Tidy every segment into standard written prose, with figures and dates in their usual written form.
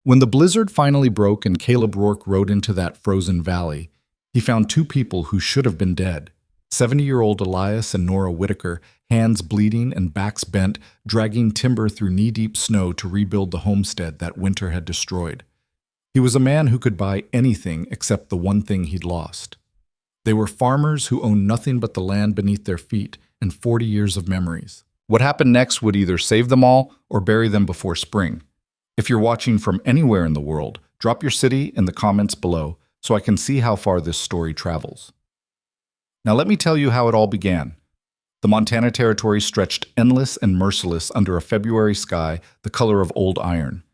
When the blizzard finally broke and Caleb Rourke rode into that frozen valley, he found two people who should have been dead. 70-year-old Elias and Nora Whitaker, hands bleeding and backs bent, dragging timber through knee-deep snow to rebuild the homestead that winter had destroyed. He was a man who could buy anything except the one thing he'd lost. They were farmers who owned nothing but the land beneath their feet and 40 years of memories. What happened next would either save them all or bury them before spring. If you're watching from anywhere in the world, drop your city in the comments below so I can see how far this story travels. Now let me tell you how it all began. The Montana Territory stretched endless and merciless under a February sky the color of old iron.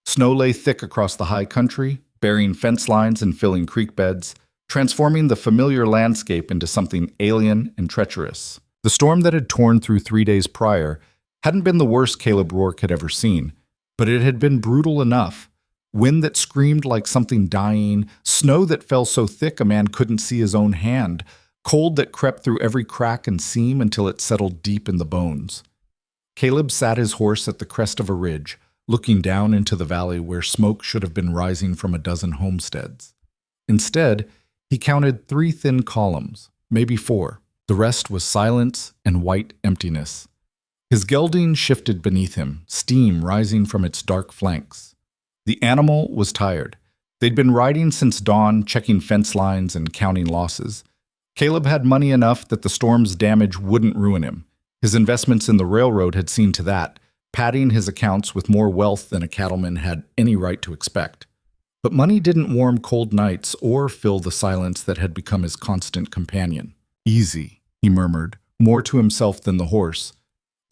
Snow lay thick across the high country, burying fence lines and filling creek beds, transforming the familiar landscape into something alien and treacherous. The storm that had torn through 3 days prior hadn't been the worst Caleb Rourke had ever seen, but it had been brutal enough. Wind that screamed like something dying, snow that fell so thick a man couldn't see his own hand, cold that crept through every crack and seam until it settled deep in the bones. Caleb sat his horse at the crest of a ridge, looking down into the valley where smoke should have been rising from a dozen homesteads. Instead, he counted 3 thin columns, maybe 4. The rest was silence and white emptiness. His gelding shifted beneath him, steam rising from its dark flanks. The animal was tired. They'd been riding since dawn, checking fence lines and counting losses. Caleb had money enough that the storm's damage wouldn't ruin him. His investments in the railroad had seen to that, padding his accounts with more wealth than a cattleman had any right to expect. But money didn't warm cold nights or fill the silence that had become his constant companion. "Easy," he murmured, more to himself than the horse.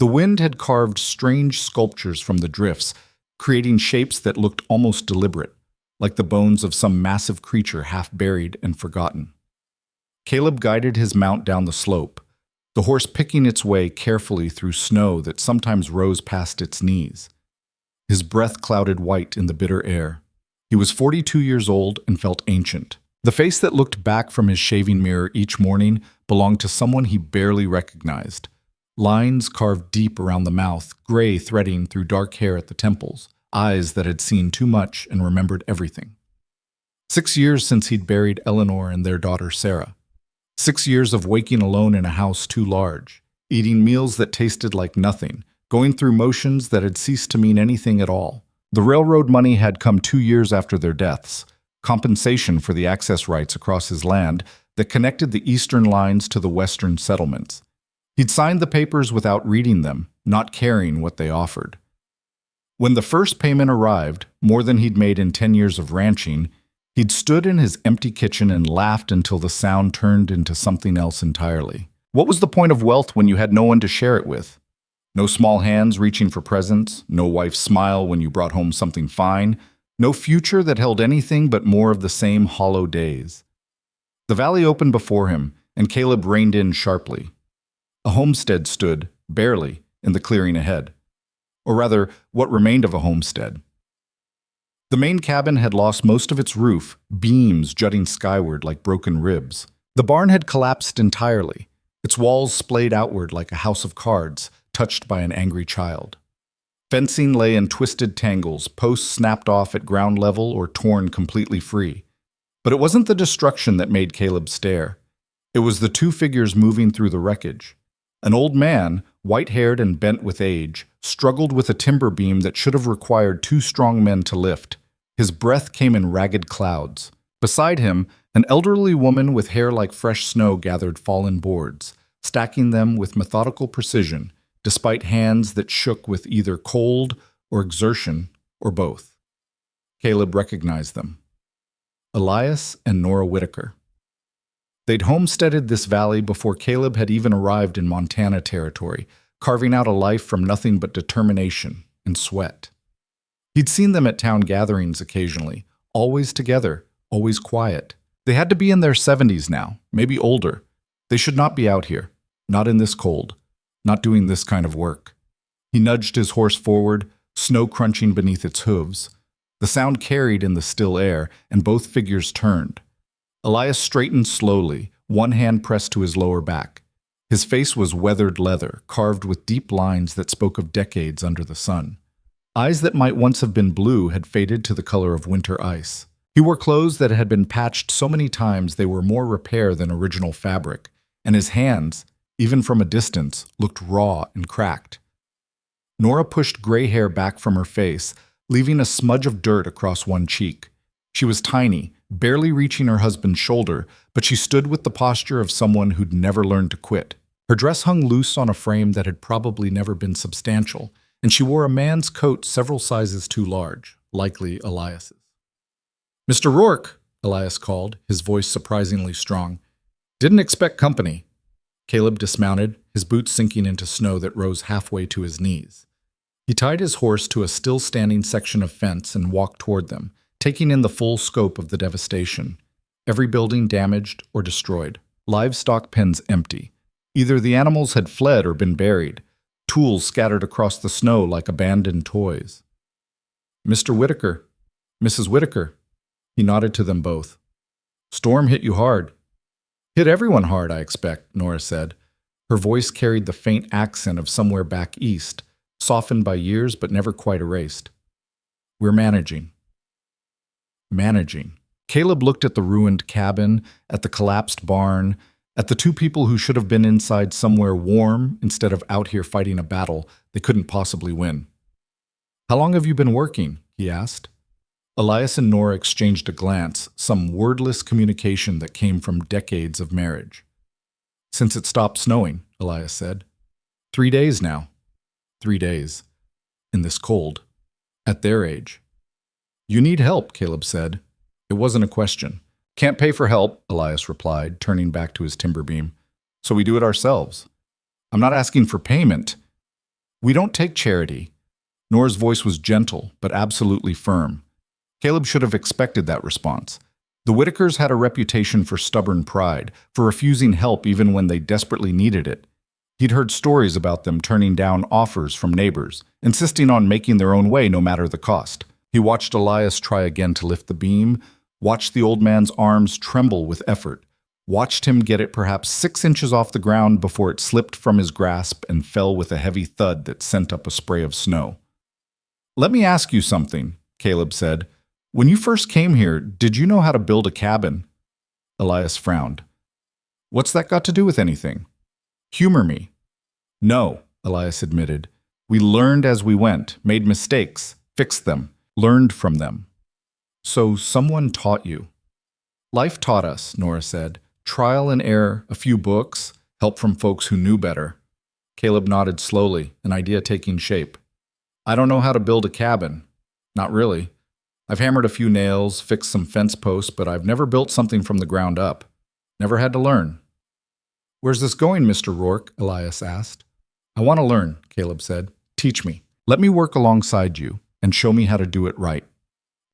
The wind had carved strange sculptures from the drifts, creating shapes that looked almost deliberate, like the bones of some massive creature half buried and forgotten. Caleb guided his mount down the slope, the horse picking its way carefully through snow that sometimes rose past its knees. His breath clouded white in the bitter air. He was 42 years old and felt ancient. The face that looked back from his shaving mirror each morning belonged to someone he barely recognized. Lines carved deep around the mouth, gray threading through dark hair at the temples, eyes that had seen too much and remembered everything. 6 years since he'd buried Eleanor and their daughter Sarah. 6 years of waking alone in a house too large, eating meals that tasted like nothing, going through motions that had ceased to mean anything at all. The railroad money had come 2 years after their deaths, compensation for the access rights across his land that connected the eastern lines to the western settlements. He'd signed the papers without reading them, not caring what they offered. When the first payment arrived, more than he'd made in 10 years of ranching, he'd stood in his empty kitchen and laughed until the sound turned into something else entirely. What was the point of wealth when you had no one to share it with? No small hands reaching for presents, no wife's smile when you brought home something fine, no future that held anything but more of the same hollow days. The valley opened before him, and Caleb reined in sharply. A homestead stood, barely, in the clearing ahead. Or rather, what remained of a homestead. The main cabin had lost most of its roof, beams jutting skyward like broken ribs. The barn had collapsed entirely, its walls splayed outward like a house of cards, touched by an angry child. Fencing lay in twisted tangles, posts snapped off at ground level or torn completely free. But it wasn't the destruction that made Caleb stare. It was the 2 figures moving through the wreckage. An old man, white-haired and bent with age, struggled with a timber beam that should have required 2 strong men to lift. His breath came in ragged clouds. Beside him, an elderly woman with hair like fresh snow gathered fallen boards, stacking them with methodical precision, despite hands that shook with either cold or exertion or both. Caleb recognized them. Elias and Nora Whitaker. They'd homesteaded this valley before Caleb had even arrived in Montana Territory, carving out a life from nothing but determination and sweat. He'd seen them at town gatherings occasionally, always together, always quiet. They had to be in their 70s now, maybe older. They should not be out here, not in this cold, not doing this kind of work. He nudged his horse forward, snow crunching beneath its hooves. The sound carried in the still air, and both figures turned. Elias straightened slowly, one hand pressed to his lower back. His face was weathered leather, carved with deep lines that spoke of decades under the sun. Eyes that might once have been blue had faded to the color of winter ice. He wore clothes that had been patched so many times they were more repair than original fabric, and his hands, even from a distance, looked raw and cracked. Nora pushed gray hair back from her face, leaving a smudge of dirt across one cheek. She was tiny, barely reaching her husband's shoulder, but she stood with the posture of someone who'd never learned to quit. Her dress hung loose on a frame that had probably never been substantial, and she wore a man's coat several sizes too large, likely Elias's. "Mr. Rourke," Elias called, his voice surprisingly strong. "Didn't expect company." Caleb dismounted, his boots sinking into snow that rose halfway to his knees. He tied his horse to a still-standing section of fence and walked toward them, taking in the full scope of the devastation. Every building damaged or destroyed, livestock pens empty. Either the animals had fled or been buried, tools scattered across the snow like abandoned toys. "Mr. Whitaker, Mrs. Whitaker," he nodded to them both. "Storm hit you hard." "Hit everyone hard, I expect," Nora said. Her voice carried the faint accent of somewhere back east, softened by years but never quite erased. "We're managing." Managing. Caleb looked at the ruined cabin, at the collapsed barn, at the two people who should have been inside somewhere warm instead of out here fighting a battle they couldn't possibly win. "How long have you been working?" he asked. Elias and Nora exchanged a glance, some wordless communication that came from decades of marriage. "Since it stopped snowing," Elias said. 3 days now." 3 days. In this cold. At their age. "You need help," Caleb said. It wasn't a question. "Can't pay for help," Elias replied, turning back to his timber beam. "So we do it ourselves." "I'm not asking for payment." "We don't take charity." Nora's voice was gentle, but absolutely firm. Caleb should have expected that response. The Whitakers had a reputation for stubborn pride, for refusing help even when they desperately needed it. He'd heard stories about them turning down offers from neighbors, insisting on making their own way no matter the cost. He watched Elias try again to lift the beam, watched the old man's arms tremble with effort, watched him get it perhaps 6 inches off the ground before it slipped from his grasp and fell with a heavy thud that sent up a spray of snow. "Let me ask you something," Caleb said. "When you first came here, did you know how to build a cabin?" Elias frowned. "What's that got to do with anything?" "Humor me." "No," Elias admitted. "We learned as we went, made mistakes, fixed them, learned from them." "So someone taught you." "Life taught us," Nora said. "Trial and error, a few books, help from folks who knew better." Caleb nodded slowly, an idea taking shape. "I don't know how to build a cabin. Not really. I've hammered a few nails, fixed some fence posts, but I've never built something from the ground up. Never had to learn." "Where's this going, Mr. Rourke?" Elias asked. "I want to learn," Caleb said. "Teach me. Let me work alongside you and show me how to do it right.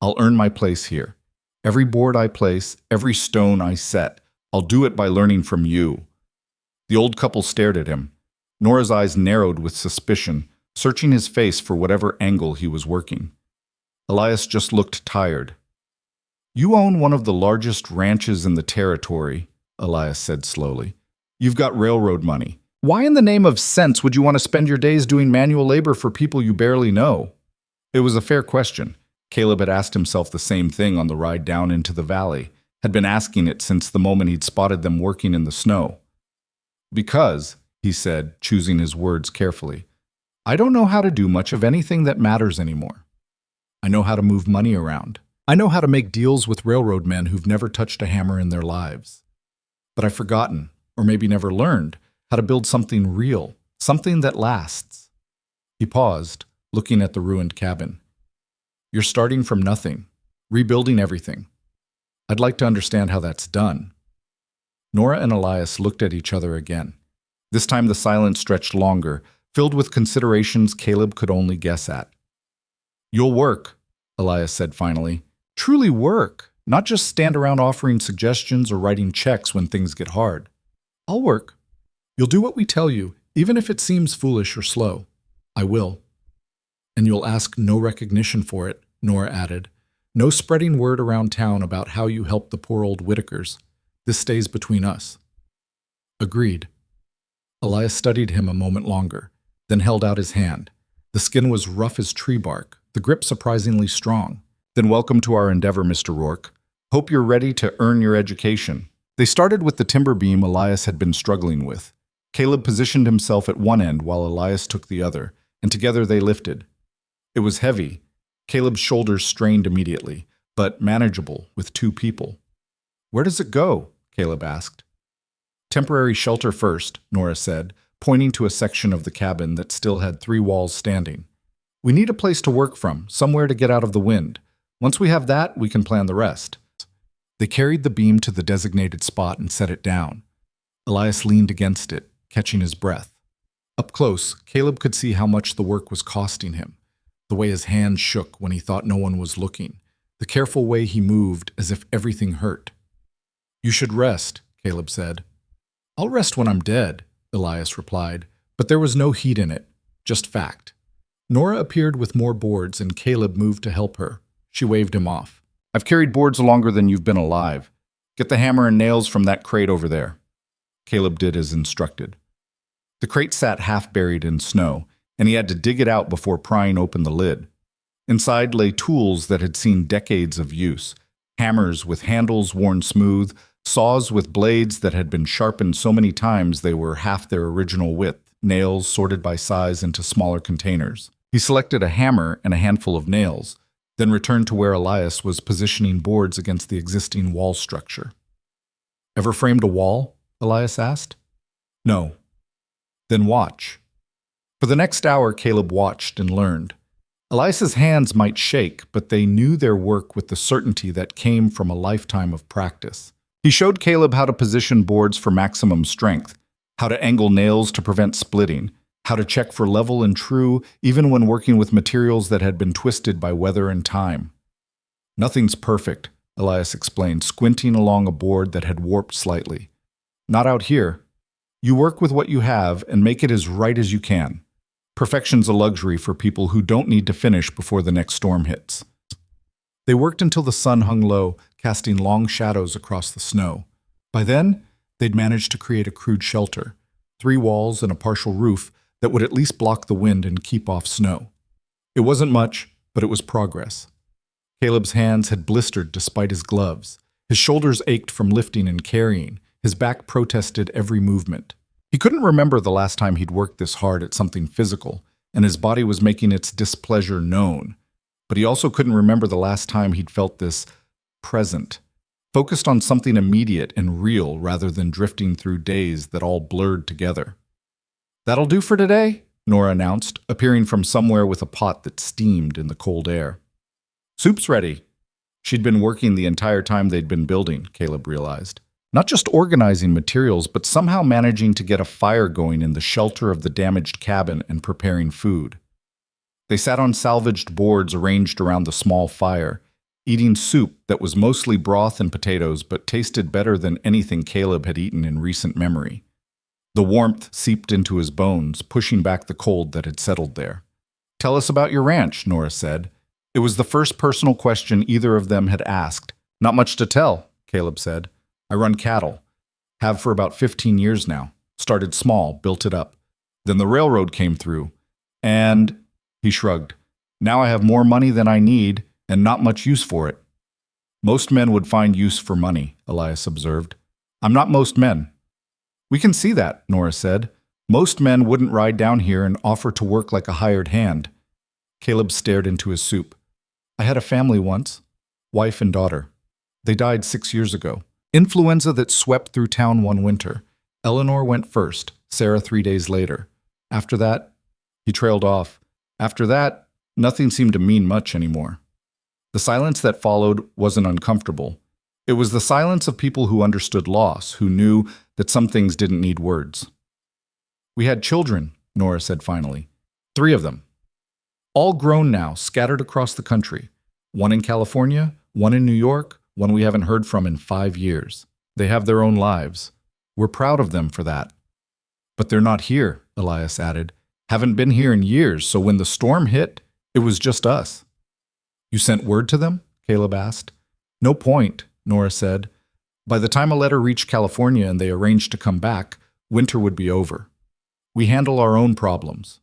I'll earn my place here. Every board I place, every stone I set, I'll do it by learning from you." The old couple stared at him. Nora's eyes narrowed with suspicion, searching his face for whatever angle he was working. Elias just looked tired. "You own one of the largest ranches in the territory," Elias said slowly. "You've got railroad money. Why in the name of sense would you want to spend your days doing manual labor for people you barely know?" It was a fair question. Caleb had asked himself the same thing on the ride down into the valley, had been asking it since the moment he'd spotted them working in the snow. "Because," he said, choosing his words carefully, "I don't know how to do much of anything that matters anymore. I know how to move money around. I know how to make deals with railroad men who've never touched a hammer in their lives. But I've forgotten, or maybe never learned, how to build something real, something that lasts." He paused, looking at the ruined cabin. "You're starting from nothing, rebuilding everything. I'd like to understand how that's done." Nora and Elias looked at each other again. This time the silence stretched longer, filled with considerations Caleb could only guess at. "You'll work," Elias said finally. "Truly work, not just stand around offering suggestions or writing checks when things get hard." "I'll work. You'll do what we tell you, even if it seems foolish or slow." "I will." "And you'll ask no recognition for it," Nora added. "No spreading word around town about how you helped the poor old Whitakers. This stays between us." "Agreed." Elias studied him a moment longer, then held out his hand. The skin was rough as tree bark, the grip surprisingly strong. "Then welcome to our endeavor, Mr. Rourke. Hope you're ready to earn your education." They started with the timber beam Elias had been struggling with. Caleb positioned himself at one end while Elias took the other, and together they lifted. It was heavy. Caleb's shoulders strained immediately, but manageable with two people. "Where does it go?" Caleb asked. "Temporary shelter first," Nora said, pointing to a section of the cabin that still had 3 walls standing. "We need a place to work from, somewhere to get out of the wind. Once we have that, we can plan the rest." They carried the beam to the designated spot and set it down. Elias leaned against it, catching his breath. Up close, Caleb could see how much the work was costing him. The way his hands shook when he thought no one was looking. The careful way he moved as if everything hurt. "You should rest," Caleb said. "I'll rest when I'm dead," Elias replied, but there was no heat in it, just fact. Nora appeared with more boards and Caleb moved to help her. She waved him off. "I've carried boards longer than you've been alive. Get the hammer and nails from that crate over there." Caleb did as instructed. The crate sat half buried in snow, and he had to dig it out before prying open the lid. Inside lay tools that had seen decades of use. Hammers with handles worn smooth, saws with blades that had been sharpened so many times they were half their original width, nails sorted by size into smaller containers. He selected a hammer and a handful of nails, then returned to where Elias was positioning boards against the existing wall structure. "Ever framed a wall?" Elias asked. "No." "Then watch." For the next hour, Caleb watched and learned. Elias's hands might shake, but they knew their work with the certainty that came from a lifetime of practice. He showed Caleb how to position boards for maximum strength, how to angle nails to prevent splitting, how to check for level and true even when working with materials that had been twisted by weather and time. "Nothing's perfect," Elias explained, squinting along a board that had warped slightly. "Not out here. You work with what you have and make it as right as you can. Perfection's a luxury for people who don't need to finish before the next storm hits." They worked until the sun hung low, casting long shadows across the snow. By then, they'd managed to create a crude shelter, 3 walls and a partial roof that would at least block the wind and keep off snow. It wasn't much, but it was progress. Caleb's hands had blistered despite his gloves. His shoulders ached from lifting and carrying. His back protested every movement. He couldn't remember the last time he'd worked this hard at something physical, and his body was making its displeasure known. But he also couldn't remember the last time he'd felt this present, focused on something immediate and real rather than drifting through days that all blurred together. "That'll do for today," Nora announced, appearing from somewhere with a pot that steamed in the cold air. "Soup's ready." She'd been working the entire time they'd been building, Caleb realized. Not just organizing materials, but somehow managing to get a fire going in the shelter of the damaged cabin and preparing food. They sat on salvaged boards arranged around the small fire, eating soup that was mostly broth and potatoes but tasted better than anything Caleb had eaten in recent memory. The warmth seeped into his bones, pushing back the cold that had settled there. "Tell us about your ranch," Nora said. It was the first personal question either of them had asked. "Not much to tell," Caleb said. "I run cattle. Have for about 15 years now. Started small, built it up. Then the railroad came through. And," he shrugged, "now I have more money than I need and not much use for it." "Most men would find use for money," Elias observed. "I'm not most men." "We can see that," Nora said. "Most men wouldn't ride down here and offer to work like a hired hand." Caleb stared into his soup. "I had a family once, wife and daughter. They died 6 years ago. Influenza that swept through town one winter. Eleanor went first, Sarah 3 days later. After that," he trailed off. "After that, nothing seemed to mean much anymore." The silence that followed wasn't uncomfortable. It was the silence of people who understood loss, who knew that some things didn't need words. "We had children," Nora said finally. 3 of them. All grown now, scattered across the country. One in California, one in New York, one we haven't heard from in 5 years. They have their own lives. We're proud of them for that. "But they're not here," Elias added. "Haven't been here in years, so when the storm hit, it was just us." "You sent word to them?" Caleb asked. "No point," Nora said. "By the time a letter reached California and they arranged to come back, winter would be over. We handle our own problems."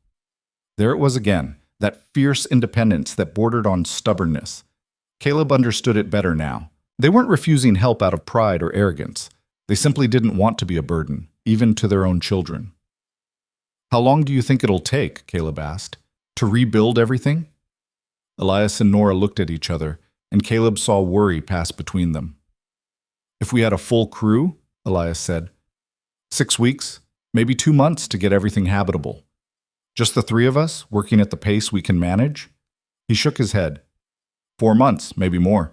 There it was again. that fierce independence that bordered on stubbornness. Caleb understood it better now. They weren't refusing help out of pride or arrogance. They simply didn't want to be a burden, even to their own children. "How long do you think it'll take?" Caleb asked. "To rebuild everything?" Elias and Nora looked at each other, and Caleb saw worry pass between them. "If we had a full crew," Elias said, 6 weeks, maybe 2 months to get everything habitable. Just the 3 of us, working at the pace we can manage?" He shook his head. 4 months, maybe more.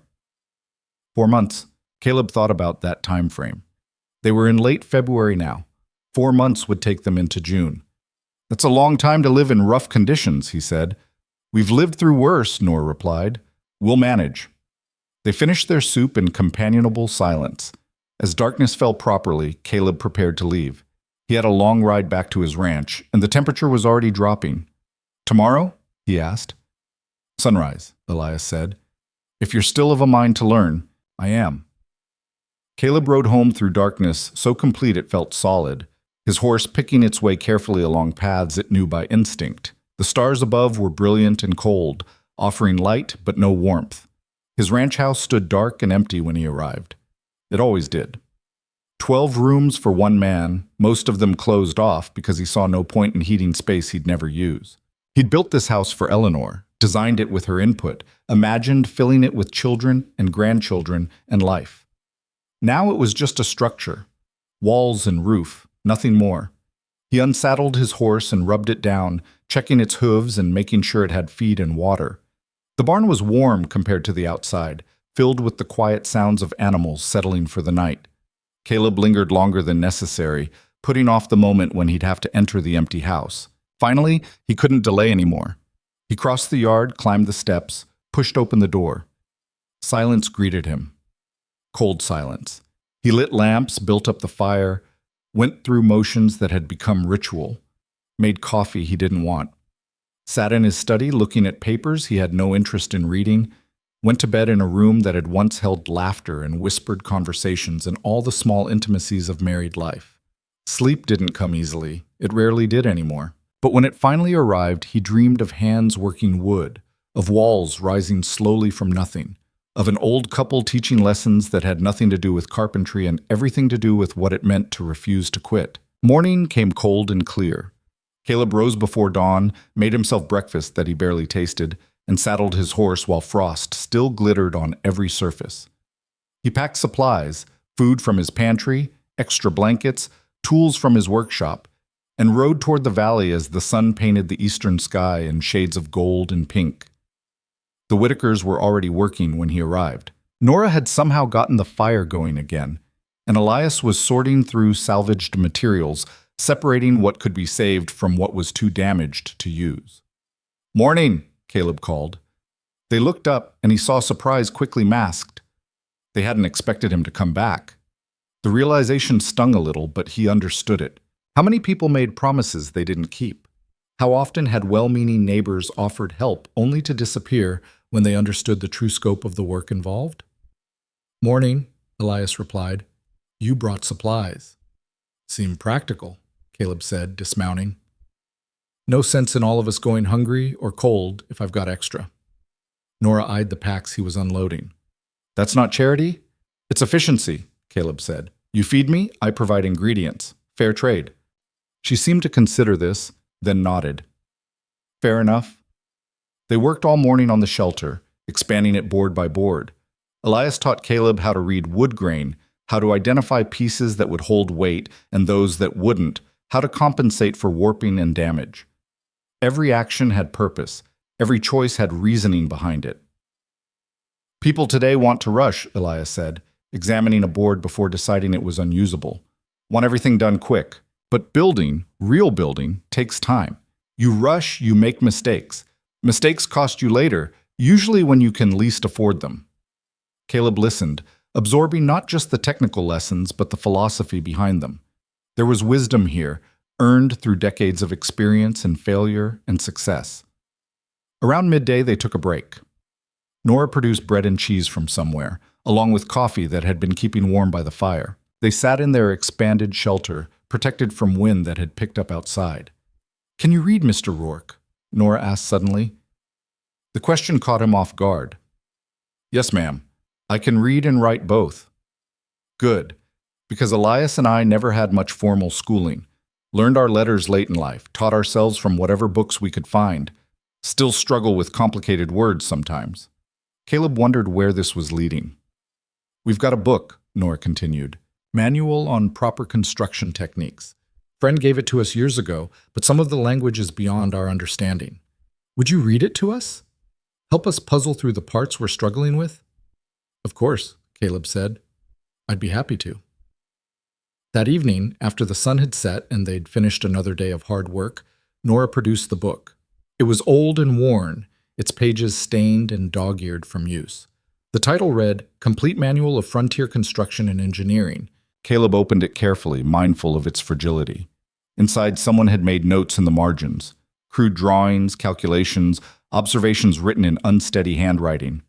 4 months. Caleb thought about that time frame. They were in late February now. 4 months would take them into June. "That's a long time to live in rough conditions," he said. "We've lived through worse," Nora replied. "We'll manage." They finished their soup in companionable silence. As darkness fell properly, Caleb prepared to leave. He had a long ride back to his ranch, and the temperature was already dropping. "Tomorrow?" he asked. "Sunrise," Elias said. "If you're still of a mind to learn, I am." Caleb rode home through darkness so complete it felt solid, his horse picking its way carefully along paths it knew by instinct. The stars above were brilliant and cold, offering light but no warmth. His ranch house stood dark and empty when he arrived. It always did. 12 rooms for one man, most of them closed off because he saw no point in heating space he'd never use. He'd built this house for Eleanor, designed it with her input, imagined filling it with children and grandchildren and life. Now it was just a structure, walls and roof, nothing more. He unsaddled his horse and rubbed it down, checking its hooves and making sure it had feed and water. The barn was warm compared to the outside, filled with the quiet sounds of animals settling for the night. Caleb lingered longer than necessary, putting off the moment when he'd have to enter the empty house. Finally, he couldn't delay anymore. He crossed the yard, climbed the steps, pushed open the door. Silence greeted him. Cold silence. He lit lamps, built up the fire, went through motions that had become ritual, made coffee he didn't want, sat in his study looking at papers he had no interest in reading, went to bed in a room that had once held laughter and whispered conversations and all the small intimacies of married life. Sleep didn't come easily. It rarely did anymore. But when it finally arrived, he dreamed of hands working wood, of walls rising slowly from nothing, of an old couple teaching lessons that had nothing to do with carpentry and everything to do with what it meant to refuse to quit. Morning came cold and clear. Caleb rose before dawn, made himself breakfast that he barely tasted, and saddled his horse while frost still glittered on every surface. He packed supplies, food from his pantry, extra blankets, tools from his workshop, and rode toward the valley as the sun painted the eastern sky in shades of gold and pink. The Whitakers were already working when he arrived. Nora had somehow gotten the fire going again, and Elias was sorting through salvaged materials, separating what could be saved from what was too damaged to use. "Morning," Caleb called. They looked up, and he saw surprise quickly masked. They hadn't expected him to come back. The realization stung a little, but he understood it. How many people made promises they didn't keep? How often had well-meaning neighbors offered help only to disappear when they understood the true scope of the work involved? "Morning," Elias replied. "You brought supplies." "Seem practical," Caleb said, dismounting. "No sense in all of us going hungry or cold if I've got extra." Nora eyed the packs he was unloading. "That's not charity? It's efficiency," Caleb said. "You feed me, I provide ingredients. Fair trade." She seemed to consider this, then nodded. "Fair enough." They worked all morning on the shelter, expanding it board by board. Elias taught Caleb how to read wood grain, how to identify pieces that would hold weight and those that wouldn't, how to compensate for warping and damage. Every action had purpose. Every choice had reasoning behind it. "People today want to rush," Elias said, examining a board before deciding it was unusable. "Want everything done quick. But building, real building, takes time. You rush, you make mistakes. Mistakes cost you later, usually when you can least afford them." Caleb listened, absorbing not just the technical lessons, but the philosophy behind them. There was wisdom here, earned through decades of experience and failure and success. Around midday, they took a break. Nora produced bread and cheese from somewhere, along with coffee that had been keeping warm by the fire. They sat in their expanded shelter, protected from wind that had picked up outside. "Can you read, Mr. Rourke?" Nora asked suddenly. The question caught him off guard. Yes, ma'am. I can read and write both. Good, because Elias and I never had much formal schooling. Learned our letters late in life, taught ourselves from whatever books we could find. Still struggle with complicated words sometimes. Caleb wondered where this was leading. We've got a book, Nora continued. Manual on Proper Construction Techniques. Friend gave it to us years ago, but some of the language is beyond our understanding. Would you read it to us? Help us puzzle through the parts we're struggling with? Of course, Caleb said. I'd be happy to. That evening, after the sun had set and they'd finished another day of hard work, Nora produced the book. It was old and worn, its pages stained and dog-eared from use. The title read, Complete Manual of Frontier Construction and Engineering. Caleb opened it carefully, mindful of its fragility. Inside, someone had made notes in the margins. Crude drawings, calculations, observations written in unsteady handwriting.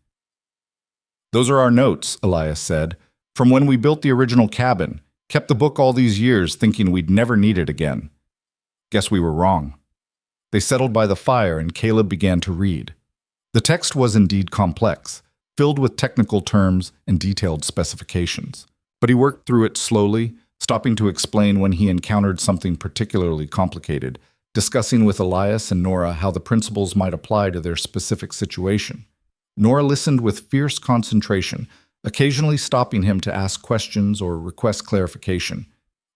Those are our notes, Elias said, from when we built the original cabin. Kept the book all these years thinking we'd never need it again. Guess we were wrong. They settled by the fire and Caleb began to read. The text was indeed complex, filled with technical terms and detailed specifications. But he worked through it slowly, stopping to explain when he encountered something particularly complicated, discussing with Elias and Nora how the principles might apply to their specific situation. Nora listened with fierce concentration, occasionally stopping him to ask questions or request clarification.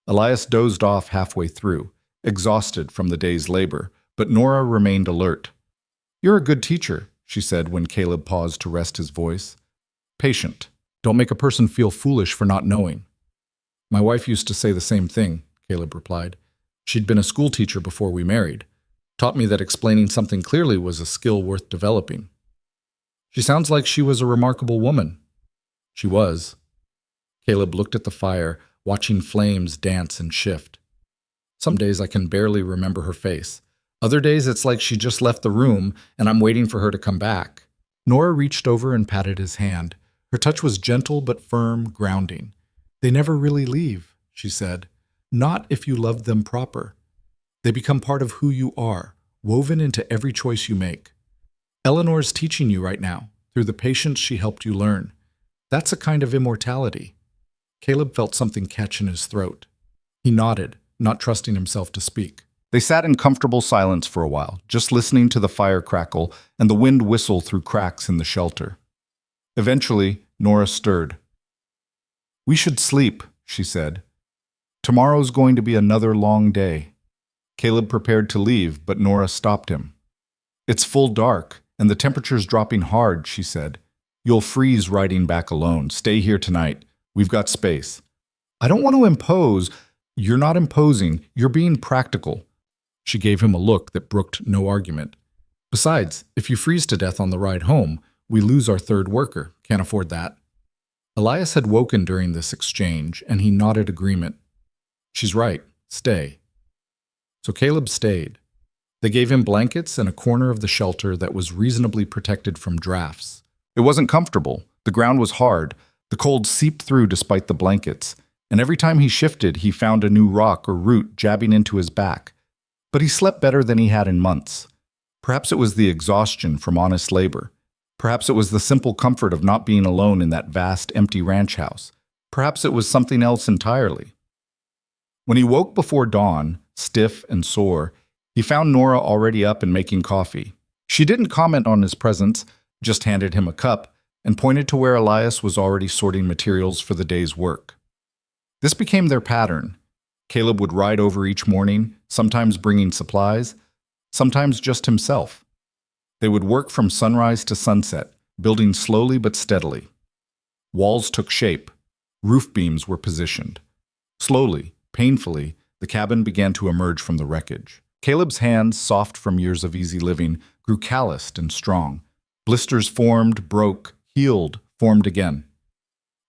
Elias dozed off halfway through, exhausted from the day's labor, but Nora remained alert. You're a good teacher, she said when Caleb paused to rest his voice. Patient. Don't make a person feel foolish for not knowing. My wife used to say the same thing, Caleb replied. She'd been a school teacher before we married. Taught me that explaining something clearly was a skill worth developing. She sounds like she was a remarkable woman. She was. Caleb looked at the fire, watching flames dance and shift. Some days I can barely remember her face. Other days it's like she just left the room and I'm waiting for her to come back. Nora reached over and patted his hand. Her touch was gentle but firm, grounding. They never really leave, she said. Not if you love them proper. They become part of who you are, woven into every choice you make. Eleanor's teaching you right now, through the patience she helped you learn. That's a kind of immortality. Caleb felt something catch in his throat. He nodded, not trusting himself to speak. They sat in comfortable silence for a while, just listening to the fire crackle and the wind whistle through cracks in the shelter. Eventually, Nora stirred. We should sleep, she said. Tomorrow's going to be another long day. Caleb prepared to leave, but Nora stopped him. It's full dark, and the temperature's dropping hard, she said. You'll freeze riding back alone. Stay here tonight. We've got space. I don't want to impose. You're not imposing. You're being practical. She gave him a look that brooked no argument. Besides, if you freeze to death on the ride home, we lose our third worker. Can't afford that. Elias had woken during this exchange, and he nodded agreement. She's right. Stay. So Caleb stayed. They gave him blankets and a corner of the shelter that was reasonably protected from drafts. It wasn't comfortable. The ground was hard. The cold seeped through despite the blankets, and every time he shifted, he found a new rock or root jabbing into his back. But he slept better than he had in months. Perhaps it was the exhaustion from honest labor. Perhaps it was the simple comfort of not being alone in that vast, empty ranch house. Perhaps it was something else entirely. When he woke before dawn, stiff and sore, he found Nora already up and making coffee. She didn't comment on his presence, just handed him a cup, and pointed to where Elias was already sorting materials for the day's work. This became their pattern. Caleb would ride over each morning, sometimes bringing supplies, sometimes just himself. They would work from sunrise to sunset, building slowly but steadily. Walls took shape. Roof beams were positioned. Slowly, painfully, the cabin began to emerge from the wreckage. Caleb's hands, soft from years of easy living, grew calloused and strong. Blisters formed, broke, healed, formed again.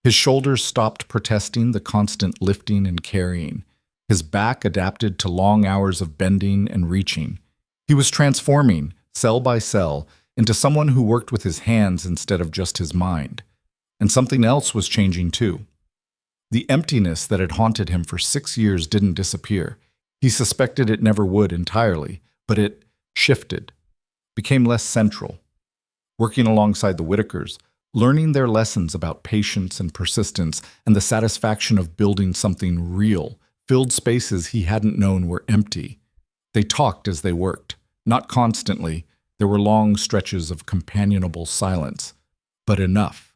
His shoulders stopped protesting the constant lifting and carrying. His back adapted to long hours of bending and reaching. He was transforming, cell by cell, into someone who worked with his hands instead of just his mind. And something else was changing too. The emptiness that had haunted him for 6 years didn't disappear. He suspected it never would entirely, but it shifted, became less central. working alongside the Whitakers, learning their lessons about patience and persistence and the satisfaction of building something real, filled spaces he hadn't known were empty. They talked as they worked, not constantly. There were long stretches of companionable silence, but enough.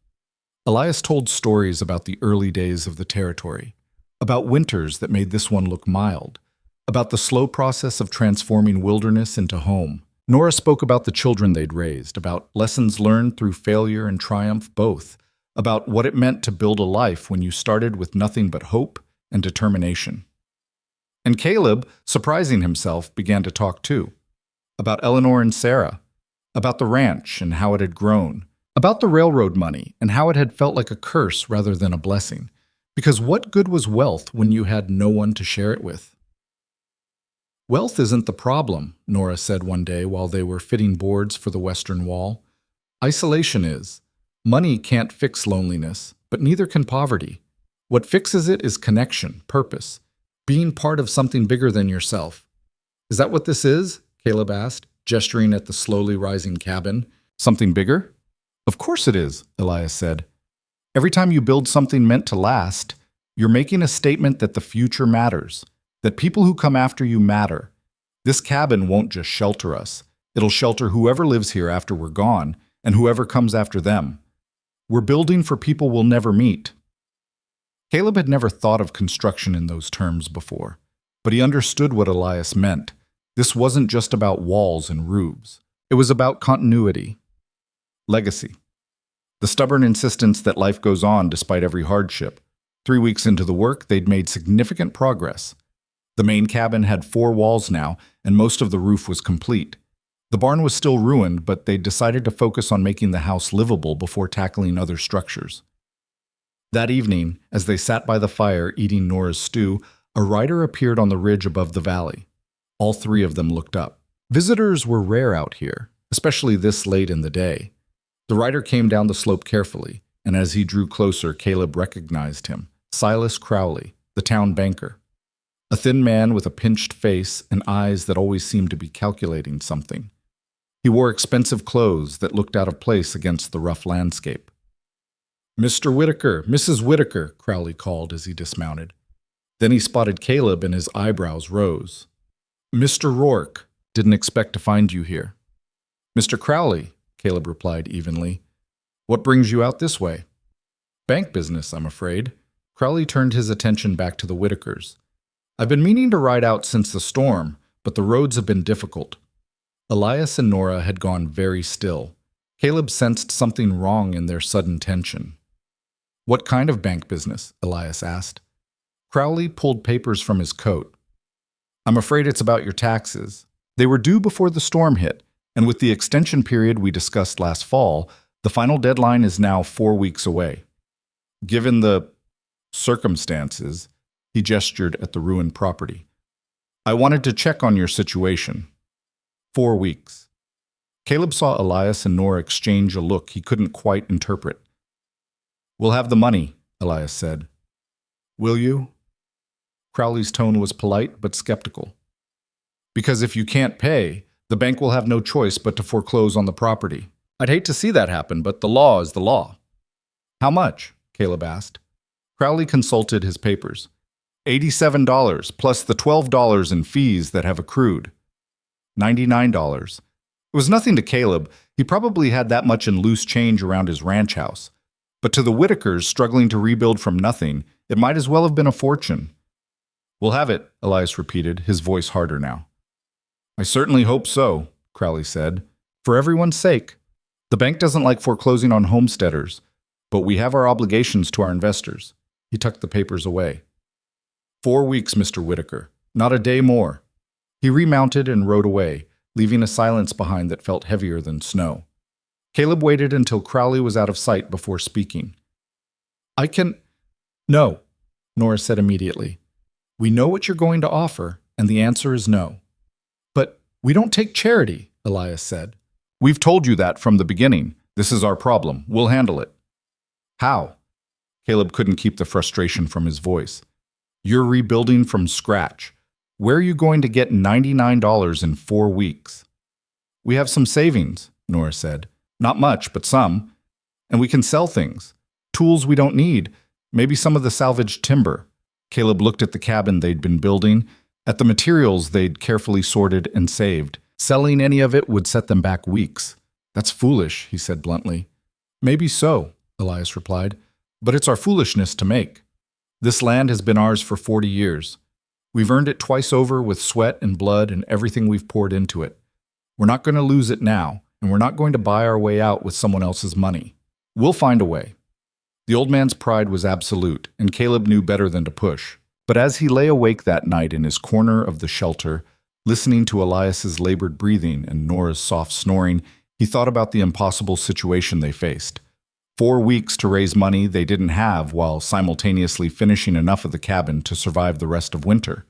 Elias told stories about the early days of the territory, about winters that made this one look mild, about the slow process of transforming wilderness into home. Nora spoke about the children they'd raised, about lessons learned through failure and triumph both, about what it meant to build a life when you started with nothing but hope and determination. And Caleb, surprising himself, began to talk too, about Eleanor and Sarah, about the ranch and how it had grown, about the railroad money and how it had felt like a curse rather than a blessing, because what good was wealth when you had no one to share it with? "Wealth isn't the problem," Nora said one day while they were fitting boards for the western wall. "Isolation is. Money can't fix loneliness, but neither can poverty. What fixes it is connection, purpose, being part of something bigger than yourself." "Is that what this is?" Caleb asked, gesturing at the slowly rising cabin. "Something bigger?" "Of course it is," Elias said. "Every time you build something meant to last, you're making a statement that the future matters, that people who come after you matter. This cabin won't just shelter us. It'll shelter whoever lives here after we're gone, and whoever comes after them. We're building for people we'll never meet." Caleb had never thought of construction in those terms before, but he understood what Elias meant. This wasn't just about walls and roofs. It was about continuity. Legacy. The stubborn insistence that life goes on despite every hardship. 3 weeks into the work, they'd made significant progress. The main cabin had 4 walls now, and most of the roof was complete. The barn was still ruined, but they decided to focus on making the house livable before tackling other structures. That evening, as they sat by the fire eating Nora's stew, a rider appeared on the ridge above the valley. All 3 of them looked up. Visitors were rare out here, especially this late in the day. The rider came down the slope carefully, and as he drew closer, Caleb recognized him. Silas Crowley, the town banker. A thin man with a pinched face and eyes that always seemed to be calculating something. He wore expensive clothes that looked out of place against the rough landscape. "Mr. Whitaker, Mrs. Whitaker," Crowley called as he dismounted. Then he spotted Caleb and his eyebrows rose. "Mr. Rourke, didn't expect to find you here." "Mr. Crowley," Caleb replied evenly. "What brings you out this way?" "Bank business, I'm afraid." Crowley turned his attention back to the Whitakers. "I've been meaning to ride out since the storm, but the roads have been difficult." Elias and Nora had gone very still. Caleb sensed something wrong in their sudden tension. "What kind of bank business?" Elias asked. Crowley pulled papers from his coat. "I'm afraid it's about your taxes. They were due before the storm hit, and with the extension period we discussed last fall, the final deadline is now 4 weeks away. Given the circumstances," he gestured at the ruined property, "I wanted to check on your situation." 4 weeks. Caleb saw Elias and Nora exchange a look he couldn't quite interpret. "We'll have the money," Elias said. "Will you?" Crowley's tone was polite but skeptical. "Because if you can't pay, the bank will have no choice but to foreclose on the property. I'd hate to see that happen, but the law is the law." "How much?" Caleb asked. Crowley consulted his papers. $87 plus the $12 in fees that have accrued. $99. It was nothing to Caleb. He probably had that much in loose change around his ranch house. But to the Whitakers struggling to rebuild from nothing, it might as well have been a fortune. "We'll have it," Elias repeated, his voice harder now. "I certainly hope so," Crowley said. "For everyone's sake. The bank doesn't like foreclosing on homesteaders, but we have our obligations to our investors." He tucked the papers away. 4 weeks, Mr. Whitaker. Not a day more." He remounted and rode away, leaving a silence behind that felt heavier than snow. Caleb waited until Crowley was out of sight before speaking. "I can—" "No," Nora said immediately. "We know what you're going to offer, and the answer is no." "But we don't take charity," Elias said. "We've told you that from the beginning. This is our problem. We'll handle it." "How?" Caleb couldn't keep the frustration from his voice. "You're rebuilding from scratch. Where are you going to get $99 in 4 weeks?" "We have some savings," Nora said. Not much, but some. And we can sell things. Tools we don't need. Maybe some of the salvaged timber. Caleb looked at the cabin they'd been building, at the materials they'd carefully sorted and saved. Selling any of it would set them back weeks. That's foolish, he said bluntly. Maybe so, Elias replied, but it's our foolishness to make. This land has been ours for 40 years. We've earned it twice over with sweat and blood and everything we've poured into it. We're not going to lose it now, and we're not going to buy our way out with someone else's money. We'll find a way. The old man's pride was absolute, and Caleb knew better than to push. But as he lay awake that night in his corner of the shelter, listening to Elias's labored breathing and Nora's soft snoring, he thought about the impossible situation they faced. 4 weeks to raise money they didn't have while simultaneously finishing enough of the cabin to survive the rest of winter.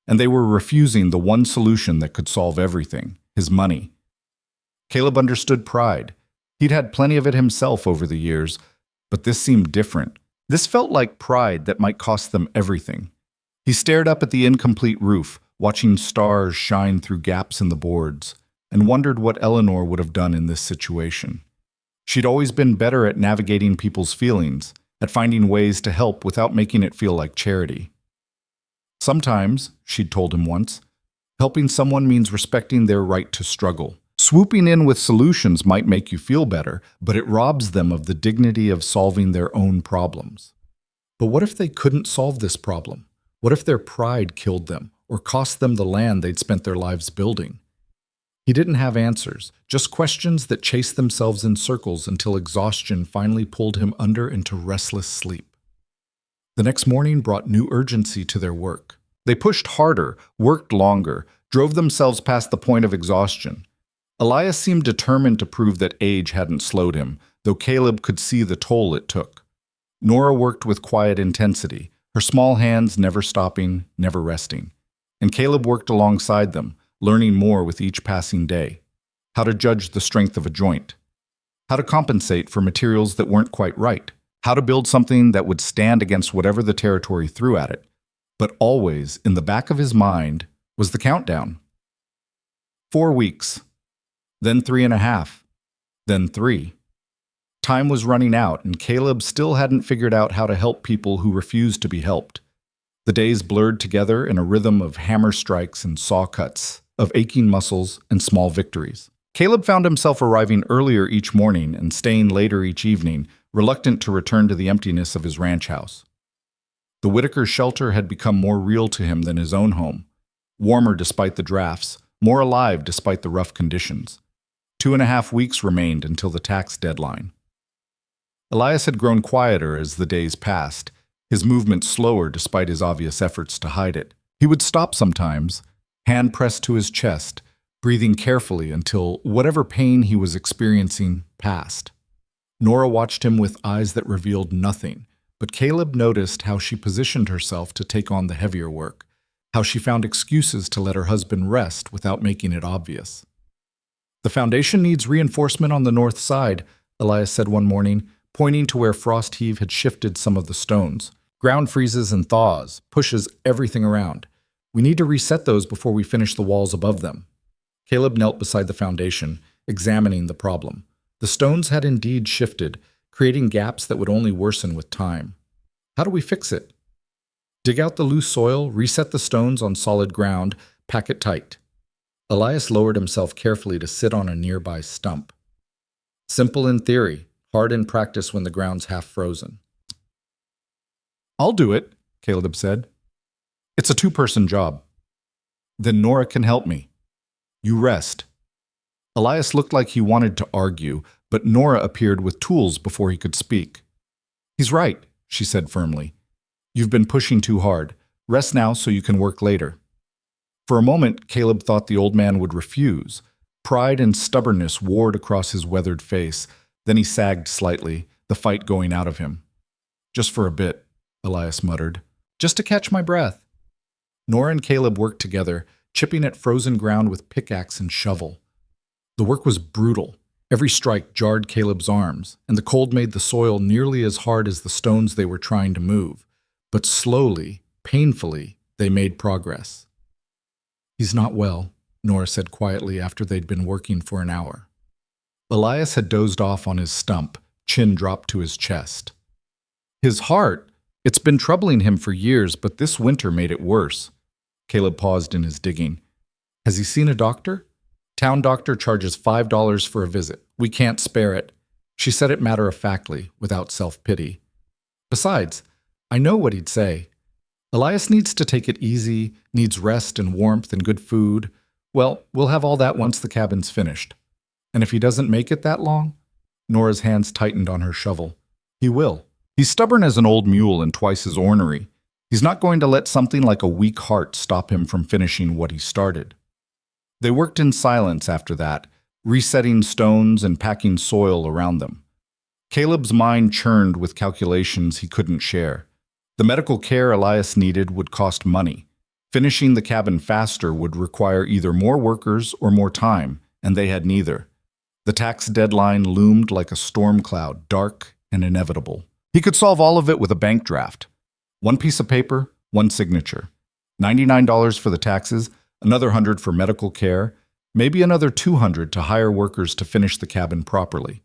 And they were refusing the one solution that could solve everything, his money. Caleb understood pride. He'd had plenty of it himself over the years, but this seemed different. This felt like pride that might cost them everything. He stared up at the incomplete roof, watching stars shine through gaps in the boards, and wondered what Eleanor would have done in this situation. She'd always been better at navigating people's feelings, at finding ways to help without making it feel like charity. Sometimes, she'd told him once, helping someone means respecting their right to struggle. Swooping in with solutions might make you feel better, but it robs them of the dignity of solving their own problems. But what if they couldn't solve this problem? What if their pride killed them, or cost them the land they'd spent their lives building? He didn't have answers, just questions that chased themselves in circles until exhaustion finally pulled him under into restless sleep. The next morning brought new urgency to their work. They pushed harder, worked longer, drove themselves past the point of exhaustion. Elias seemed determined to prove that age hadn't slowed him, though Caleb could see the toll it took. Nora worked with quiet intensity, her small hands never stopping, never resting. And Caleb worked alongside them, learning more with each passing day. How to judge the strength of a joint. How to compensate for materials that weren't quite right. How to build something that would stand against whatever the territory threw at it. But always, in the back of his mind, was the countdown. 4 weeks. Then 3.5. Then 3. Time was running out, and Caleb still hadn't figured out how to help people who refused to be helped. The days blurred together in a rhythm of hammer strikes and saw cuts, of aching muscles and small victories. Caleb found himself arriving earlier each morning and staying later each evening, reluctant to return to the emptiness of his ranch house. The Whitaker shelter had become more real to him than his own home, warmer despite the drafts, more alive despite the rough conditions. 2.5 weeks remained until the tax deadline. Elias had grown quieter as the days passed, his movements slower despite his obvious efforts to hide it. He would stop sometimes, hand pressed to his chest, breathing carefully until whatever pain he was experiencing passed. Nora watched him with eyes that revealed nothing, but Caleb noticed how she positioned herself to take on the heavier work, how she found excuses to let her husband rest without making it obvious. "The foundation needs reinforcement on the north side," Elias said one morning, pointing to where frost heave had shifted some of the stones. "Ground freezes and thaws, pushes everything around. We need to reset those before we finish the walls above them." Caleb knelt beside the foundation, examining the problem. The stones had indeed shifted, creating gaps that would only worsen with time. "How do we fix it?" "Dig out the loose soil, reset the stones on solid ground, pack it tight." Elias lowered himself carefully to sit on a nearby stump. "Simple in theory, hard in practice when the ground's half frozen." "I'll do it," Caleb said. "It's a 2-person job." "Then Nora can help me." "You rest." Elias looked like he wanted to argue, but Nora appeared with tools before he could speak. "He's right," she said firmly. "You've been pushing too hard. Rest now so you can work later." For a moment, Caleb thought the old man would refuse. Pride and stubbornness warred across his weathered face. Then he sagged slightly, the fight going out of him. "Just for a bit," Elias muttered. "Just to catch my breath." Nora and Caleb worked together, chipping at frozen ground with pickaxe and shovel. The work was brutal. Every strike jarred Caleb's arms, and the cold made the soil nearly as hard as the stones they were trying to move. But slowly, painfully, they made progress. "He's not well," Nora said quietly after they'd been working for an hour. Elias had dozed off on his stump, chin dropped to his chest. His heart, it's been troubling him for years, but this winter made it worse. Caleb paused in his digging. Has he seen a doctor? Town doctor charges $5 for a visit. We can't spare it. She said it matter-of-factly, without self-pity. Besides, I know what he'd say. Elias needs to take it easy, needs rest and warmth and good food. Well, we'll have all that once the cabin's finished. And if he doesn't make it that long? Nora's hands tightened on her shovel. He will. He's stubborn as an old mule and twice as ornery. He's not going to let something like a weak heart stop him from finishing what he started. They worked in silence after that, resetting stones and packing soil around them. Caleb's mind churned with calculations he couldn't share. The medical care Elias needed would cost money. Finishing the cabin faster would require either more workers or more time, and they had neither. The tax deadline loomed like a storm cloud, dark and inevitable. He could solve all of it with a bank draft. One piece of paper, one signature. $99 for the taxes, another $100 for medical care, maybe another $200 to hire workers to finish the cabin properly.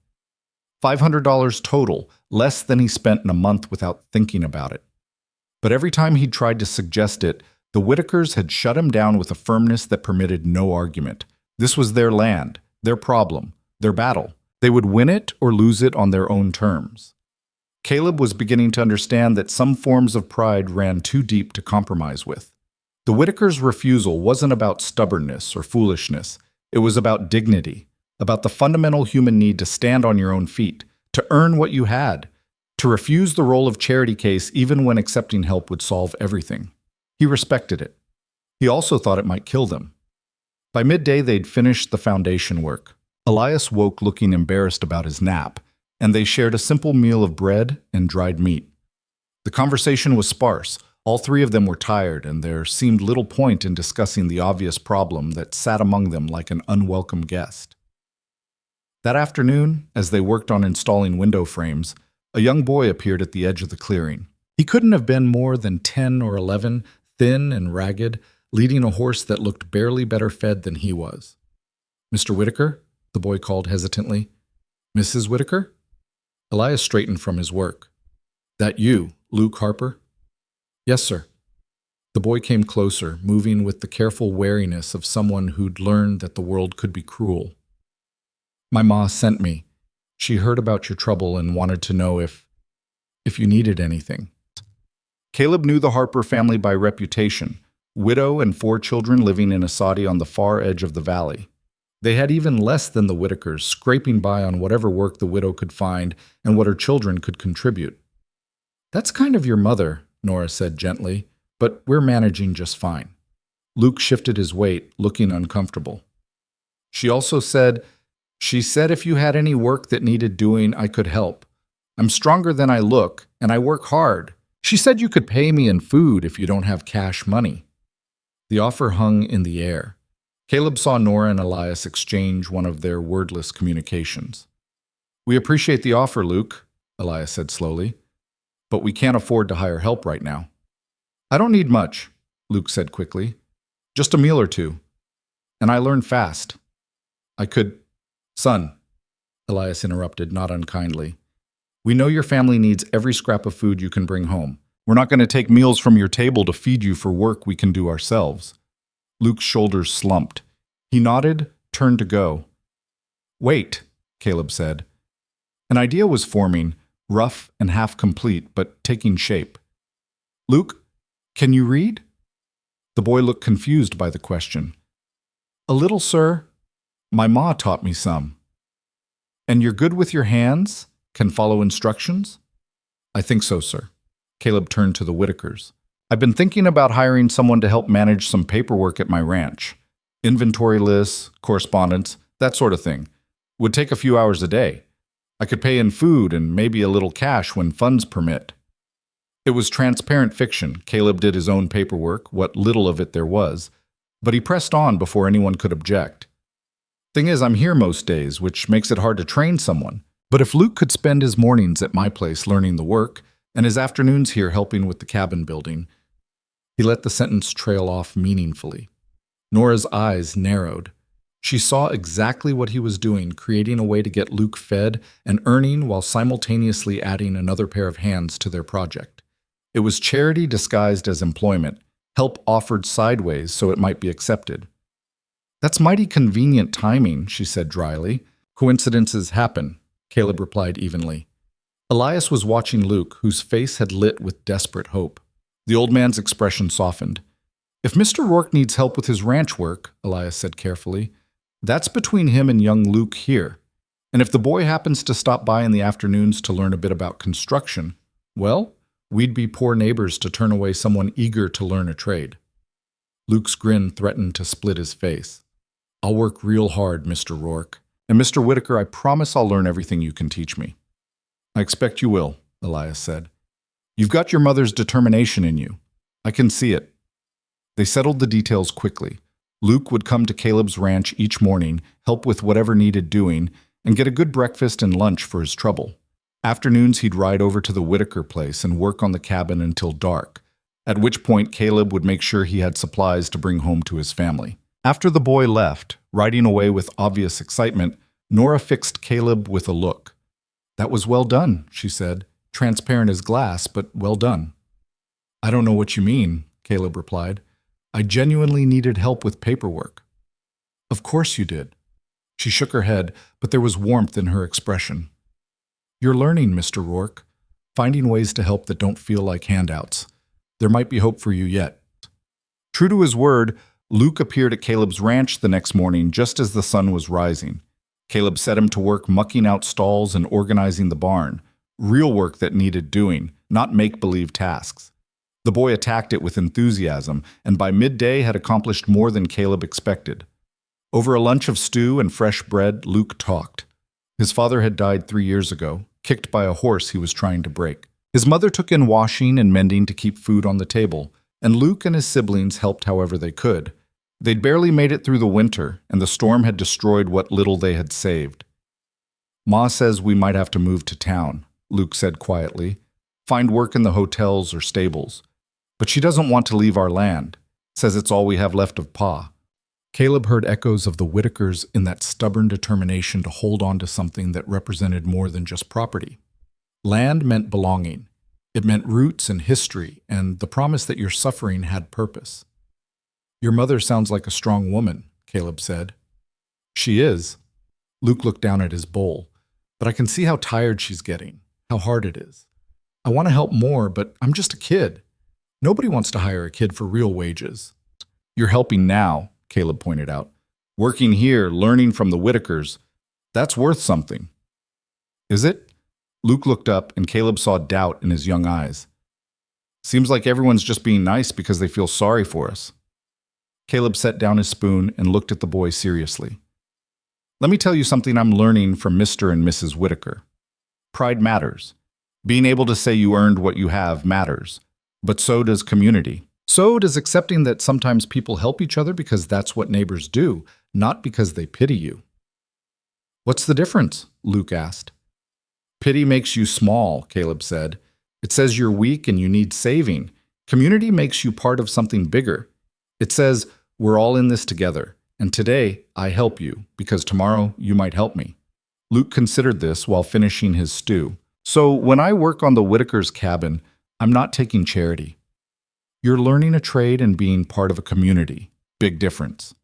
$500 total, less than he spent in a month without thinking about it. But every time he'd tried to suggest it, the Whitakers had shut him down with a firmness that permitted no argument. This was their land, their problem, their battle. They would win it or lose it on their own terms. Caleb was beginning to understand that some forms of pride ran too deep to compromise with. The Whitakers' refusal wasn't about stubbornness or foolishness. It was about dignity, about the fundamental human need to stand on your own feet, to earn what you had, to refuse the role of charity case even when accepting help would solve everything. He respected it. He also thought it might kill them. By midday, they'd finished the foundation work. Elias woke looking embarrassed about his nap, and they shared a simple meal of bread and dried meat. The conversation was sparse. All three of them were tired, and there seemed little point in discussing the obvious problem that sat among them like an unwelcome guest. That afternoon, as they worked on installing window frames, a young boy appeared at the edge of the clearing. He couldn't have been more than 10 or 11, thin and ragged, leading a horse that looked barely better fed than he was. "Mr. Whitaker?" the boy called hesitantly. "Mrs. Whitaker?" Elias straightened from his work. "That you, Luke Harper?" "Yes, sir." The boy came closer, moving with the careful wariness of someone who'd learned that the world could be cruel. "My ma sent me. She heard about your trouble and wanted to know if you needed anything." Caleb knew the Harper family by reputation, widow and 4 children living in a soddy on the far edge of the valley. They had even less than the Whitakers, scraping by on whatever work the widow could find and what her children could contribute. "That's kind of your mother," Nora said gently, "but we're managing just fine." Luke shifted his weight, looking uncomfortable. She said if you had any work that needed doing, I could help. I'm stronger than I look, and I work hard. She said you could pay me in food if you don't have cash money." The offer hung in the air. Caleb saw Nora and Elias exchange one of their wordless communications. "We appreciate the offer, Luke," Elias said slowly, "but we can't afford to hire help right now." "I don't need much," Luke said quickly. "Just a meal or 2. And I learn fast. I could—" "Son," Elias interrupted, not unkindly, "we know your family needs every scrap of food you can bring home. We're not going to take meals from your table to feed you for work we can do ourselves." Luke's shoulders slumped. He nodded, turned to go. "Wait," Caleb said. An idea was forming, rough and half complete, but taking shape. "Luke, can you read?" The boy looked confused by the question. "A little, sir. My ma taught me some." "And you're good with your hands? Can follow instructions?" "I think so, sir." Caleb turned to the Whitakers. "I've been thinking about hiring someone to help manage some paperwork at my ranch. Inventory lists, correspondence, that sort of thing. Would take a few hours a day. I could pay in food and maybe a little cash when funds permit." It was transparent fiction. Caleb did his own paperwork, what little of it there was, but he pressed on before anyone could object. "Thing is, I'm here most days, which makes it hard to train someone. But if Luke could spend his mornings at my place learning the work, and his afternoons here helping with the cabin building—" He let the sentence trail off meaningfully. Nora's eyes narrowed. She saw exactly what he was doing, creating a way to get Luke fed and earning while simultaneously adding another pair of hands to their project. It was charity disguised as employment, help offered sideways so it might be accepted. "That's mighty convenient timing," she said dryly. "Coincidences happen," Caleb replied evenly. Elias was watching Luke, whose face had lit with desperate hope. The old man's expression softened. "If Mr. Rourke needs help with his ranch work," Elias said carefully, "that's between him and young Luke here. And if the boy happens to stop by in the afternoons to learn a bit about construction, well, we'd be poor neighbors to turn away someone eager to learn a trade." Luke's grin threatened to split his face. "I'll work real hard, Mr. Rourke. And Mr. Whitaker, I promise I'll learn everything you can teach me." "I expect you will," Elias said. "You've got your mother's determination in you. I can see it." They settled the details quickly. Luke would come to Caleb's ranch each morning, help with whatever needed doing, and get a good breakfast and lunch for his trouble. Afternoons he'd ride over to the Whitaker place and work on the cabin until dark, at which point Caleb would make sure he had supplies to bring home to his family. After the boy left, riding away with obvious excitement, Nora fixed Caleb with a look. "That was well done," she said, "transparent as glass, but well done." "I don't know what you mean," Caleb replied. "I genuinely needed help with paperwork." "Of course you did." She shook her head, but there was warmth in her expression. "You're learning, Mr. Rourke, finding ways to help that don't feel like handouts. There might be hope for you yet." True to his word, Luke appeared at Caleb's ranch the next morning just as the sun was rising. Caleb set him to work mucking out stalls and organizing the barn, real work that needed doing, not make-believe tasks. The boy attacked it with enthusiasm, and by midday had accomplished more than Caleb expected. Over a lunch of stew and fresh bread, Luke talked. His father had died 3 years ago, kicked by a horse he was trying to break. His mother took in washing and mending to keep food on the table, and Luke and his siblings helped however they could. They'd barely made it through the winter, and the storm had destroyed what little they had saved. "Ma says we might have to move to town," Luke said quietly, "find work in the hotels or stables. But she doesn't want to leave our land, says it's all we have left of Pa." Caleb heard echoes of the Whitakers in that stubborn determination to hold on to something that represented more than just property. Land meant belonging. It meant roots and history, and the promise that your suffering had purpose. "Your mother sounds like a strong woman," Caleb said. "She is." Luke looked down at his bowl. "But I can see how tired she's getting, how hard it is. I want to help more, but I'm just a kid. Nobody wants to hire a kid for real wages." "You're helping now," Caleb pointed out. "Working here, learning from the Whitakers, that's worth something." "Is it?" Luke looked up, and Caleb saw doubt in his young eyes. "Seems like everyone's just being nice because they feel sorry for us." Caleb set down his spoon and looked at the boy seriously. "Let me tell you something I'm learning from Mr. and Mrs. Whitaker. Pride matters. Being able to say you earned what you have matters. But so does community. So does accepting that sometimes people help each other because that's what neighbors do, not because they pity you." "What's the difference?" Luke asked. "Pity makes you small," Caleb said. "It says you're weak and you need saving. Community makes you part of something bigger. It says, we're all in this together, and today I help you, because tomorrow you might help me." Luke considered this while finishing his stew. "So when I work on the Whitaker's cabin, I'm not taking charity. You're learning a trade and being part of a community. Big difference."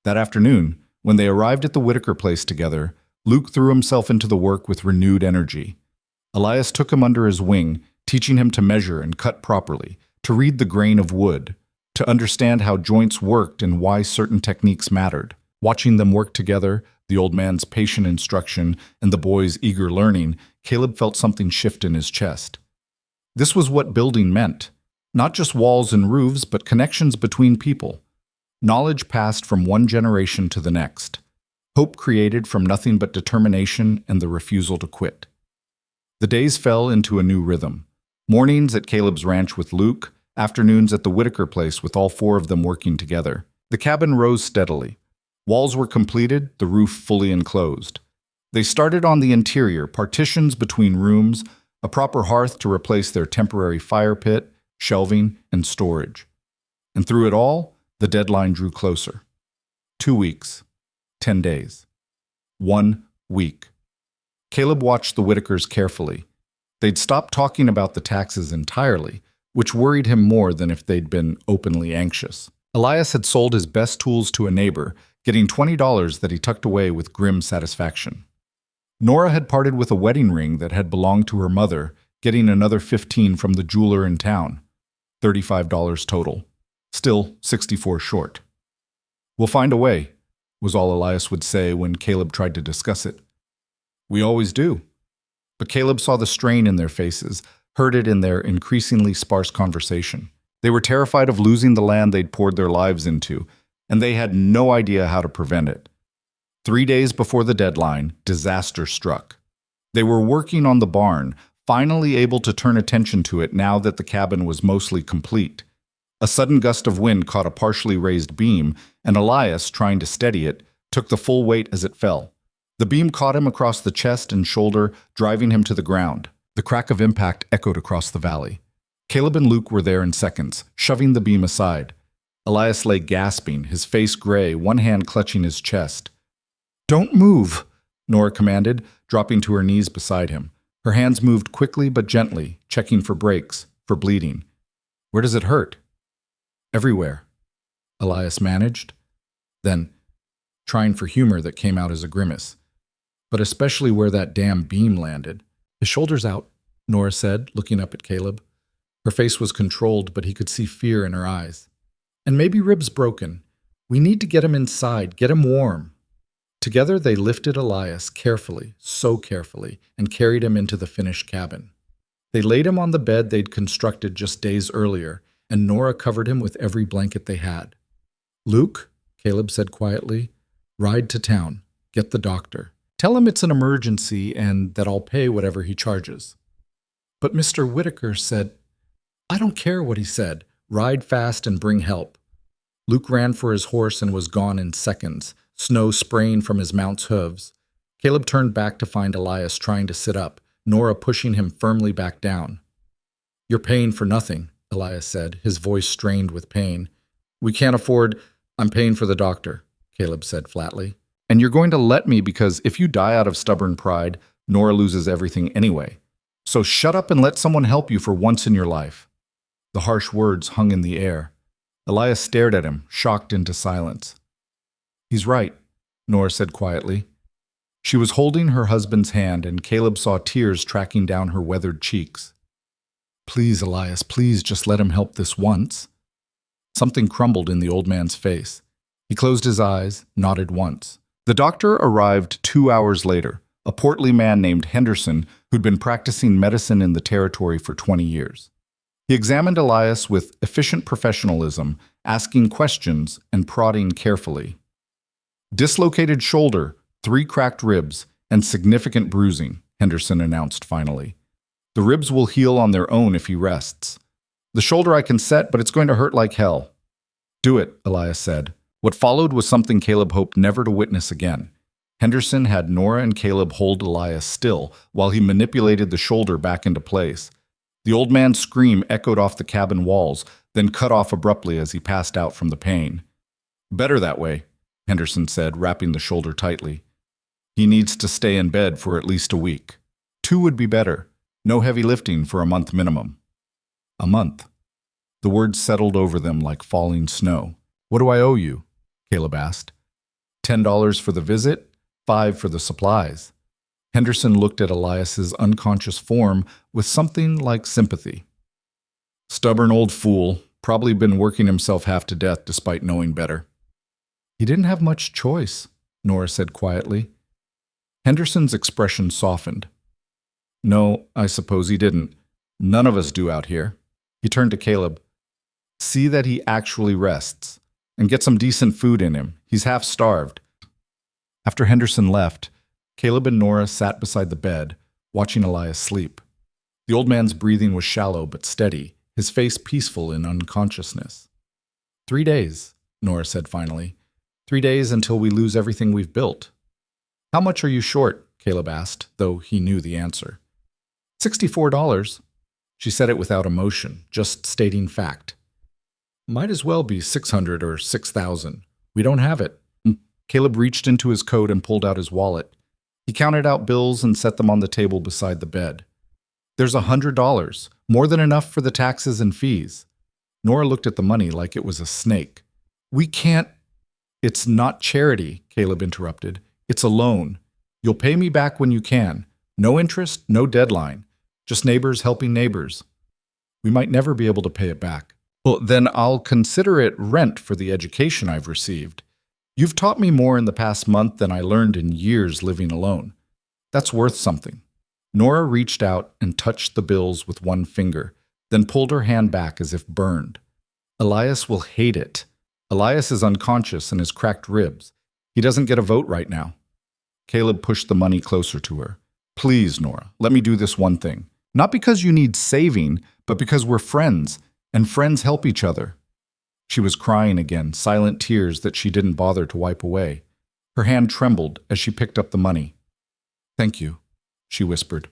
That afternoon, when they arrived at the Whitaker place together, Luke threw himself into the work with renewed energy. Elias took him under his wing, teaching him to measure and cut properly, to read the grain of wood, to understand how joints worked and why certain techniques mattered. Watching them work together, the old man's patient instruction and the boy's eager learning, Caleb felt something shift in his chest. This was what building meant. Not just walls and roofs, but connections between people. Knowledge passed from one generation to the next. Hope created from nothing but determination and the refusal to quit. The days fell into a new rhythm. Mornings at Caleb's ranch with Luke, afternoons at the Whitaker place with all 4 of them working together. The cabin rose steadily. Walls were completed, the roof fully enclosed. They started on the interior, partitions between rooms, a proper hearth to replace their temporary fire pit, shelving, and storage. And through it all, the deadline drew closer. 2 weeks. 10 days. 1 week. Caleb watched the Whitakers carefully. They'd stopped talking about the taxes entirely, which worried him more than if they'd been openly anxious. Elias had sold his best tools to a neighbor, getting $20 that he tucked away with grim satisfaction. Nora had parted with a wedding ring that had belonged to her mother, getting another $15 from the jeweler in town. $35 total. Still 64 short. "We'll find a way," was all Elias would say when Caleb tried to discuss it. "We always do." But Caleb saw the strain in their faces, heard it in their increasingly sparse conversation. They were terrified of losing the land they'd poured their lives into, and they had no idea how to prevent it. 3 days before the deadline, disaster struck. They were working on the barn, finally able to turn attention to it now that the cabin was mostly complete. A sudden gust of wind caught a partially raised beam, and Elias, trying to steady it, took the full weight as it fell. The beam caught him across the chest and shoulder, driving him to the ground. The crack of impact echoed across the valley. Caleb and Luke were there in seconds, shoving the beam aside. Elias lay gasping, his face gray, one hand clutching his chest. "Don't move," Nora commanded, dropping to her knees beside him. Her hands moved quickly but gently, checking for breaks, for bleeding. "Where does it hurt?" "Everywhere," Elias managed. Then, trying for humor that came out as a grimace. "But especially where that damn beam landed." "His shoulder's out," Nora said, looking up at Caleb. Her face was controlled, but he could see fear in her eyes. "And maybe ribs broken. We need to get him inside, get him warm." Together they lifted Elias carefully, so carefully, and carried him into the finished cabin. They laid him on the bed they'd constructed just days earlier, and Nora covered him with every blanket they had. "Luke," Caleb said quietly, "ride to town. Get the doctor. Tell him it's an emergency and that I'll pay whatever he charges." But Mr. Whitaker said, "I don't care what he said. Ride fast and bring help." Luke ran for his horse and was gone in seconds, snow spraying from his mount's hooves. Caleb turned back to find Elias trying to sit up, Nora pushing him firmly back down. "You're paying for nothing," Elias said, his voice strained with pain. "We can't afford—" "I'm paying for the doctor," Caleb said flatly. "And you're going to let me because if you die out of stubborn pride, Nora loses everything anyway. So shut up and let someone help you for once in your life." The harsh words hung in the air. Elias stared at him, shocked into silence. "He's right," Nora said quietly. She was holding her husband's hand, and Caleb saw tears tracking down her weathered cheeks. "Please, Elias, please just let him help this once." Something crumbled in the old man's face. He closed his eyes, nodded once. The doctor arrived 2 hours later, a portly man named Henderson who'd been practicing medicine in the territory for 20 years. He examined Elias with efficient professionalism, asking questions and prodding carefully. "Dislocated shoulder, 3 cracked ribs, and significant bruising," Henderson announced finally. "The ribs will heal on their own if he rests. The shoulder I can set, but it's going to hurt like hell." "Do it," Elias said. What followed was something Caleb hoped never to witness again. Henderson had Nora and Caleb hold Elias still while he manipulated the shoulder back into place. The old man's scream echoed off the cabin walls, then cut off abruptly as he passed out from the pain. "Better that way," Henderson said, wrapping the shoulder tightly. "He needs to stay in bed for at least a week. 2 would be better. No heavy lifting for a month minimum." A month. The words settled over them like falling snow. "What do I owe you?" Caleb asked. $10 for the visit, 5 for the supplies. Henderson looked at Elias's unconscious form with something like sympathy. "Stubborn old fool, probably been working himself half to death despite knowing better." "He didn't have much choice," Nora said quietly. Henderson's expression softened. "No, I suppose he didn't. None of us do out here." He turned to Caleb. "See that he actually rests. And get some decent food in him. He's half starved." After Henderson left, Caleb and Nora sat beside the bed, watching Elias sleep. The old man's breathing was shallow but steady, his face peaceful in unconsciousness. 3 days, Nora said finally. 3 days until we lose everything we've built. "How much are you short?" Caleb asked, though he knew the answer. $64. She said it without emotion, just stating fact. "Might as well be 600 or 6,000. We don't have it." Caleb reached into his coat and pulled out his wallet. He counted out bills and set them on the table beside the bed. "There's $100, more than enough for the taxes and fees." Nora looked at the money like it was a snake. "We can't—" "It's not charity," Caleb interrupted. "It's a loan. You'll pay me back when you can. No interest, no deadline. Just neighbors helping neighbors. We might never be able to pay it back." "Well, then I'll consider it rent for the education I've received. You've taught me more in the past month than I learned in years living alone. That's worth something." Nora reached out and touched the bills with one finger, then pulled her hand back as if burned. "Elias will hate it. Elias is unconscious and has cracked ribs. He doesn't get a vote right now." Caleb pushed the money closer to her. "Please, Nora, let me do this one thing. Not because you need saving, but because we're friends, and friends help each other." She was crying again, silent tears that she didn't bother to wipe away. Her hand trembled as she picked up the money. "Thank you," she whispered.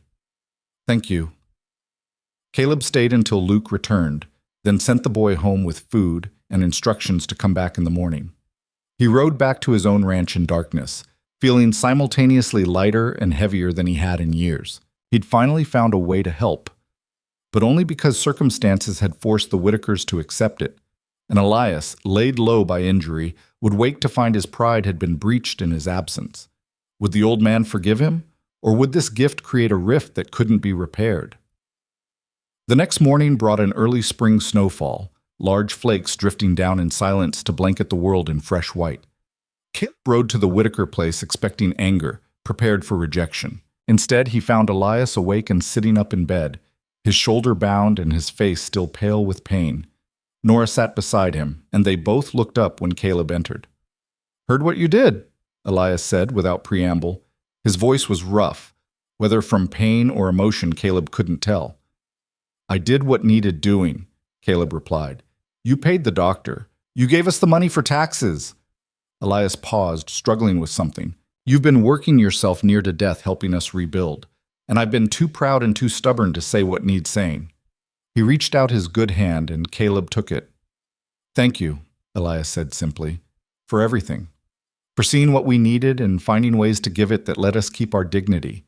"Thank you." Caleb stayed until Luke returned, then sent the boy home with food and instructions to come back in the morning. He rode back to his own ranch in darkness, feeling simultaneously lighter and heavier than he had in years. He'd finally found a way to help, but only because circumstances had forced the Whitakers to accept it. And Elias, laid low by injury, would wake to find his pride had been breached in his absence. Would the old man forgive him, or would this gift create a rift that couldn't be repaired? The next morning brought an early spring snowfall, large flakes drifting down in silence to blanket the world in fresh white. Caleb rode to the Whitaker place expecting anger, prepared for rejection. Instead, he found Elias awake and sitting up in bed, his shoulder bound and his face still pale with pain. Nora sat beside him, and they both looked up when Caleb entered. "Heard what you did," Elias said without preamble. His voice was rough, whether from pain or emotion Caleb couldn't tell. "I did what needed doing," Caleb replied. "You paid the doctor. You gave us the money for taxes." Elias paused, struggling with something. "You've been working yourself near to death helping us rebuild, and I've been too proud and too stubborn to say what needs saying." He reached out his good hand, and Caleb took it. "Thank you," Elias said simply, "for everything. For seeing what we needed and finding ways to give it that let us keep our dignity.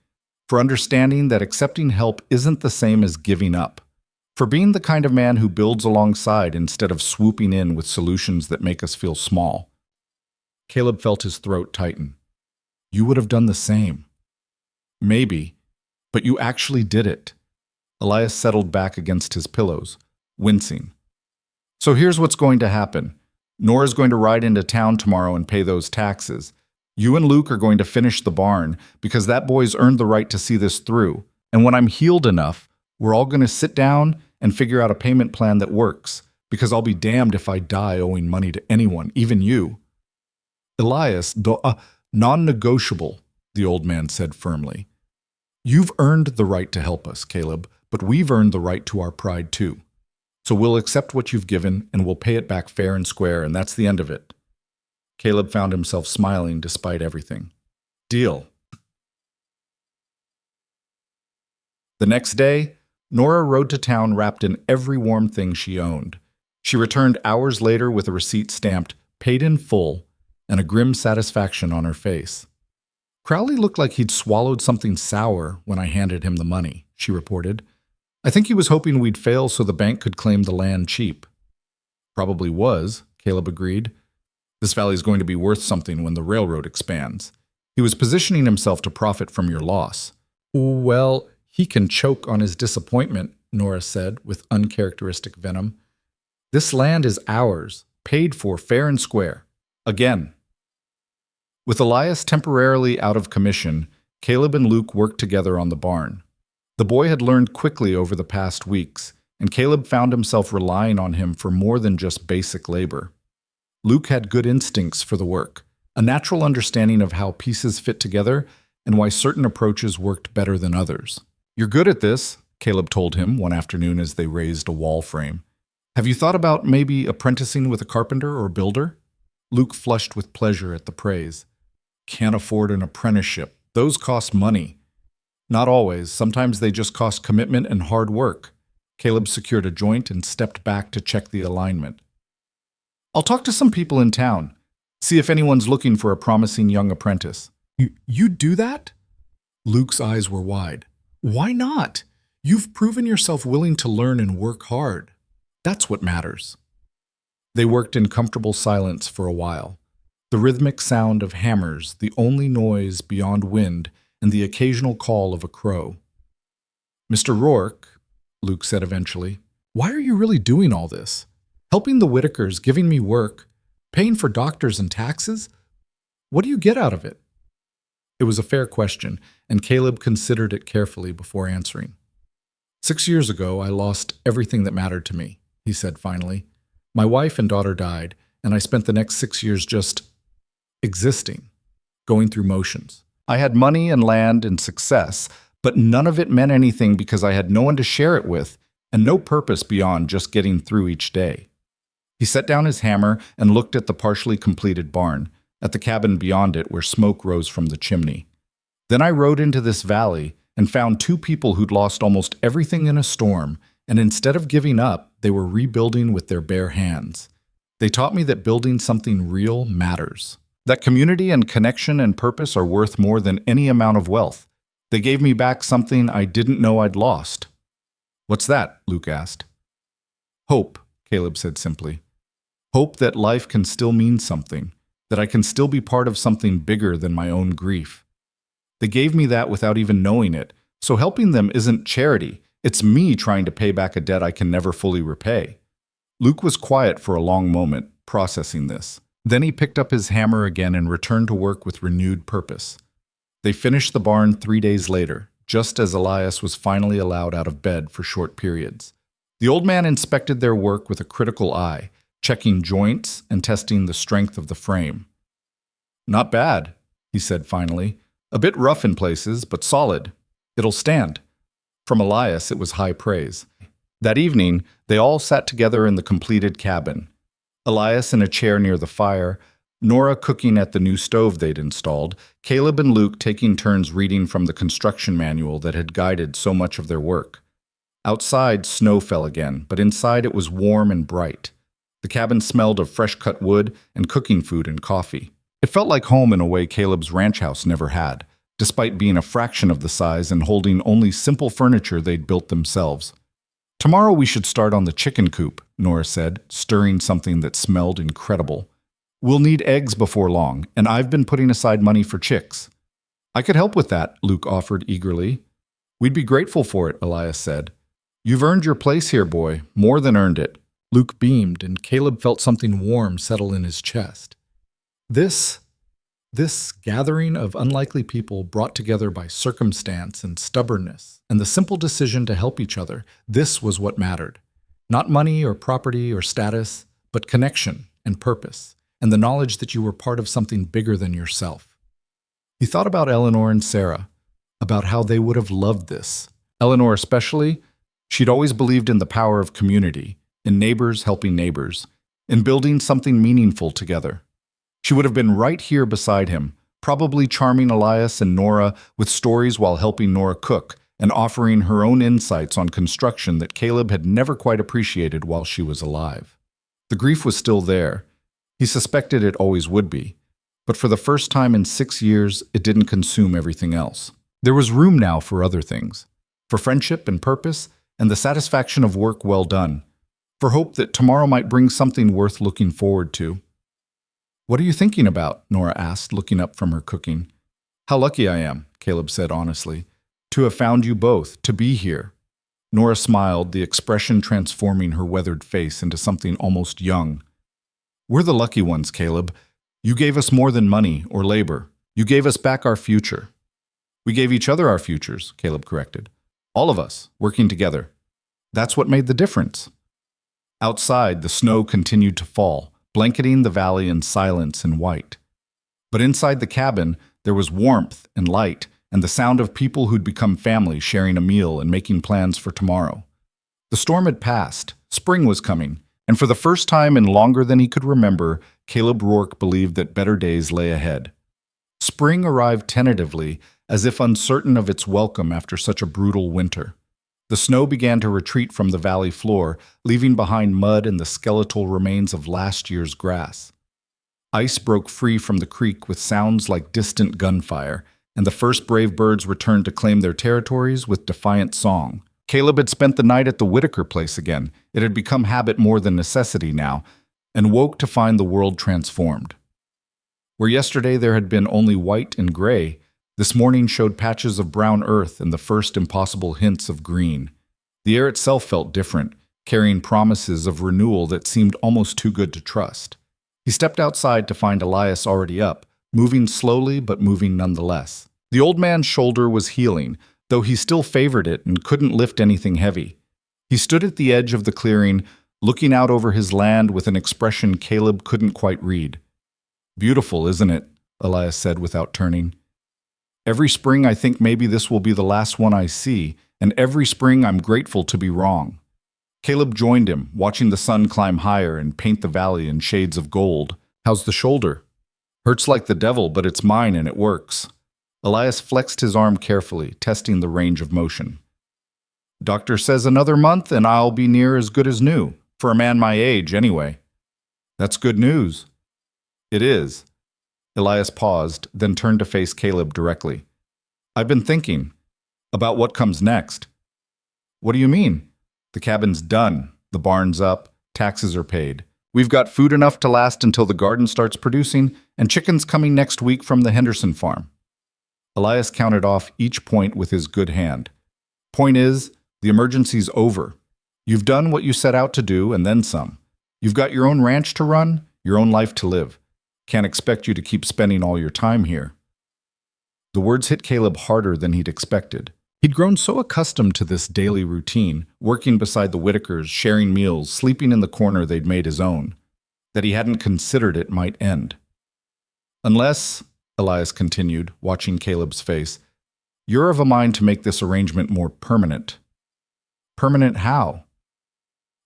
For understanding that accepting help isn't the same as giving up. For being the kind of man who builds alongside instead of swooping in with solutions that make us feel small." Caleb felt his throat tighten. "You would have done the same." "Maybe, but you actually did it." Elias settled back against his pillows, wincing. "So here's what's going to happen. Nora's going to ride into town tomorrow and pay those taxes. You and Luke are going to finish the barn, because that boy's earned the right to see this through. And when I'm healed enough, we're all going to sit down and figure out a payment plan that works, because I'll be damned if I die owing money to anyone, even you." "Elias, non-negotiable," the old man said firmly. "You've earned the right to help us, Caleb, but we've earned the right to our pride too. So we'll accept what you've given, and we'll pay it back fair and square, and that's the end of it." Caleb found himself smiling despite everything. "Deal." The next day, Nora rode to town wrapped in every warm thing she owned. She returned hours later with a receipt stamped, "Paid in full," and a grim satisfaction on her face. "Crowley looked like he'd swallowed something sour when I handed him the money," she reported. "I think he was hoping we'd fail so the bank could claim the land cheap." "Probably was," Caleb agreed. "This valley's going to be worth something when the railroad expands. He was positioning himself to profit from your loss." "Well, he can choke on his disappointment," Nora said with uncharacteristic venom. "This land is ours, paid for fair and square. Again." With Elias temporarily out of commission, Caleb and Luke worked together on the barn. The boy had learned quickly over the past weeks, and Caleb found himself relying on him for more than just basic labor. Luke had good instincts for the work, a natural understanding of how pieces fit together and why certain approaches worked better than others. "You're good at this," Caleb told him one afternoon as they raised a wall frame. "Have you thought about maybe apprenticing with a carpenter or builder?" Luke flushed with pleasure at the praise. "Can't afford an apprenticeship. Those cost money." "Not always. Sometimes they just cost commitment and hard work." Caleb secured a joint and stepped back to check the alignment. "I'll talk to some people in town. See if anyone's looking for a promising young apprentice. You'd do that? Luke's eyes were wide. Why not? You've proven yourself willing to learn and work hard. That's what matters. They worked in comfortable silence for a while. The rhythmic sound of hammers, the only noise beyond wind, and the occasional call of a crow. Mr. Rourke, Luke said eventually, why are you really doing all this? Helping the Whitakers, giving me work, paying for doctors and taxes? What do you get out of it? It was a fair question, and Caleb considered it carefully before answering. 6 years ago, I lost everything that mattered to me, he said finally. My wife and daughter died, and I spent the next 6 years just existing, going through motions. I had money and land and success, but none of it meant anything because I had no one to share it with and no purpose beyond just getting through each day. He set down his hammer and looked at the partially completed barn, at the cabin beyond it where smoke rose from the chimney. Then I rode into this valley and found two people who'd lost almost everything in a storm, and instead of giving up, they were rebuilding with their bare hands. They taught me that building something real matters, that community and connection and purpose are worth more than any amount of wealth. They gave me back something I didn't know I'd lost. What's that? Luke asked. Hope, Caleb said simply. Hope that life can still mean something, that I can still be part of something bigger than my own grief. They gave me that without even knowing it, so helping them isn't charity. It's me trying to pay back a debt I can never fully repay. Luke was quiet for a long moment, processing this. Then he picked up his hammer again and returned to work with renewed purpose. They finished the barn 3 days later, just as Elias was finally allowed out of bed for short periods. The old man inspected their work with a critical eye, checking joints and testing the strength of the frame. Not bad, he said finally. A bit rough in places, but solid. It'll stand. From Elias, it was high praise. That evening, they all sat together in the completed cabin. Elias in a chair near the fire, Nora cooking at the new stove they'd installed, Caleb and Luke taking turns reading from the construction manual that had guided so much of their work. Outside, snow fell again, but inside it was warm and bright. The cabin smelled of fresh-cut wood and cooking food and coffee. It felt like home in a way Caleb's ranch house never had, despite being a fraction of the size and holding only simple furniture they'd built themselves. Tomorrow we should start on the chicken coop, Nora said, stirring something that smelled incredible. We'll need eggs before long, and I've been putting aside money for chicks. I could help with that, Luke offered eagerly. We'd be grateful for it, Elias said. You've earned your place here, boy, more than earned it. Luke beamed, and Caleb felt something warm settle in his chest. This gathering of unlikely people brought together by circumstance and stubbornness, and the simple decision to help each other, this was what mattered. Not money or property or status, but connection and purpose, and the knowledge that you were part of something bigger than yourself. He thought about Eleanor and Sarah, about how they would have loved this. Eleanor especially, she'd always believed in the power of community, in neighbors helping neighbors, in building something meaningful together. She would have been right here beside him, probably charming Elias and Nora with stories while helping Nora cook and offering her own insights on construction that Caleb had never quite appreciated while she was alive. The grief was still there. He suspected it always would be. But for the first time in 6 years, it didn't consume everything else. There was room now for other things, for friendship and purpose, and the satisfaction of work well done, for hope that tomorrow might bring something worth looking forward to. What are you thinking about? Nora asked, looking up from her cooking. How lucky I am, Caleb said honestly, to have found you both, to be here. Nora smiled, the expression transforming her weathered face into something almost young. We're the lucky ones, Caleb. You gave us more than money or labor. You gave us back our future. We gave each other our futures, Caleb corrected. All of us, working together. That's what made the difference. Outside, the snow continued to fall, blanketing the valley in silence and white. But inside the cabin, there was warmth and light and the sound of people who'd become family sharing a meal and making plans for tomorrow. The storm had passed, spring was coming, and for the first time in longer than he could remember, Caleb Rourke believed that better days lay ahead. Spring arrived tentatively, as if uncertain of its welcome after such a brutal winter. The snow began to retreat from the valley floor, leaving behind mud and the skeletal remains of last year's grass. Ice broke free from the creek with sounds like distant gunfire, and the first brave birds returned to claim their territories with defiant song. Caleb had spent the night at the Whitaker place again. It had become habit more than necessity now, and woke to find the world transformed. Where yesterday there had been only white and gray, this morning showed patches of brown earth and the first impossible hints of green. The air itself felt different, carrying promises of renewal that seemed almost too good to trust. He stepped outside to find Elias already up, moving slowly but moving nonetheless. The old man's shoulder was healing, though he still favored it and couldn't lift anything heavy. He stood at the edge of the clearing, looking out over his land with an expression Caleb couldn't quite read. "Beautiful, isn't it?" Elias said without turning. "Every spring I think maybe this will be the last one I see, and every spring I'm grateful to be wrong." Caleb joined him, watching the sun climb higher and paint the valley in shades of gold. "How's the shoulder?" "Hurts like the devil, but it's mine and it works." Elias flexed his arm carefully, testing the range of motion. "Doctor says another month and I'll be near as good as new, for a man my age anyway." "That's good news." "It is." Elias paused, then turned to face Caleb directly. "I've been thinking about what comes next." "What do you mean?" "The cabin's done, the barn's up, taxes are paid. We've got food enough to last until the garden starts producing, and chickens coming next week from the Henderson farm." Elias counted off each point with his good hand. "Point is, the emergency's over. You've done what you set out to do, and then some. You've got your own ranch to run, your own life to live. Can't expect you to keep spending all your time here." The words hit Caleb harder than he'd expected. He'd grown so accustomed to this daily routine, working beside the Whitakers, sharing meals, sleeping in the corner they'd made his own, that he hadn't considered it might end. "Unless," Elias continued, watching Caleb's face, "you're of a mind to make this arrangement more permanent." "Permanent how?"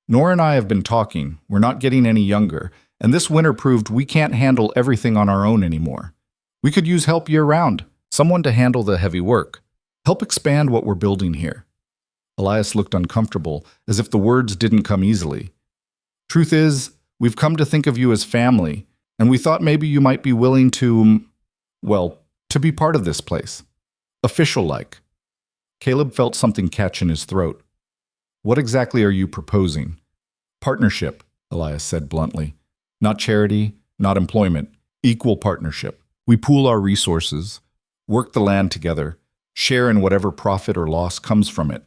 "Nora and I have been talking. We're not getting any younger, and this winter proved we can't handle everything on our own anymore. We could use help year-round, someone to handle the heavy work. Help expand what we're building here." Elias looked uncomfortable, as if the words didn't come easily. "Truth is, we've come to think of you as family, and we thought maybe you might be willing to, well, to be part of this place. Official-like." Caleb felt something catch in his throat. "What exactly are you proposing?" "Partnership," Elias said bluntly. "Not charity, not employment. Equal partnership. We pool our resources, work the land together, share in whatever profit or loss comes from it.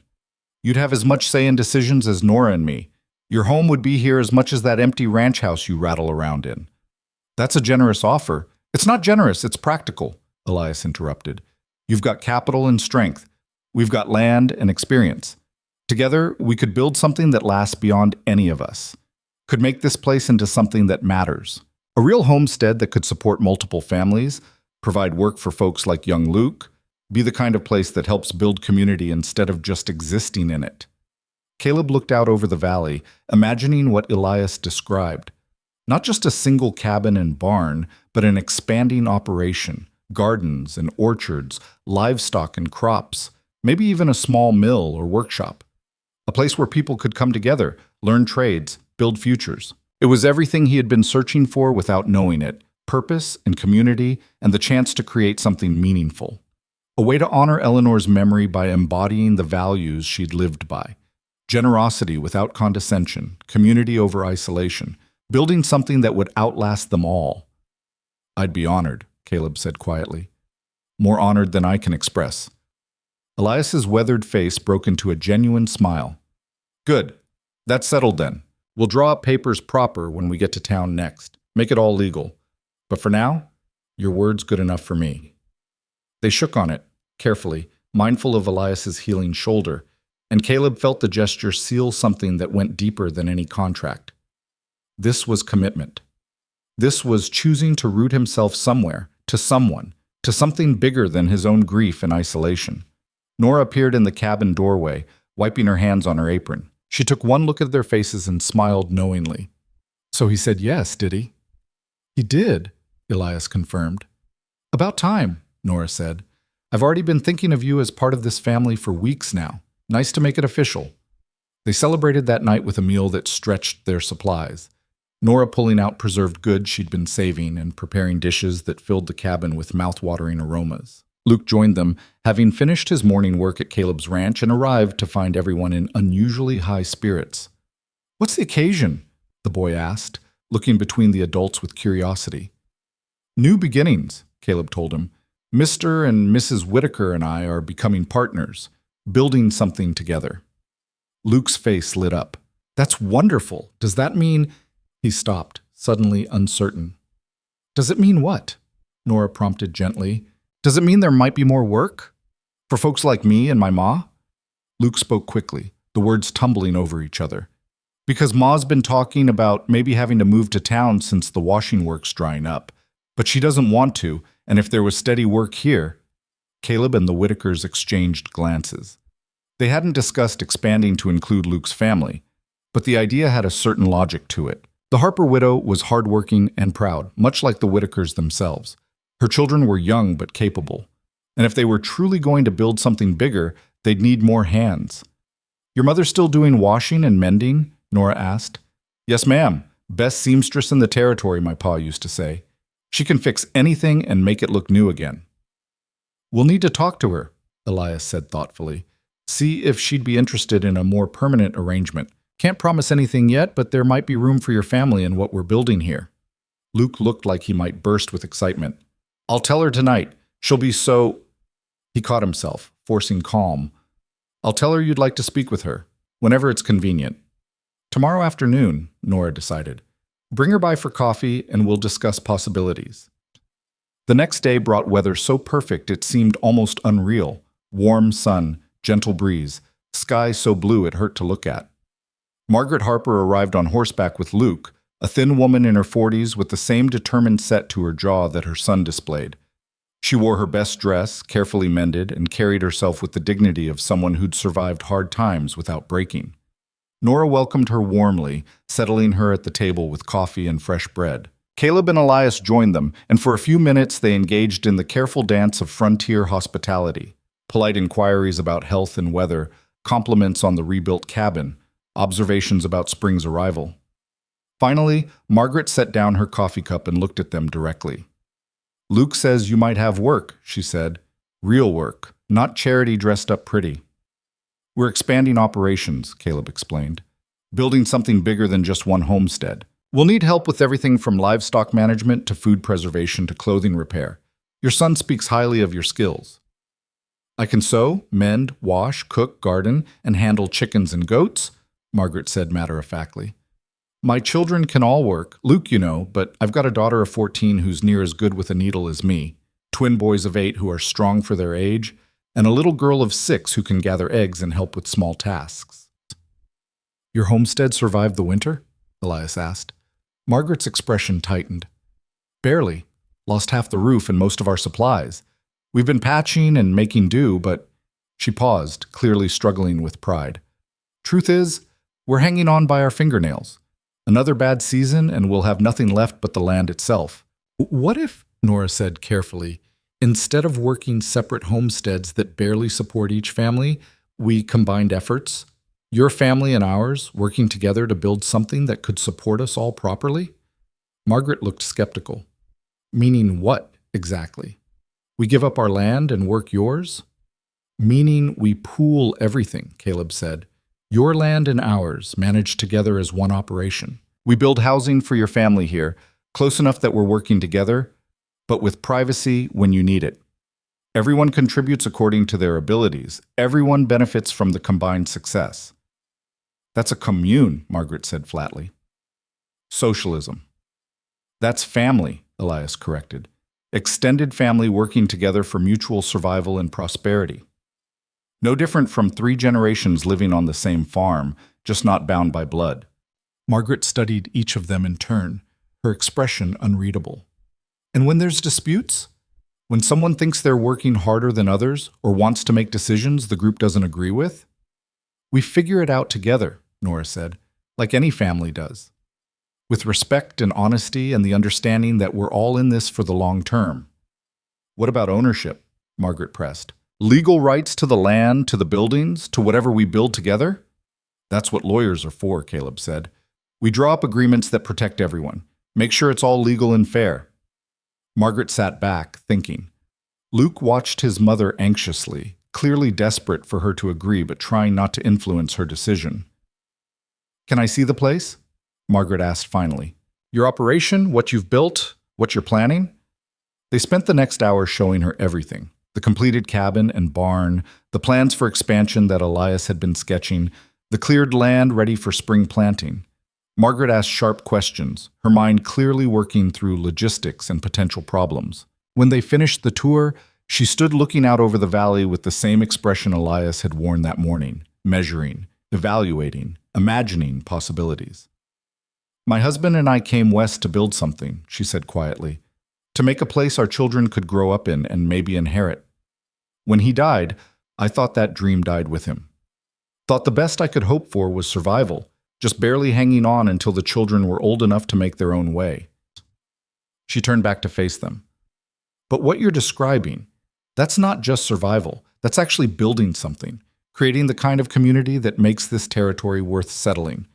You'd have as much say in decisions as Nora and me. Your home would be here as much as that empty ranch house you rattle around in." "That's a generous offer." "It's not generous, it's practical," Elias interrupted. "You've got capital and strength. We've got land and experience. Together, we could build something that lasts beyond any of us. Could make this place into something that matters. A real homestead that could support multiple families, provide work for folks like young Luke, be the kind of place that helps build community instead of just existing in it." Caleb looked out over the valley, imagining what Elias described. Not just a single cabin and barn, but an expanding operation, gardens and orchards, livestock and crops, maybe even a small mill or workshop. A place where people could come together, learn trades, build futures. It was everything he had been searching for without knowing it: purpose and community and the chance to create something meaningful. A way to honor Eleanor's memory by embodying the values she'd lived by. Generosity without condescension, community over isolation, building something that would outlast them all. "I'd be honored," Caleb said quietly. "More honored than I can express." Elias's weathered face broke into a genuine smile. "Good. That's settled then. We'll draw up papers proper when we get to town next. Make it all legal. But for now, your word's good enough for me." They shook on it, carefully, mindful of Elias's healing shoulder, and Caleb felt the gesture seal something that went deeper than any contract. This was commitment. This was choosing to root himself somewhere, to someone, to something bigger than his own grief and isolation. Nora appeared in the cabin doorway, wiping her hands on her apron. She took one look at their faces and smiled knowingly. "So he said yes, did he?" "He did," Elias confirmed. "About time," Nora said. "I've already been thinking of you as part of this family for weeks now. Nice to make it official." They celebrated that night with a meal that stretched their supplies. Nora pulling out preserved goods she'd been saving and preparing dishes that filled the cabin with mouth-watering aromas. Luke joined them, having finished his morning work at Caleb's ranch, and arrived to find everyone in unusually high spirits. "What's the occasion?" the boy asked, looking between the adults with curiosity. "New beginnings," Caleb told him. "Mr. and Mrs. Whitaker and I are becoming partners, building something together." Luke's face lit up. "That's wonderful. Does that mean—" He stopped, suddenly uncertain. "Does it mean what?" Nora prompted gently. "Does it mean there might be more work? For folks like me and my ma?" Luke spoke quickly, the words tumbling over each other. "Because ma's been talking about maybe having to move to town since the washing work's drying up. But she doesn't want to, and if there was steady work here—" Caleb and the Whitakers exchanged glances. They hadn't discussed expanding to include Luke's family, but the idea had a certain logic to it. The Harper widow was hardworking and proud, much like the Whitakers themselves. Her children were young but capable, and if they were truly going to build something bigger, they'd need more hands. "Your mother still doing washing and mending?" Nora asked. "Yes, ma'am. Best seamstress in the territory, my pa used to say. She can fix anything and make it look new again." "We'll need to talk to her," Elias said thoughtfully. "See if she'd be interested in a more permanent arrangement. Can't promise anything yet, but there might be room for your family in what we're building here." Luke looked like he might burst with excitement. "I'll tell her tonight. She'll be so—" He caught himself, forcing calm. "I'll tell her you'd like to speak with her, whenever it's convenient." "Tomorrow afternoon," Nora decided. "Bring her by for coffee and we'll discuss possibilities." The next day brought weather so perfect it seemed almost unreal. Warm sun, gentle breeze, sky so blue it hurt to look at. Margaret Harper arrived on horseback with Luke, a thin woman in her 40s with the same determined set to her jaw that her son displayed. She wore her best dress, carefully mended, and carried herself with the dignity of someone who'd survived hard times without breaking. Nora welcomed her warmly, settling her at the table with coffee and fresh bread. Caleb and Elias joined them, and for a few minutes they engaged in the careful dance of frontier hospitality. Polite inquiries about health and weather, compliments on the rebuilt cabin, observations about spring's arrival. Finally, Margaret set down her coffee cup and looked at them directly. "Luke says you might have work," she said. "Real work, not charity dressed up pretty." "We're expanding operations," Caleb explained. "Building something bigger than just one homestead. We'll need help with everything from livestock management to food preservation to clothing repair. Your son speaks highly of your skills." "I can sew, mend, wash, cook, garden, and handle chickens and goats," Margaret said matter-of-factly. "My children can all work, Luke, you know, but I've got a daughter of 14 who's near as good with a needle as me, twin boys of 8 who are strong for their age, and a little girl of 6 who can gather eggs and help with small tasks." "Your homestead survived the winter?" Elias asked. Margaret's expression tightened. "Barely. Lost half the roof and most of our supplies. We've been patching and making do, but—" She paused, clearly struggling with pride. "Truth is, we're hanging on by our fingernails. Another bad season and we'll have nothing left but the land itself." "What if," Nora said carefully, "instead of working separate homesteads that barely support each family, we combined efforts? Your family and ours, working together to build something that could support us all properly?" Margaret looked skeptical. "Meaning what, exactly? We give up our land and work yours?" "Meaning we pool everything," Caleb said. "Your land and ours, managed together as one operation. We build housing for your family here, close enough that we're working together, but with privacy when you need it. Everyone contributes according to their abilities. Everyone benefits from the combined success." "That's a commune," Margaret said flatly. "Socialism." "That's family," Elias corrected. "Extended family working together for mutual survival and prosperity. No different from 3 generations living on the same farm, just not bound by blood." Margaret studied each of them in turn, her expression unreadable. "And when there's disputes? When someone thinks they're working harder than others or wants to make decisions the group doesn't agree with?" "We figure it out together," Nora said, "like any family does. With respect and honesty and the understanding that we're all in this for the long term." "What about ownership?" Margaret pressed. "Legal rights to the land, to the buildings, to whatever we build together?" "That's what lawyers are for," Caleb said. We draw up agreements that protect everyone. Make sure it's all legal and fair." Margaret sat back, thinking. Luke watched his mother anxiously, clearly desperate for her to agree but trying not to influence her decision. "Can I see the place?" Margaret asked finally. "Your operation, what you've built, what you're planning?" They spent the next hour showing her everything. The completed cabin and barn, the plans for expansion that Elias had been sketching, the cleared land ready for spring planting. Margaret asked sharp questions, her mind clearly working through logistics and potential problems. When they finished the tour, she stood looking out over the valley with the same expression Elias had worn that morning, measuring, evaluating, imagining possibilities. "My husband and I came west to build something," she said quietly, "to make a place our children could grow up in and maybe inherit. When he died, I thought that dream died with him. Thought the best I could hope for was survival, just barely hanging on until the children were old enough to make their own way." She turned back to face them. "But what you're describing, that's not just survival. That's actually building something, creating the kind of community that makes this territory worth settling."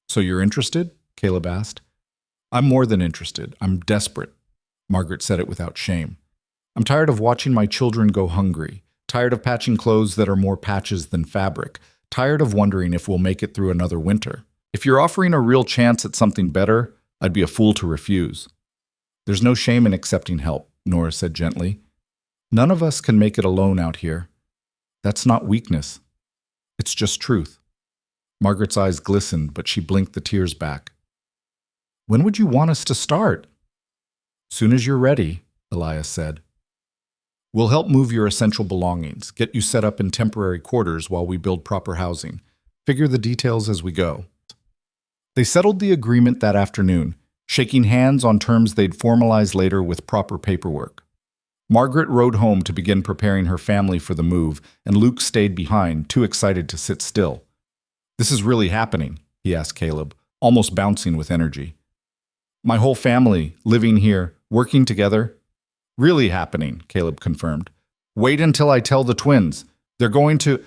"So you're interested?" Caleb asked. "I'm more than interested. I'm desperate." Margaret said it without shame. "I'm tired of watching my children go hungry, tired of patching clothes that are more patches than fabric, tired of wondering if we'll make it through another winter. If you're offering a real chance at something better, I'd be a fool to refuse." "There's no shame in accepting help," Nora said gently. "None of us can make it alone out here. That's not weakness. It's just truth." Margaret's eyes glistened, but she blinked the tears back. "When would you want us to start?" "Soon as you're ready," Elias said. "We'll help move your essential belongings, get you set up in temporary quarters while we build proper housing. Figure the details as we go." They settled the agreement that afternoon, shaking hands on terms they'd formalize later with proper paperwork. Margaret rode home to begin preparing her family for the move, and Luke stayed behind, too excited to sit still. "This is really happening?" he asked Caleb, almost bouncing with energy. "My whole family, living here, working together?" "Really happening," Caleb confirmed. "Wait until I tell the twins. They're going to—"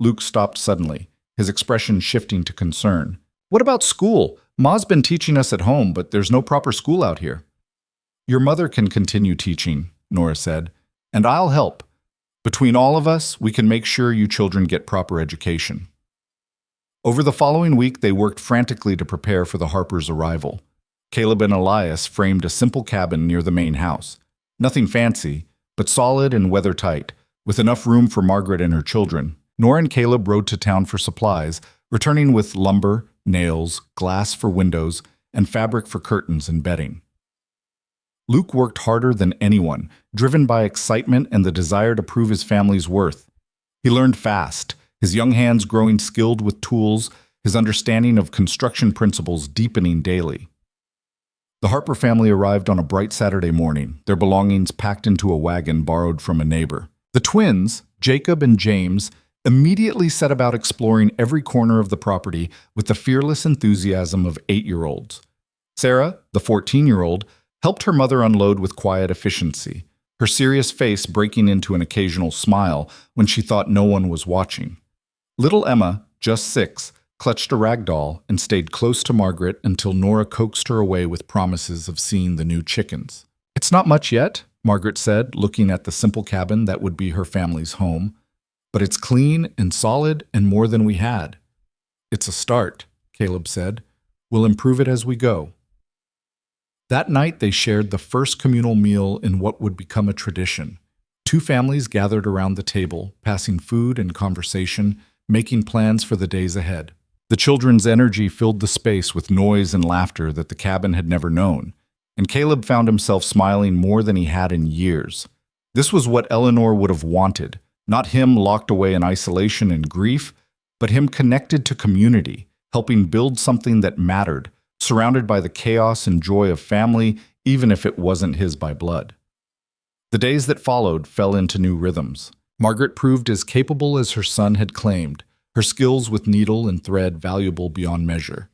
Luke stopped suddenly, his expression shifting to concern. "What about school? Ma's been teaching us at home, but there's no proper school out here." "Your mother can continue teaching," Nora said, "and I'll help. Between all of us, we can make sure you children get proper education." Over the following week, they worked frantically to prepare for the Harpers' arrival. Caleb and Elias framed a simple cabin near the main house. Nothing fancy, but solid and weather-tight, with enough room for Margaret and her children. Nora and Caleb rode to town for supplies, returning with lumber, nails, glass for windows, and fabric for curtains and bedding. Luke worked harder than anyone, driven by excitement and the desire to prove his family's worth. He learned fast, his young hands growing skilled with tools, his understanding of construction principles deepening daily. The Harper family arrived on a bright Saturday morning, their belongings packed into a wagon borrowed from a neighbor. The twins, Jacob and James, immediately set about exploring every corner of the property with the fearless enthusiasm of 8-year-olds. Sarah, the 14-year-old, helped her mother unload with quiet efficiency, her serious face breaking into an occasional smile when she thought no one was watching. Little Emma, just 6, clutched a rag doll and stayed close to Margaret until Nora coaxed her away with promises of seeing the new chickens. "It's not much yet," Margaret said, looking at the simple cabin that would be her family's home. "But it's clean and solid and more than we had." "It's a start," Caleb said. "We'll improve it as we go." That night they shared the first communal meal in what would become a tradition. 2 families gathered around the table, passing food and conversation, making plans for the days ahead. The children's energy filled the space with noise and laughter that the cabin had never known, and Caleb found himself smiling more than he had in years. This was what Eleanor would have wanted, not him locked away in isolation and grief, but him connected to community, helping build something that mattered, surrounded by the chaos and joy of family, even if it wasn't his by blood. The days that followed fell into new rhythms. Margaret proved as capable as her son had claimed, her skills with needle and thread valuable beyond measure.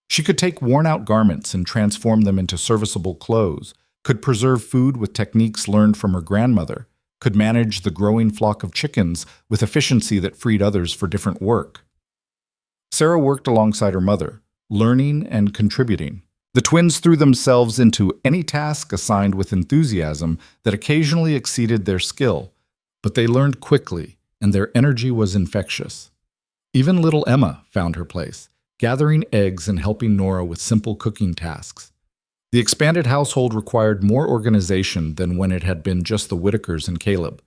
She could take worn-out garments and transform them into serviceable clothes, could preserve food with techniques learned from her grandmother, could manage the growing flock of chickens with efficiency that freed others for different work. Sarah worked alongside her mother, learning and contributing. The twins threw themselves into any task assigned with enthusiasm that occasionally exceeded their skill, but they learned quickly, and their energy was infectious. Even little Emma found her place, gathering eggs and helping Nora with simple cooking tasks. The expanded household required more organization than when it had been just the Whitakers and Caleb.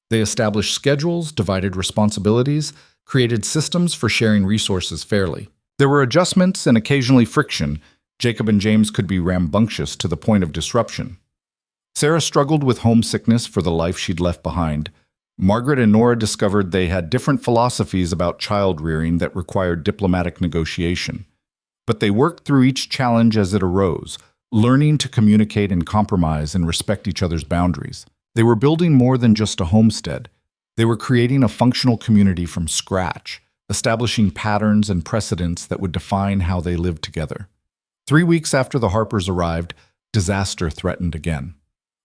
They established schedules, divided responsibilities, created systems for sharing resources fairly. There were adjustments and occasionally friction. Jacob and James could be rambunctious to the point of disruption. Sarah struggled with homesickness for the life she'd left behind. Margaret and Nora discovered they had different philosophies about child rearing that required diplomatic negotiation. But they worked through each challenge as it arose, learning to communicate and compromise and respect each other's boundaries. They were building more than just a homestead. They were creating a functional community from scratch, establishing patterns and precedents that would define how they lived together. 3 weeks after the Harpers arrived, disaster threatened again.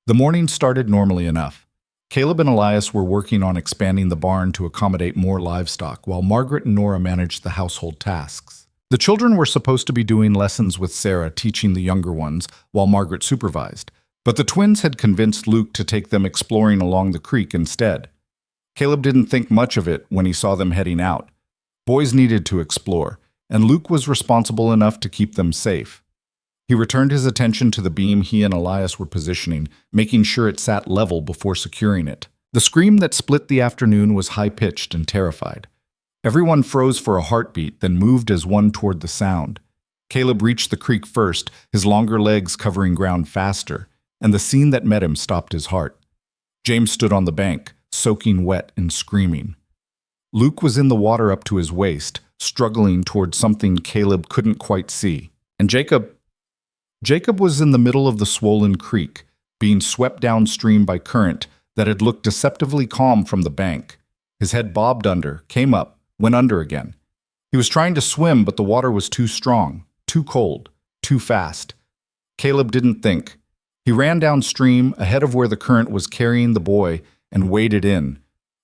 The morning started normally enough. Caleb and Elias were working on expanding the barn to accommodate more livestock, while Margaret and Nora managed the household tasks. The children were supposed to be doing lessons with Sarah, teaching the younger ones, while Margaret supervised. But the twins had convinced Luke to take them exploring along the creek instead. Caleb didn't think much of it when he saw them heading out. Boys needed to explore, and Luke was responsible enough to keep them safe. He returned his attention to the beam he and Elias were positioning, making sure it sat level before securing it. The scream that split the afternoon was high-pitched and terrified. Everyone froze for a heartbeat, then moved as one toward the sound. Caleb reached the creek first, his longer legs covering ground faster, and the scene that met him stopped his heart. James stood on the bank, soaking wet and screaming. Luke was in the water up to his waist, struggling toward something Caleb couldn't quite see. And Jacob was in the middle of the swollen creek, being swept downstream by current that had looked deceptively calm from the bank. His head bobbed under, came up, went under again. He was trying to swim, but the water was too strong, too cold, too fast. Caleb didn't think. He ran downstream, ahead of where the current was carrying the boy, and waded in.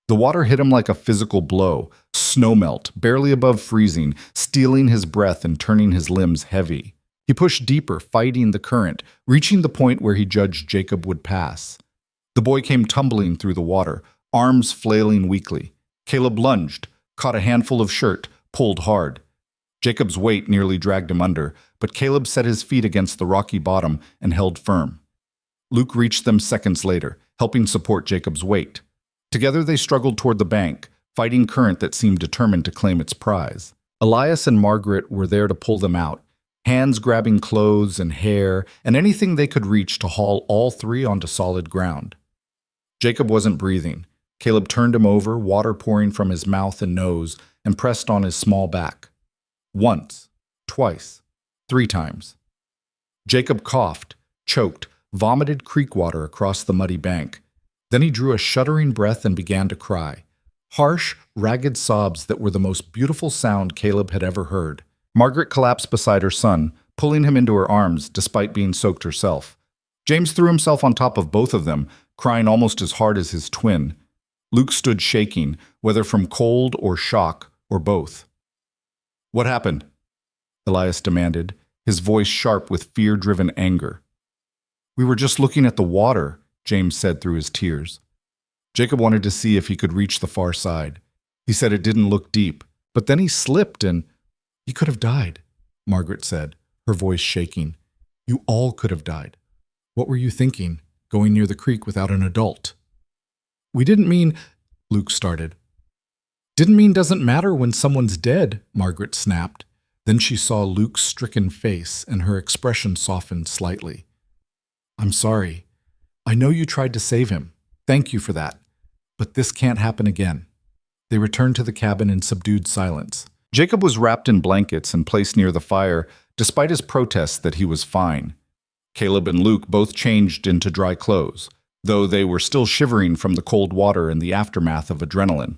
The water hit him like a physical blow, snowmelt, barely above freezing, stealing his breath and turning his limbs heavy. He pushed deeper, fighting the current, reaching the point where he judged Jacob would pass. The boy came tumbling through the water, arms flailing weakly. Caleb lunged, caught a handful of shirt, pulled hard. Jacob's weight nearly dragged him under, but Caleb set his feet against the rocky bottom and held firm. Luke reached them seconds later, helping support Jacob's weight. Together they struggled toward the bank, fighting current that seemed determined to claim its prize. Elias and Margaret were there to pull them out, hands grabbing clothes and hair and anything they could reach to haul all three onto solid ground. Jacob wasn't breathing. Caleb turned him over, water pouring from his mouth and nose, and pressed on his small back. Once, twice, 3 times. Jacob coughed, choked, vomited creek water across the muddy bank. Then he drew a shuddering breath and began to cry. Harsh, ragged sobs that were the most beautiful sound Caleb had ever heard. Margaret collapsed beside her son, pulling him into her arms despite being soaked herself. James threw himself on top of both of them, crying almost as hard as his twin. Luke stood shaking, whether from cold or shock or both. "What happened?" Elias demanded, his voice sharp with fear-driven anger. "We were just looking at the water," James said through his tears. Jacob wanted to see if he could reach the far side. He said it didn't look deep, but then he slipped and... "He could have died," Margaret said, her voice shaking. "You all could have died. What were you thinking, going near the creek without an adult?" "We didn't mean," Luke started. "Didn't mean doesn't matter when someone's dead," Margaret snapped. Then she saw Luke's stricken face, and her expression softened slightly. "I'm sorry. I know you tried to save him. Thank you for that. But this can't happen again." They returned to the cabin in subdued silence. Jacob was wrapped in blankets and placed near the fire, despite his protests that he was fine. Caleb and Luke both changed into dry clothes, though they were still shivering from the cold water and the aftermath of adrenaline.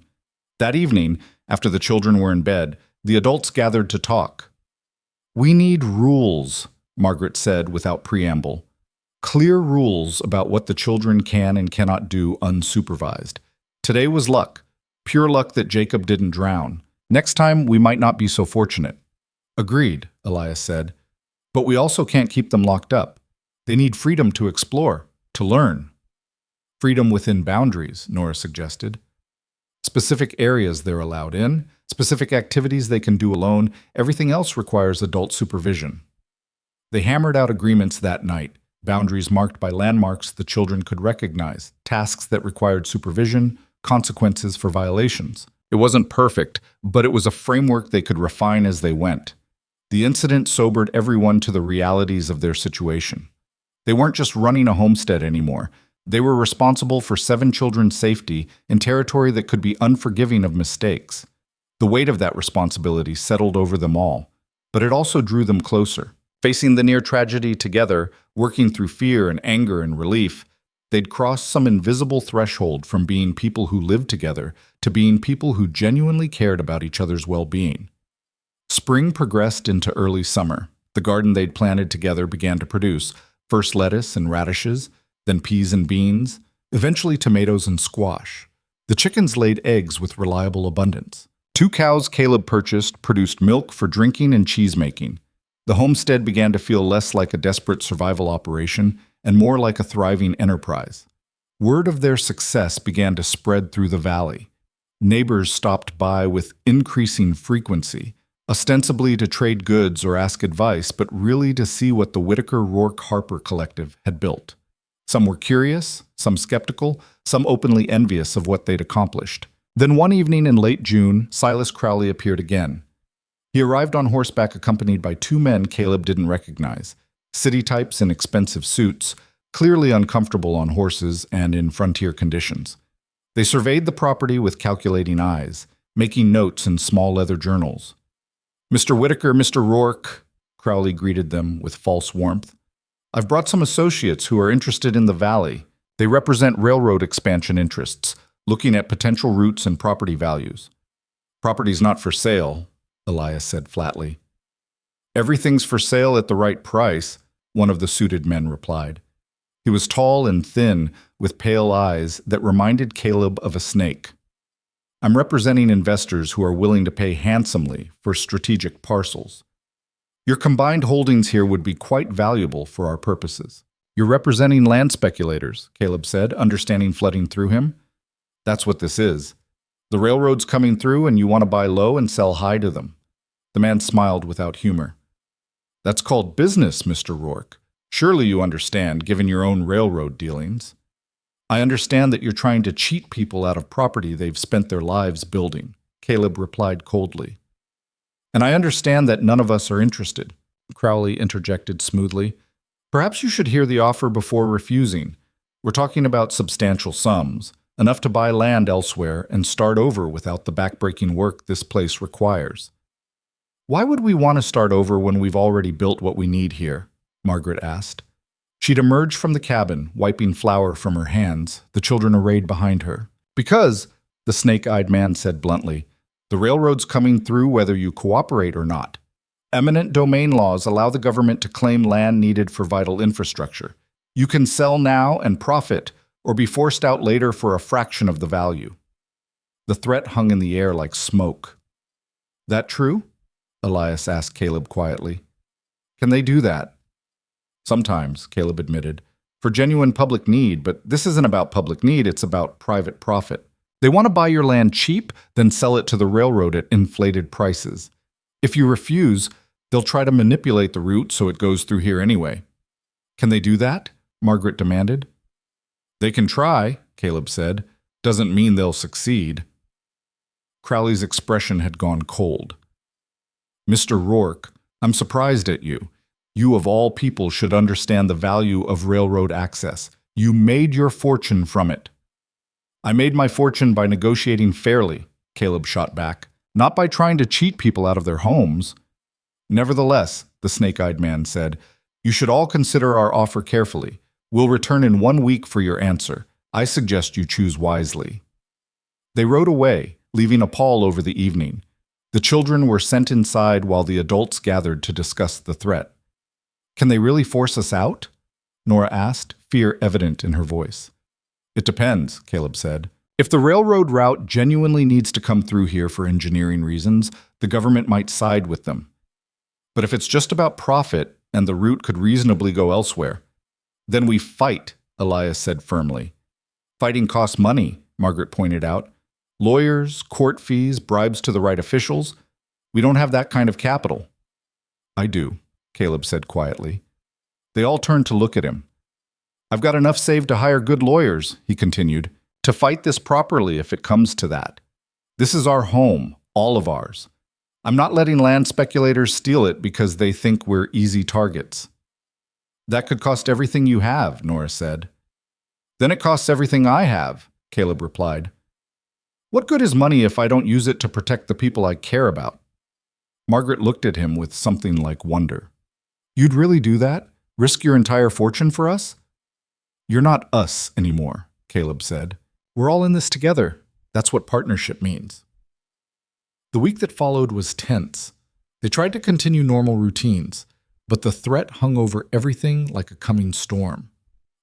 That evening, after the children were in bed, the adults gathered to talk. "We need rules," Margaret said without preamble. "Clear rules about what the children can and cannot do unsupervised. Today was luck, pure luck that Jacob didn't drown. Next time, we might not be so fortunate." Agreed, Elias said. But we also can't keep them locked up. They need freedom to explore, to learn. Freedom within boundaries, Nora suggested. Specific areas they're allowed in, specific activities they can do alone, everything else requires adult supervision. They hammered out agreements that night, boundaries marked by landmarks the children could recognize, tasks that required supervision, consequences for violations. It wasn't perfect, but it was a framework they could refine as they went. The incident sobered everyone to the realities of their situation. They weren't just running a homestead anymore. They were responsible for 7 children's safety in territory that could be unforgiving of mistakes. The weight of that responsibility settled over them all, but it also drew them closer. Facing the near tragedy together, working through fear and anger and relief, they'd crossed some invisible threshold from being people who lived together to being people who genuinely cared about each other's well-being. Spring progressed into early summer. The garden they'd planted together began to produce, first lettuce and radishes, then peas and beans, eventually tomatoes and squash. The chickens laid eggs with reliable abundance. 2 cows Caleb purchased produced milk for drinking and cheese making. The homestead began to feel less like a desperate survival operation and more like a thriving enterprise. Word of their success began to spread through the valley. Neighbors stopped by with increasing frequency, ostensibly to trade goods or ask advice, but really to see what the Whitaker-Rourke-Harper Collective had built. Some were curious, some skeptical, some openly envious of what they'd accomplished. Then one evening in late June, Silas Crowley appeared again. He arrived on horseback accompanied by 2 men Caleb didn't recognize, city types in expensive suits, clearly uncomfortable on horses and in frontier conditions. They surveyed the property with calculating eyes, making notes in small leather journals. "Mr. Whitaker, Mr. Rourke," Crowley greeted them with false warmth. "I've brought some associates who are interested in the valley. They represent railroad expansion interests, looking at potential routes and property values." "Property's not for sale," Elias said flatly. "Everything's for sale at the right price," one of the suited men replied. He was tall and thin, with pale eyes that reminded Caleb of a snake. "I'm representing investors who are willing to pay handsomely for strategic parcels. Your combined holdings here would be quite valuable for our purposes." "You're representing land speculators," Caleb said, understanding flooding through him. "That's what this is. The railroad's coming through and you want to buy low and sell high to them." The man smiled without humor. "That's called business, Mr. Rourke. Surely you understand, given your own railroad dealings." "I understand that you're trying to cheat people out of property they've spent their lives building," Caleb replied coldly. "And I understand that none of us are interested," Crowley interjected smoothly. "Perhaps you should hear the offer before refusing. We're talking about substantial sums, enough to buy land elsewhere and start over without the backbreaking work this place requires." "Why would we want to start over when we've already built what we need here?" Margaret asked. She'd emerged from the cabin, wiping flour from her hands, the children arrayed behind her. "Because," the snake-eyed man said bluntly, "the railroad's coming through whether you cooperate or not. Eminent domain laws allow the government to claim land needed for vital infrastructure. You can sell now and profit, or be forced out later for a fraction of the value." The threat hung in the air like smoke. "That true?" Elias asked Caleb quietly. "Can they do that?" "Sometimes," Caleb admitted, "for genuine public need, but this isn't about public need, it's about private profit. They want to buy your land cheap, then sell it to the railroad at inflated prices. If you refuse, they'll try to manipulate the route so it goes through here anyway." "Can they do that?" Margaret demanded. "They can try," Caleb said. "Doesn't mean they'll succeed." Crowley's expression had gone cold. "Mr. Rourke, I'm surprised at you. You of all people should understand the value of railroad access. You made your fortune from it." "I made my fortune by negotiating fairly," Caleb shot back, "not by trying to cheat people out of their homes." "Nevertheless," the snake-eyed man said, "you should all consider our offer carefully. We'll return in 1 week for your answer. I suggest you choose wisely." They rode away, leaving a pall over the evening. The children were sent inside while the adults gathered to discuss the threat. "Can they really force us out?" Nora asked, fear evident in her voice. "It depends," Caleb said. "If the railroad route genuinely needs to come through here for engineering reasons, the government might side with them. But if it's just about profit and the route could reasonably go elsewhere, then we fight, Elias said firmly. Fighting costs money, Margaret pointed out. Lawyers, court fees, bribes to the right officials. We don't have that kind of capital. I do, Caleb said quietly. They all turned to look at him. I've got enough saved to hire good lawyers, he continued, to fight this properly if it comes to that. This is our home, all of ours. I'm not letting land speculators steal it because they think we're easy targets. That could cost everything you have, Nora said. Then it costs everything I have, Caleb replied. What good is money if I don't use it to protect the people I care about? Margaret looked at him with something like wonder. You'd really do that? Risk your entire fortune for us? You're not us anymore, Caleb said. We're all in this together. That's what partnership means. The week that followed was tense. They tried to continue normal routines, but the threat hung over everything like a coming storm.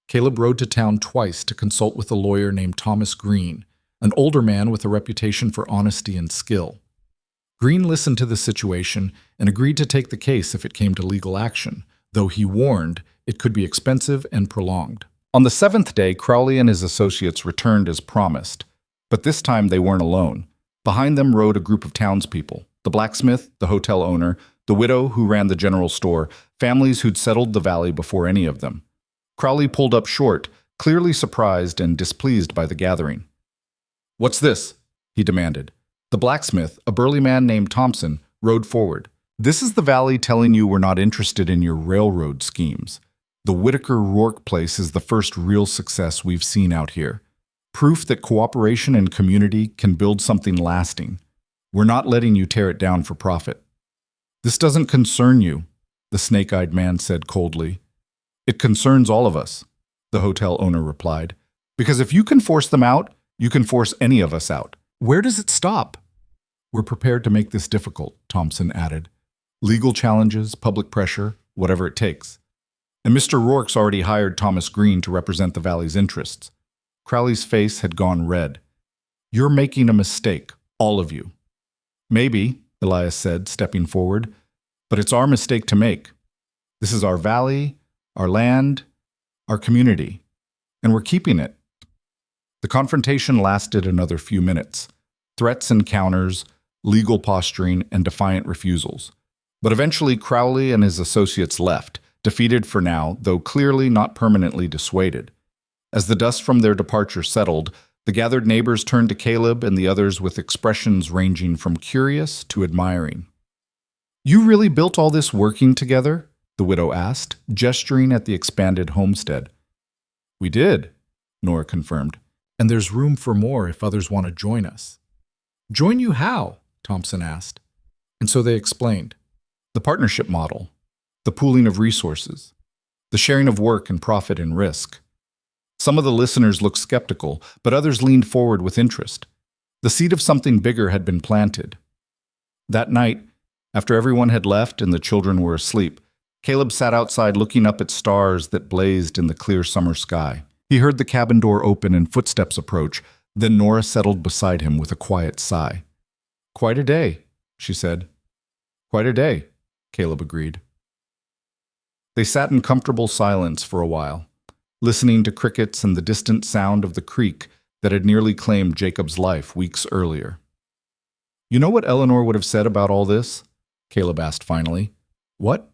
Caleb rode to town twice to consult with a lawyer named Thomas Green, an older man with a reputation for honesty and skill. Green listened to the situation and agreed to take the case if it came to legal action, though he warned it could be expensive and prolonged. On the seventh day, Crowley and his associates returned as promised, but this time they weren't alone. Behind them rode a group of townspeople, the blacksmith, the hotel owner, the widow who ran the general store, families who'd settled the valley before any of them. Crowley pulled up short, clearly surprised and displeased by the gathering. "What's this?" he demanded. The blacksmith, a burly man named Thompson, rode forward. "This is the valley telling you we're not interested in your railroad schemes. The Whitaker-Rourke place is the first real success we've seen out here. Proof that cooperation and community can build something lasting. We're not letting you tear it down for profit." "This doesn't concern you," the snake-eyed man said coldly. "It concerns all of us," the hotel owner replied. "Because if you can force them out, you can force any of us out. Where does it stop?" "We're prepared to make this difficult," Thompson added. "Legal challenges, public pressure, whatever it takes. And Mr. Rourke's already hired Thomas Green to represent the valley's interests." Crowley's face had gone red. "You're making a mistake, all of you." "Maybe," Elias said, stepping forward, "but it's our mistake to make. This is our valley, our land, our community, and we're keeping it." The confrontation lasted another few minutes. Threats and counters, legal posturing, and defiant refusals. But eventually Crowley and his associates left, defeated for now, though clearly not permanently dissuaded. As the dust from their departure settled, the gathered neighbors turned to Caleb and the others with expressions ranging from curious to admiring. "You really built all this working together?" the widow asked, gesturing at the expanded homestead. "We did," Nora confirmed. "And there's room for more if others want to join us." "Join you how?" Thompson asked. And so they explained. The partnership model, the pooling of resources, the sharing of work and profit and risk. Some of the listeners looked skeptical, but others leaned forward with interest. The seed of something bigger had been planted. That night, after everyone had left and the children were asleep, Caleb sat outside looking up at stars that blazed in the clear summer sky. He heard the cabin door open and footsteps approach, then Nora settled beside him with a quiet sigh. "Quite a day," she said. "Quite a day," Caleb agreed. They sat in comfortable silence for a while, listening to crickets and the distant sound of the creek that had nearly claimed Jacob's life weeks earlier. "You know what Eleanor would have said about all this?" Caleb asked finally. "What?"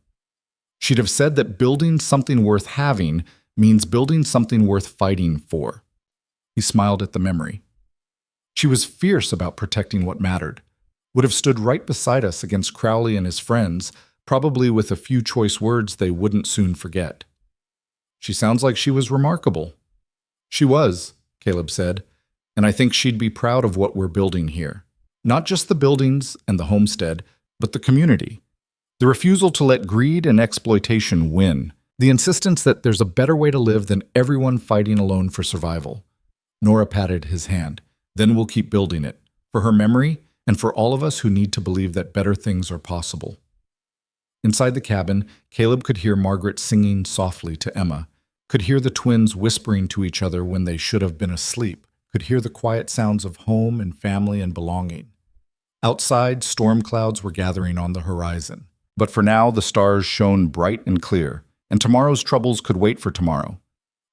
"She'd have said that building something worth having means building something worth fighting for." He smiled at the memory. "She was fierce about protecting what mattered, would have stood right beside us against Crowley and his friends, probably with a few choice words they wouldn't soon forget." "She sounds like she was remarkable." "She was," Caleb said, "and I think she'd be proud of what we're building here. Not just the buildings and the homestead, but the community. The refusal to let greed and exploitation win. The insistence that there's a better way to live than everyone fighting alone for survival." Nora patted his hand. "Then we'll keep building it, for her memory and for all of us who need to believe that better things are possible." Inside the cabin, Caleb could hear Margaret singing softly to Emma, could hear the twins whispering to each other when they should have been asleep, could hear the quiet sounds of home and family and belonging. Outside, storm clouds were gathering on the horizon. But for now, the stars shone bright and clear, and tomorrow's troubles could wait for tomorrow.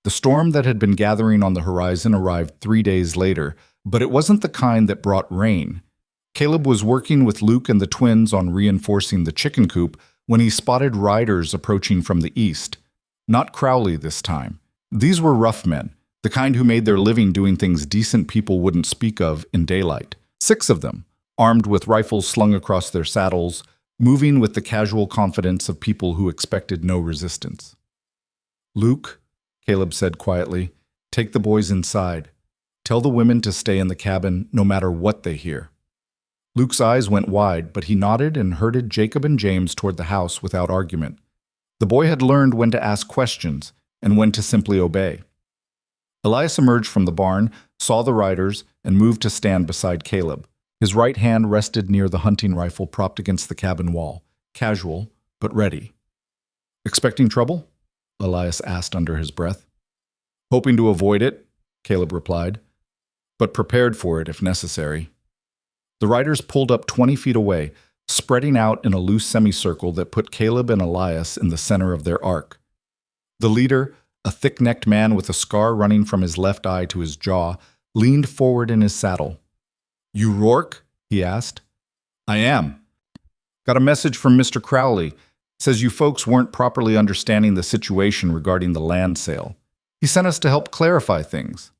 The storm that had been gathering on the horizon arrived 3 days later, but it wasn't the kind that brought rain. Caleb was working with Luke and the twins on reinforcing the chicken coop when he spotted riders approaching from the east. Not Crowley this time. These were rough men, the kind who made their living doing things decent people wouldn't speak of in daylight. 6 of them, armed with rifles slung across their saddles, moving with the casual confidence of people who expected no resistance. "Luke," Caleb said quietly, "take the boys inside. Tell the women to stay in the cabin no matter what they hear." Luke's eyes went wide, but he nodded and herded Jacob and James toward the house without argument. The boy had learned when to ask questions and when to simply obey. Elias emerged from the barn, saw the riders, and moved to stand beside Caleb. His right hand rested near the hunting rifle propped against the cabin wall, casual, but ready. "Expecting trouble?" Elias asked under his breath. "Hoping to avoid it," Caleb replied, "but prepared for it if necessary." The riders pulled up 20 feet away, spreading out in a loose semicircle that put Caleb and Elias in the center of their arc. The leader, a thick-necked man with a scar running from his left eye to his jaw, leaned forward in his saddle. "You Rourke?" he asked. "I am. Got a message from Mr. Crowley. Says you folks weren't properly understanding the situation regarding the land sale. He sent us to help clarify things."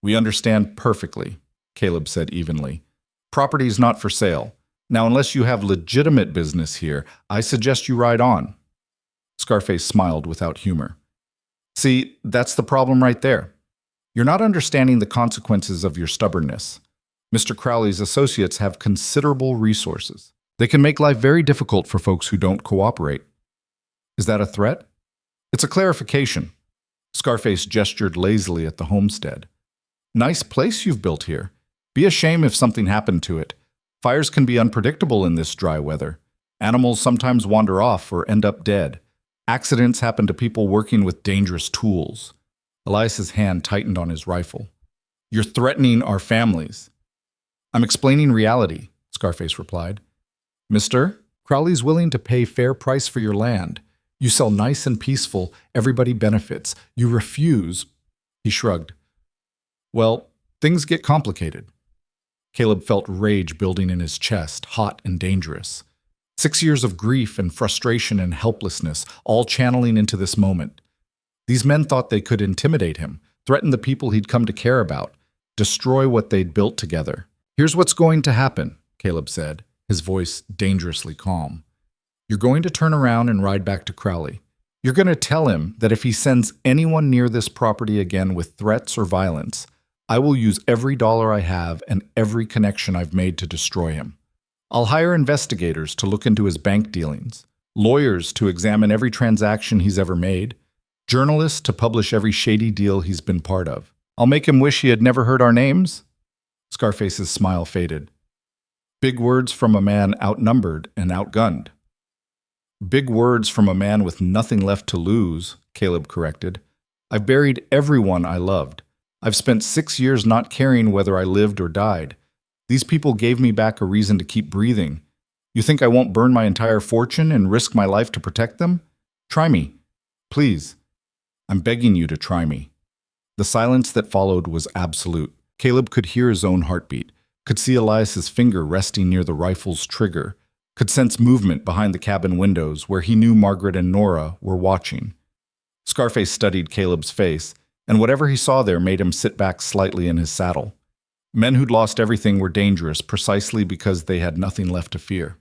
"We understand perfectly," Caleb said evenly. "Property's not for sale. Now, unless you have legitimate business here, I suggest you ride on." Scarface smiled without humor. "See, that's the problem right there. You're not understanding the consequences of your stubbornness. Mr. Crowley's associates have considerable resources. They can make life very difficult for folks who don't cooperate." "Is that a threat?" "It's a clarification." Scarface gestured lazily at the homestead. "Nice place you've built here. Be a shame if something happened to it. Fires can be unpredictable in this dry weather. Animals sometimes wander off or end up dead. Accidents happen to people working with dangerous tools." Elias's hand tightened on his rifle. "You're threatening our families." "I'm explaining reality," Scarface replied. "Mister, Crowley's willing to pay fair price for your land. You sell nice and peaceful, everybody benefits. You refuse." He shrugged. "Well, things get complicated." Caleb felt rage building in his chest, hot and dangerous. 6 years of grief and frustration and helplessness, all channeling into this moment. These men thought they could intimidate him, threaten the people he'd come to care about, destroy what they'd built together. "Here's what's going to happen," Caleb said, his voice dangerously calm. "You're going to turn around and ride back to Crowley. You're going to tell him that if he sends anyone near this property again with threats or violence, I will use every dollar I have and every connection I've made to destroy him. I'll hire investigators to look into his bank dealings, lawyers to examine every transaction he's ever made, journalists to publish every shady deal he's been part of. I'll make him wish he had never heard our names." Scarface's smile faded. "Big words from a man outnumbered and outgunned." "Big words from a man with nothing left to lose," Caleb corrected. "I've buried everyone I loved. I've spent 6 years not caring whether I lived or died. These people gave me back a reason to keep breathing. You think I won't burn my entire fortune and risk my life to protect them? Try me. Please. I'm begging you to try me." The silence that followed was absolute. Caleb could hear his own heartbeat, could see Elias's finger resting near the rifle's trigger, could sense movement behind the cabin windows where he knew Margaret and Nora were watching. Scarface studied Caleb's face, and whatever he saw there made him sit back slightly in his saddle. Men who'd lost everything were dangerous precisely because they had nothing left to fear.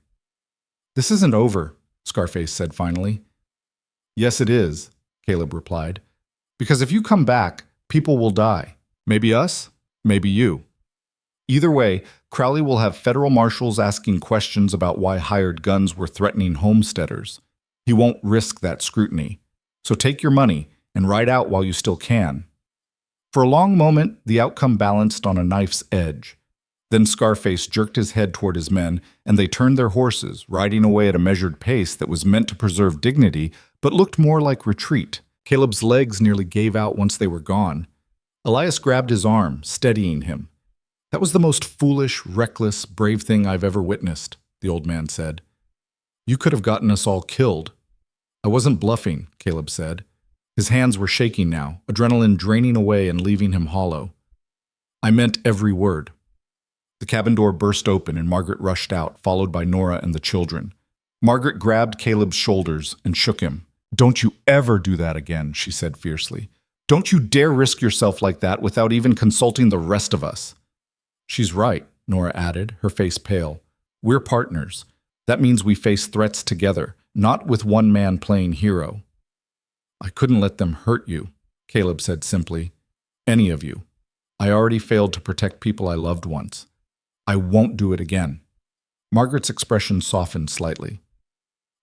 "This isn't over," Scarface said finally. "Yes, it is," Caleb replied. "Because if you come back, people will die. Maybe us, maybe you. Either way, Crowley will have federal marshals asking questions about why hired guns were threatening homesteaders. He won't risk that scrutiny. So take your money and ride out while you still can." For a long moment, the outcome balanced on a knife's edge. Then Scarface jerked his head toward his men, and they turned their horses, riding away at a measured pace that was meant to preserve dignity, but looked more like retreat. Caleb's legs nearly gave out once they were gone. Elias grabbed his arm, steadying him. "That was the most foolish, reckless, brave thing I've ever witnessed," the old man said. You could have gotten us all killed. I wasn't bluffing, Caleb said. His hands were shaking now, adrenaline draining away and leaving him hollow. I meant every word. The cabin door burst open and Margaret rushed out, followed by Nora and the children. Margaret grabbed Caleb's shoulders and shook him. "Don't you ever do that again," she said fiercely. "Don't you dare risk yourself like that without even consulting the rest of us." "She's right," Nora added, her face pale. "We're partners. That means we face threats together, not with one man playing hero." "I couldn't let them hurt you," Caleb said simply. "Any of you. I already failed to protect people I loved once. I won't do it again." Margaret's expression softened slightly.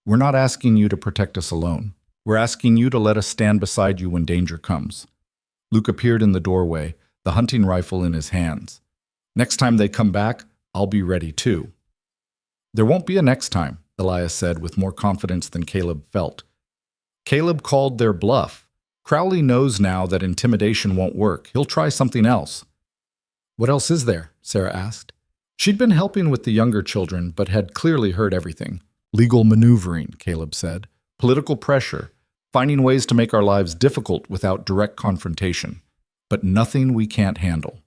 "We're not asking you to protect us alone. We're asking you to let us stand beside you when danger comes." Luke appeared in the doorway, the hunting rifle in his hands. "Next time they come back, I'll be ready too." "There won't be a next time," Elias said with more confidence than Caleb felt. Caleb called their bluff. Crowley knows now that intimidation won't work. He'll try something else. "What else is there?" Sarah asked. She'd been helping with the younger children, but had clearly heard everything. "Legal maneuvering," Caleb said. "Political pressure. Finding ways to make our lives difficult without direct confrontation. But nothing we can't handle."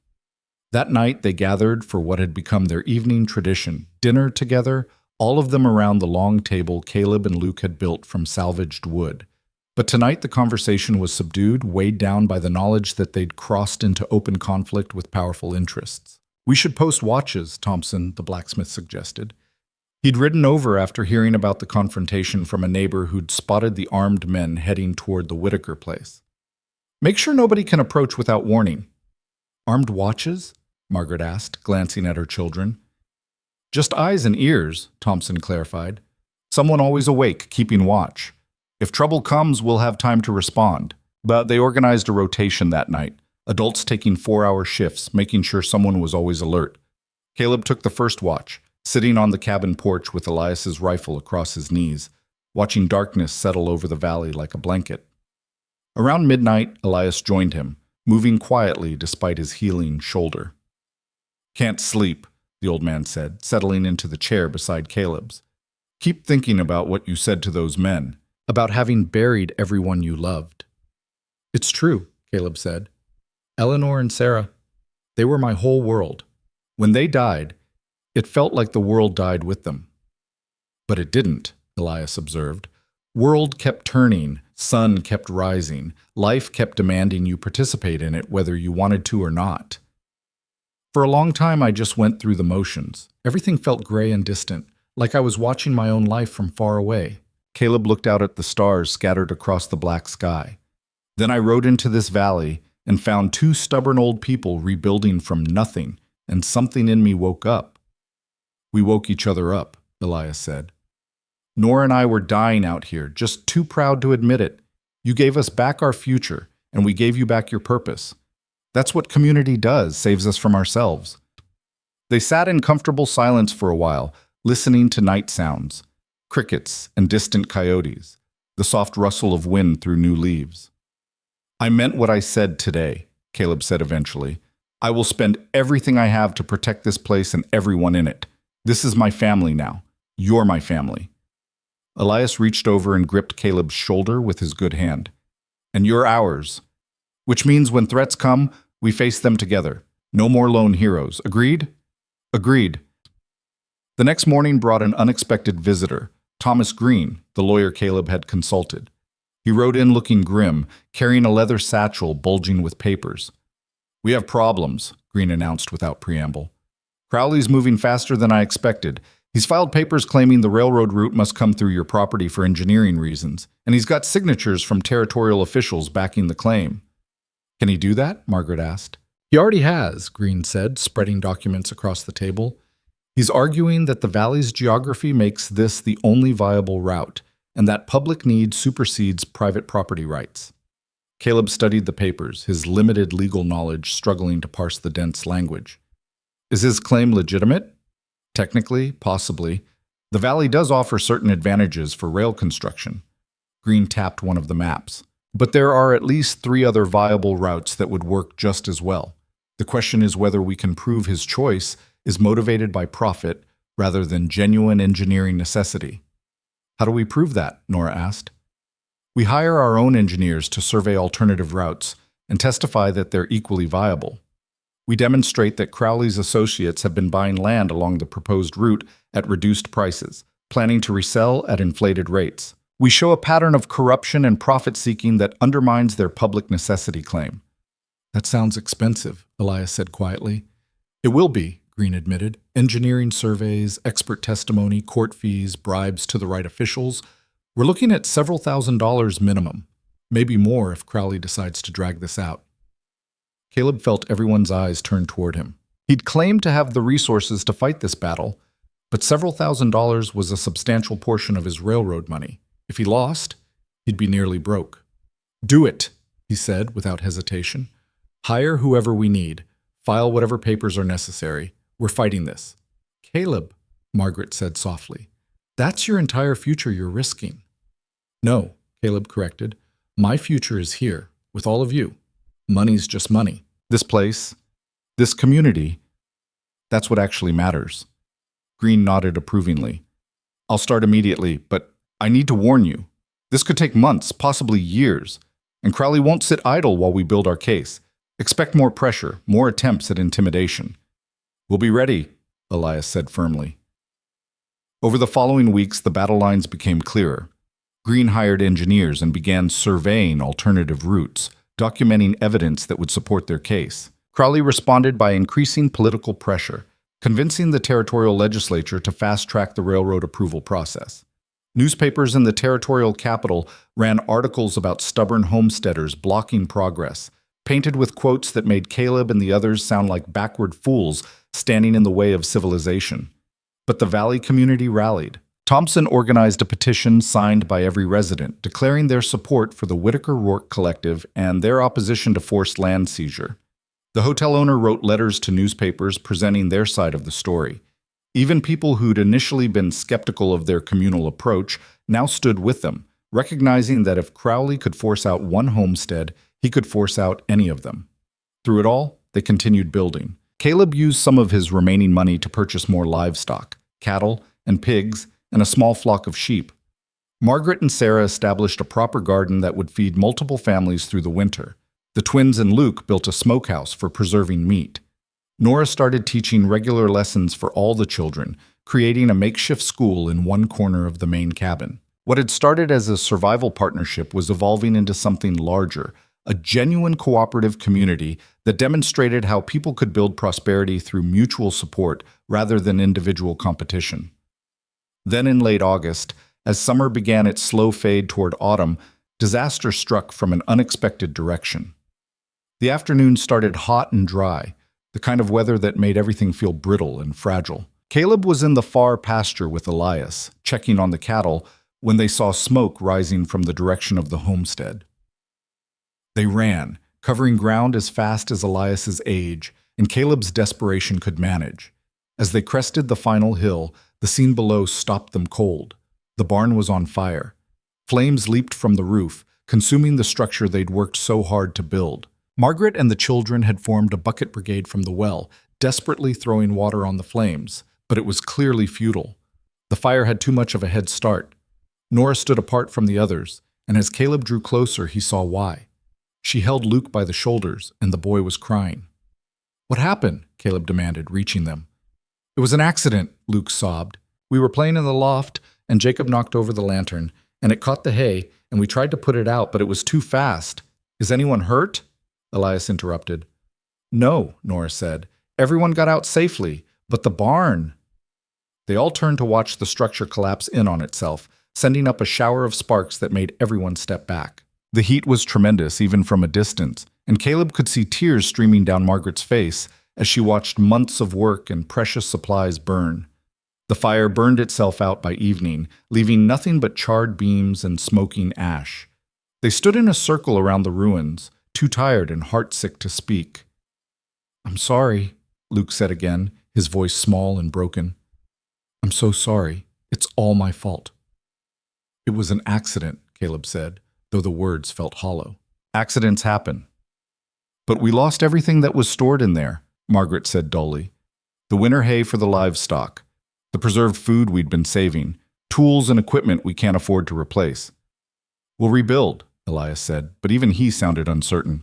That night they gathered for what had become their evening tradition, dinner together, all of them around the long table Caleb and Luke had built from salvaged wood. But tonight the conversation was subdued, weighed down by the knowledge that they'd crossed into open conflict with powerful interests. "We should post watches," Thompson, the blacksmith, suggested. He'd ridden over after hearing about the confrontation from a neighbor who'd spotted the armed men heading toward the Whitaker place. "Make sure nobody can approach without warning." "Armed watches?" Margaret asked, glancing at her children. "Just eyes and ears," Thompson clarified. "Someone always awake, keeping watch. If trouble comes, we'll have time to respond." But they organized a rotation that night, adults taking 4-hour shifts, making sure someone was always alert. Caleb took the first watch, sitting on the cabin porch with Elias's rifle across his knees, watching darkness settle over the valley like a blanket. Around midnight, Elias joined him, moving quietly despite his healing shoulder. "Can't sleep," the old man said, settling into the chair beside Caleb's. "Keep thinking about what you said to those men, about having buried everyone you loved." "It's true," Caleb said. "Eleanor and Sarah, they were my whole world. When they died, it felt like the world died with them." "But it didn't," Elias observed. "World kept turning, sun kept rising, life kept demanding you participate in it whether you wanted to or not. For a long time I just went through the motions. Everything felt gray and distant, like I was watching my own life from far away." Caleb looked out at the stars scattered across the black sky. "Then I rode into this valley and found 2 stubborn old people rebuilding from nothing, and something in me woke up." "We woke each other up," Elias said. "Nora and I were dying out here, just too proud to admit it. You gave us back our future, and we gave you back your purpose. That's what community does, saves us from ourselves." They sat in comfortable silence for a while, listening to night sounds, crickets and distant coyotes, the soft rustle of wind through new leaves. "I meant what I said today," Caleb said eventually. "I will spend everything I have to protect this place and everyone in it. This is my family now. You're my family." Elias reached over and gripped Caleb's shoulder with his good hand. "And you're ours. Which means when threats come, we face them together. No more lone heroes. Agreed?" "Agreed." The next morning brought an unexpected visitor, Thomas Green, the lawyer Caleb had consulted. He rode in looking grim, carrying a leather satchel bulging with papers. "We have problems," Green announced without preamble. "Crowley's moving faster than I expected. He's filed papers claiming the railroad route must come through your property for engineering reasons, and he's got signatures from territorial officials backing the claim." "Can he do that?" Margaret asked. "He already has," Green said, spreading documents across the table. "He's arguing that the valley's geography makes this the only viable route, and that public need supersedes private property rights." Caleb studied the papers, his limited legal knowledge struggling to parse the dense language. "Is his claim legitimate?" "Technically, possibly. The valley does offer certain advantages for rail construction." Green tapped one of the maps. "But there are at least 3 other viable routes that would work just as well. The question is whether we can prove his choice is motivated by profit rather than genuine engineering necessity." How do we prove that? Nora asked. We hire our own engineers to survey alternative routes and testify that they're equally viable. We demonstrate that Crowley's associates have been buying land along the proposed route at reduced prices, planning to resell at inflated rates. We show a pattern of corruption and profit-seeking that undermines their public necessity claim. That sounds expensive, Elias said quietly. It will be, Green admitted. Engineering surveys, expert testimony, court fees, bribes to the right officials. We're looking at several $1,000s minimum, maybe more if Crowley decides to drag this out. Caleb felt everyone's eyes turn toward him. He'd claimed to have the resources to fight this battle, but several $1,000s was a substantial portion of his railroad money. If he lost, he'd be nearly broke. Do it, he said without hesitation. Hire whoever we need. File whatever papers are necessary. We're fighting this. Caleb, Margaret said softly, that's your entire future you're risking. No, Caleb corrected. My future is here, with all of you. Money's just money. This place, this community, that's what actually matters. Green nodded approvingly. I'll start immediately, but I need to warn you. This could take months, possibly years, and Crowley won't sit idle while we build our case. Expect more pressure, more attempts at intimidation. We'll be ready, Elias said firmly. Over the following weeks, the battle lines became clearer. Green hired engineers and began surveying alternative routes, documenting evidence that would support their case. Crowley responded by increasing political pressure, convincing the territorial legislature to fast-track the railroad approval process. Newspapers in the territorial capital ran articles about stubborn homesteaders blocking progress, painted with quotes that made Caleb and the others sound like backward fools standing in the way of civilization. But the Valley community rallied. Thompson organized a petition signed by every resident, declaring their support for the Whitaker-Rourke Collective and their opposition to forced land seizure. The hotel owner wrote letters to newspapers presenting their side of the story. Even people who'd initially been skeptical of their communal approach now stood with them, recognizing that if Crowley could force out one homestead, he could force out any of them. Through it all, they continued building. Caleb used some of his remaining money to purchase more livestock, cattle and pigs, and a small flock of sheep. Margaret and Sarah established a proper garden that would feed multiple families through the winter. The twins and Luke built a smokehouse for preserving meat. Nora started teaching regular lessons for all the children, creating a makeshift school in one corner of the main cabin. What had started as a survival partnership was evolving into something larger, a genuine cooperative community that demonstrated how people could build prosperity through mutual support rather than individual competition. Then in late August, as summer began its slow fade toward autumn, disaster struck from an unexpected direction. The afternoon started hot and dry, the kind of weather that made everything feel brittle and fragile. Caleb was in the far pasture with Elias, checking on the cattle, when they saw smoke rising from the direction of the homestead. They ran, covering ground as fast as Elias's age and Caleb's desperation could manage. As they crested the final hill, the scene below stopped them cold. The barn was on fire. Flames leaped from the roof, consuming the structure they'd worked so hard to build. Margaret and the children had formed a bucket brigade from the well, desperately throwing water on the flames, but it was clearly futile. The fire had too much of a head start. Nora stood apart from the others, and as Caleb drew closer, he saw why. She held Luke by the shoulders, and the boy was crying. "What happened?" Caleb demanded, reaching them. "It was an accident," Luke sobbed. "We were playing in the loft, and Jacob knocked over the lantern, and it caught the hay, and we tried to put it out, but it was too fast. Is anyone hurt?" Elias interrupted. "No," Nora said. "Everyone got out safely, but the barn—" They all turned to watch the structure collapse in on itself, sending up a shower of sparks that made everyone step back. The heat was tremendous, even from a distance, and Caleb could see tears streaming down Margaret's face as she watched months of work and precious supplies burn. The fire burned itself out by evening, leaving nothing but charred beams and smoking ash. They stood in a circle around the ruins, too tired and heartsick to speak. "I'm sorry," Luke said again, his voice small and broken. "I'm so sorry. It's all my fault." "It was an accident," Caleb said, though the words felt hollow. "Accidents happen." "But we lost everything that was stored in there," Margaret said dully. "The winter hay for the livestock, the preserved food we'd been saving, Tools and equipment we can't afford to replace. We'll rebuild, Elias said, but even he sounded uncertain.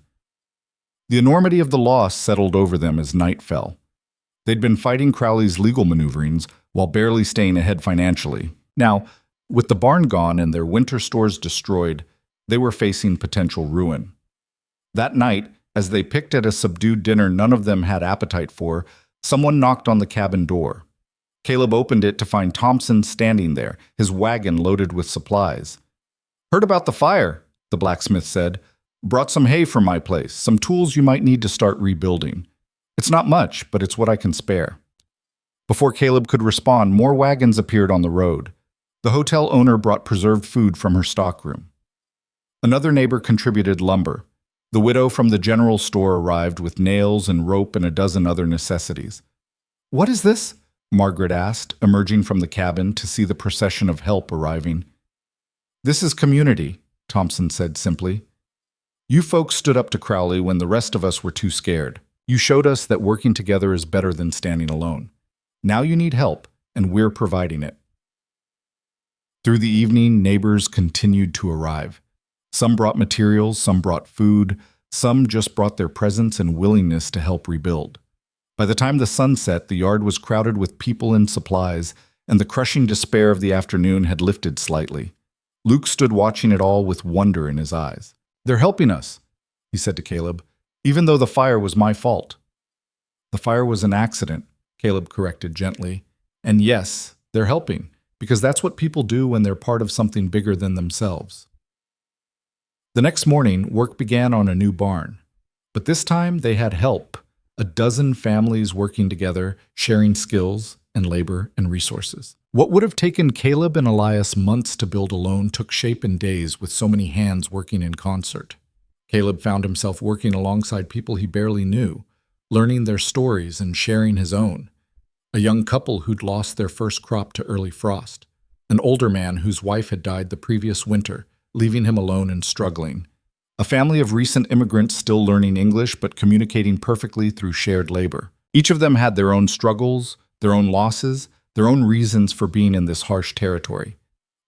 The enormity of the loss settled over them as night fell. They'd been fighting Crowley's legal maneuverings while barely staying ahead financially. Now, with the barn gone and their winter stores destroyed, they were facing potential ruin. That night, as they picked at a subdued dinner none of them had appetite for, someone knocked on the cabin door. Caleb opened it to find Thompson standing there, his wagon loaded with supplies. "Heard about the fire," the blacksmith said. "Brought some hay from my place, some tools you might need to start rebuilding. It's not much, but it's what I can spare." Before Caleb could respond, more wagons appeared on the road. The hotel owner brought preserved food from her stockroom. Another neighbor contributed lumber. The widow from the general store arrived with nails and rope and a dozen other necessities. "What is this?" Margaret asked, emerging from the cabin to see the procession of help arriving. "This is community," Thompson said simply. "You folks stood up to Crowley when the rest of us were too scared. You showed us that working together is better than standing alone. Now you need help, and we're providing it." Through the evening, neighbors continued to arrive. Some brought materials, some brought food, some just brought their presence and willingness to help rebuild. By the time the sun set, the yard was crowded with people and supplies, and the crushing despair of the afternoon had lifted slightly. Luke stood watching it all with wonder in his eyes. "They're helping us," he said to Caleb, "even though the fire was my fault." "The fire was an accident," Caleb corrected gently. "And yes, they're helping, because that's what people do when they're part of something bigger than themselves." The next morning, work began on a new barn. But this time they had help, a dozen families working together, sharing skills and labor and resources. What would have taken Caleb and Elias months to build alone took shape in days with so many hands working in concert. Caleb found himself working alongside people he barely knew, learning their stories and sharing his own. A young couple who'd lost their first crop to early frost. An older man whose wife had died the previous winter, leaving him alone and struggling. A family of recent immigrants still learning English but communicating perfectly through shared labor. Each of them had their own struggles, their own losses, their own reasons for being in this harsh territory.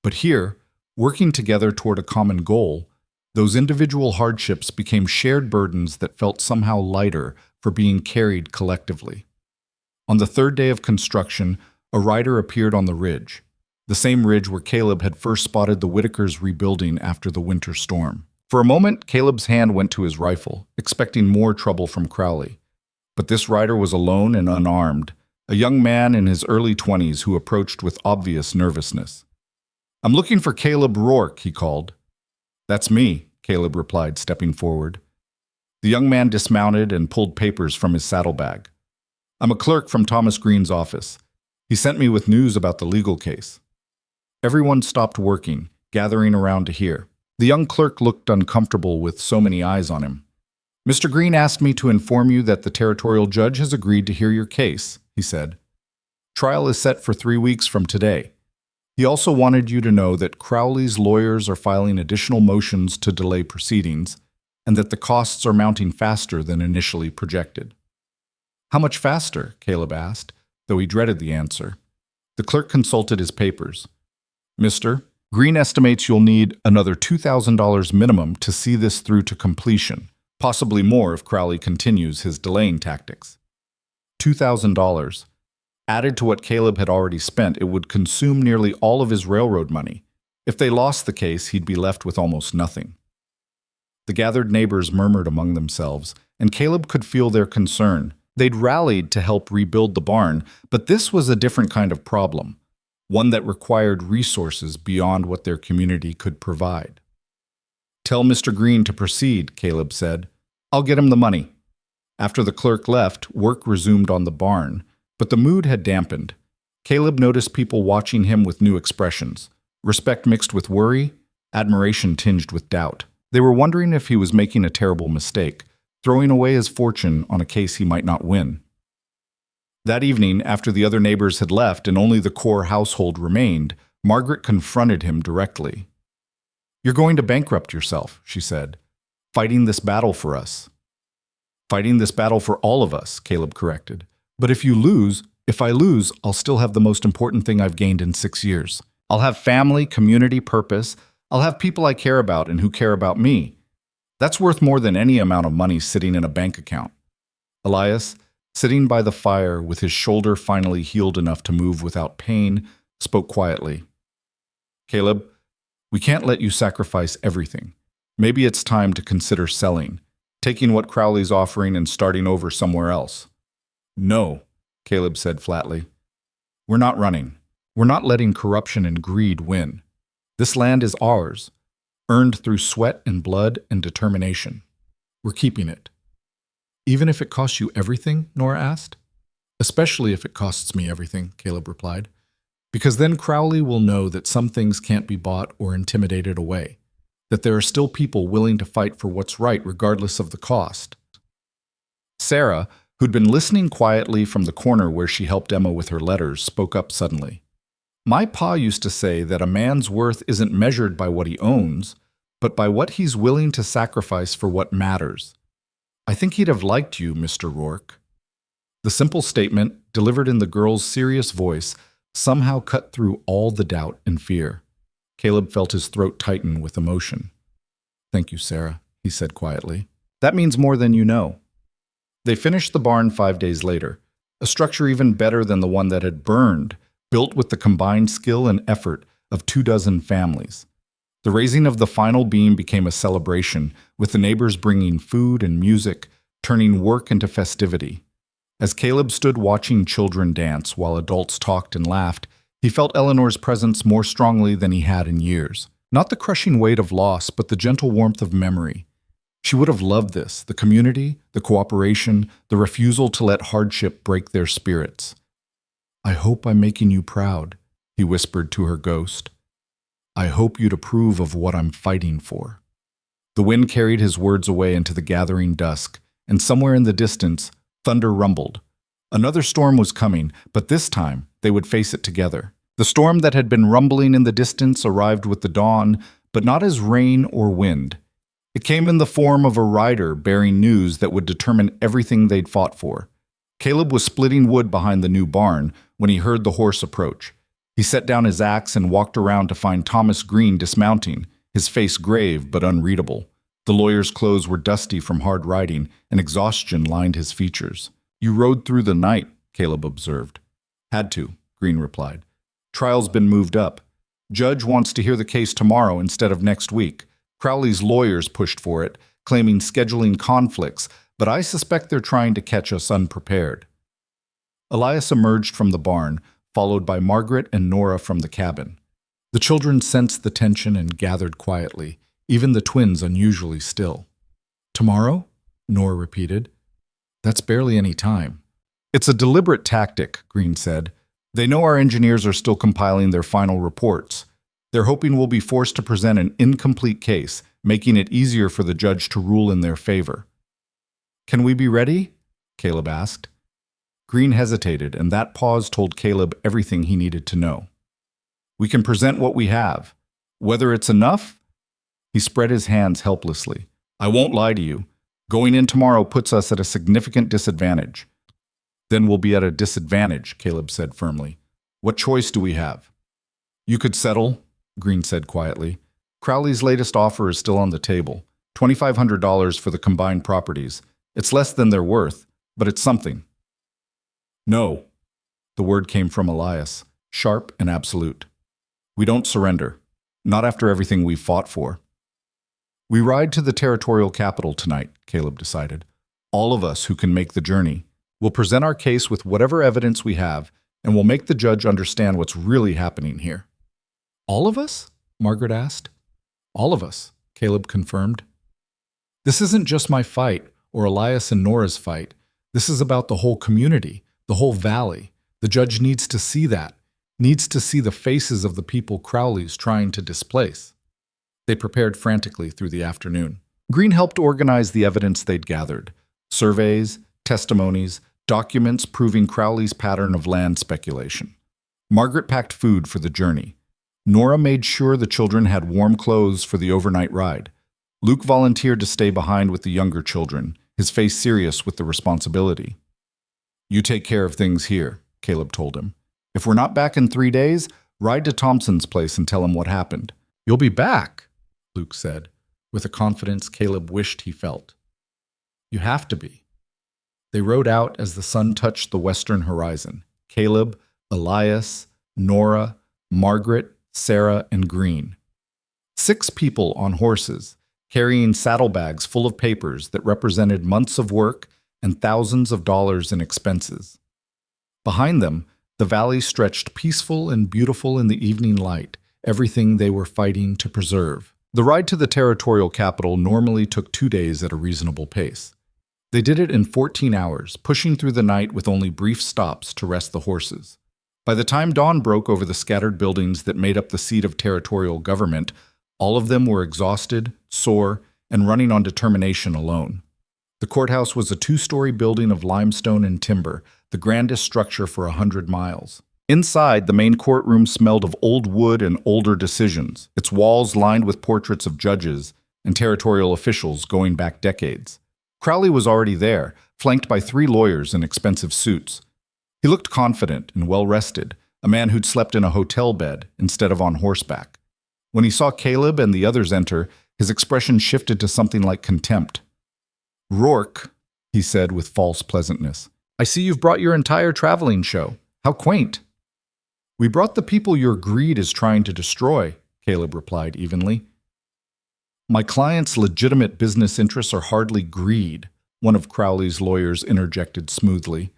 But here, working together toward a common goal, those individual hardships became shared burdens that felt somehow lighter for being carried collectively. On the third day of construction, a rider appeared on the ridge, the same ridge where Caleb had first spotted the Whitakers rebuilding after the winter storm. For a moment, Caleb's hand went to his rifle, expecting more trouble from Crowley. But this rider was alone and unarmed, a young man in his early 20s who approached with obvious nervousness. "I'm looking for Caleb Rourke," he called. "That's me," Caleb replied, stepping forward. The young man dismounted and pulled papers from his saddlebag. "I'm a clerk from Thomas Green's office. He sent me with news about the legal case." Everyone stopped working, gathering around to hear. The young clerk looked uncomfortable with so many eyes on him. "Mr. Green asked me to inform you that the territorial judge has agreed to hear your case," he said. "Trial is set for 3 weeks from today. He also wanted you to know that Crowley's lawyers are filing additional motions to delay proceedings, and that the costs are mounting faster than initially projected." "How much faster?" Caleb asked, though he dreaded the answer. The clerk consulted his papers. "Mr. Green estimates you'll need another $2,000 minimum to see this through to completion, possibly more if Crowley continues his delaying tactics." $2,000. Added to what Caleb had already spent, it would consume nearly all of his railroad money. If they lost the case, he'd be left with almost nothing. The gathered neighbors murmured among themselves, and Caleb could feel their concern. They'd rallied to help rebuild the barn, but this was a different kind of problem. One that required resources beyond what their community could provide. "Tell Mr. Green to proceed," Caleb said. "I'll get him the money." After the clerk left, work resumed on the barn, but the mood had dampened. Caleb noticed people watching him with new expressions, respect mixed with worry, admiration tinged with doubt. They were wondering if he was making a terrible mistake, throwing away his fortune on a case he might not win. That evening, after the other neighbors had left and only the core household remained, Margaret confronted him directly. "You're going to bankrupt yourself," she said, "fighting this battle for us." "Fighting this battle for all of us," Caleb corrected. "But if I lose, I'll still have the most important thing I've gained in 6 years. I'll have family, community, purpose. I'll have people I care about and who care about me. That's worth more than any amount of money sitting in a bank account. Elias, sitting by the fire with his shoulder finally healed enough to move without pain, spoke quietly. Caleb, we can't let you sacrifice everything. Maybe it's time to consider selling, taking what Crowley's offering and starting over somewhere else. No, Caleb said flatly. We're not running. We're not letting corruption and greed win. This land is ours, earned through sweat and blood and determination. We're keeping it. Even if it costs you everything, Nora asked. Especially if it costs me everything, Caleb replied. Because then Crowley will know that some things can't be bought or intimidated away, that there are still people willing to fight for what's right regardless of the cost. Sarah, who'd been listening quietly from the corner where she helped Emma with her letters, spoke up suddenly. My pa used to say that a man's worth isn't measured by what he owns, but by what he's willing to sacrifice for what matters. I think he'd have liked you, Mr. Rourke. The simple statement, delivered in the girl's serious voice, somehow cut through all the doubt and fear. Caleb felt his throat tighten with emotion. Thank you, Sarah, he said quietly. That means more than you know. They finished the barn 5 days later, a structure even better than the one that had burned, built with the combined skill and effort of 24 families. The raising of the final beam became a celebration, with the neighbors bringing food and music, turning work into festivity. As Caleb stood watching children dance while adults talked and laughed, he felt Eleanor's presence more strongly than he had in years. Not the crushing weight of loss, but the gentle warmth of memory. She would have loved this, the community, the cooperation, the refusal to let hardship break their spirits. I hope I'm making you proud, he whispered to her ghost. I hope you'd approve of what I'm fighting for. The wind carried his words away into the gathering dusk, and somewhere in the distance, thunder rumbled. Another storm was coming, but this time they would face it together. The storm that had been rumbling in the distance arrived with the dawn, but not as rain or wind. It came in the form of a rider bearing news that would determine everything they'd fought for. Caleb was splitting wood behind the new barn when he heard the horse approach. He set down his axe and walked around to find Thomas Green dismounting, his face grave but unreadable. The lawyer's clothes were dusty from hard riding, and exhaustion lined his features. You rode through the night, Caleb observed. Had to, Green replied. Trial's been moved up. Judge wants to hear the case tomorrow instead of next week. Crowley's lawyers pushed for it, claiming scheduling conflicts, but I suspect they're trying to catch us unprepared. Elias emerged from the barn, followed by Margaret and Nora from the cabin. The children sensed the tension and gathered quietly, even the twins unusually still. Tomorrow? Nora repeated. That's barely any time. It's a deliberate tactic, Green said. They know our engineers are still compiling their final reports. They're hoping we'll be forced to present an incomplete case, making it easier for the judge to rule in their favor. Can we be ready? Caleb asked. Green hesitated, and that pause told Caleb everything he needed to know. We can present what we have. Whether it's enough? He spread his hands helplessly. I won't lie to you. Going in tomorrow puts us at a significant disadvantage. Then we'll be at a disadvantage, Caleb said firmly. What choice do we have? You could settle, Green said quietly. Crowley's latest offer is still on the table. $2,500 for the combined properties. It's less than they're worth, but it's something. No. The word came from Elias, sharp and absolute. We don't surrender. Not after everything we've fought for. We ride to the territorial capital tonight, Caleb decided. All of us who can make the journey. We'll present our case with whatever evidence we have, and we'll make the judge understand what's really happening here. All of us? Margaret asked. All of us, Caleb confirmed. This isn't just my fight, or Elias and Nora's fight. This is about the whole community, the whole valley. The judge needs to see that, needs to see the faces of the people Crowley's trying to displace. They prepared frantically through the afternoon. Green helped organize the evidence they'd gathered. Surveys, testimonies, documents proving Crowley's pattern of land speculation. Margaret packed food for the journey. Nora made sure the children had warm clothes for the overnight ride. Luke volunteered to stay behind with the younger children, his face serious with the responsibility. You take care of things here, Caleb told him. If we're not back in 3 days, Ride to Thompson's place and tell him what happened. You'll be back, Luke said, with a confidence Caleb wished he felt. You have to be. They rode out as the sun touched the western horizon. Caleb, Elias, Nora, Margaret, Sarah, and Green. 6 people on horses, carrying saddlebags full of papers that represented months of work and thousands of dollars in expenses. Behind them, the valley stretched peaceful and beautiful in the evening light, everything they were fighting to preserve. The ride to the territorial capital normally took 2 days at a reasonable pace. They did it in 14 hours, pushing through the night with only brief stops to rest the horses. By the time dawn broke over the scattered buildings that made up the seat of territorial government, all of them were exhausted, sore, and running on determination alone. The courthouse was a 2-story building of limestone and timber, the grandest structure for 100 miles. Inside, the main courtroom smelled of old wood and older decisions, its walls lined with portraits of judges and territorial officials going back decades. Crowley was already there, flanked by 3 lawyers in expensive suits. He looked confident and well-rested, a man who'd slept in a hotel bed instead of on horseback. When he saw Caleb and the others enter, his expression shifted to something like contempt. "Rourke," he said with false pleasantness, "I see you've brought your entire traveling show. How quaint." "We brought the people your greed is trying to destroy," Caleb replied evenly. "My client's legitimate business interests are hardly greed," one of Crowley's lawyers interjected smoothly.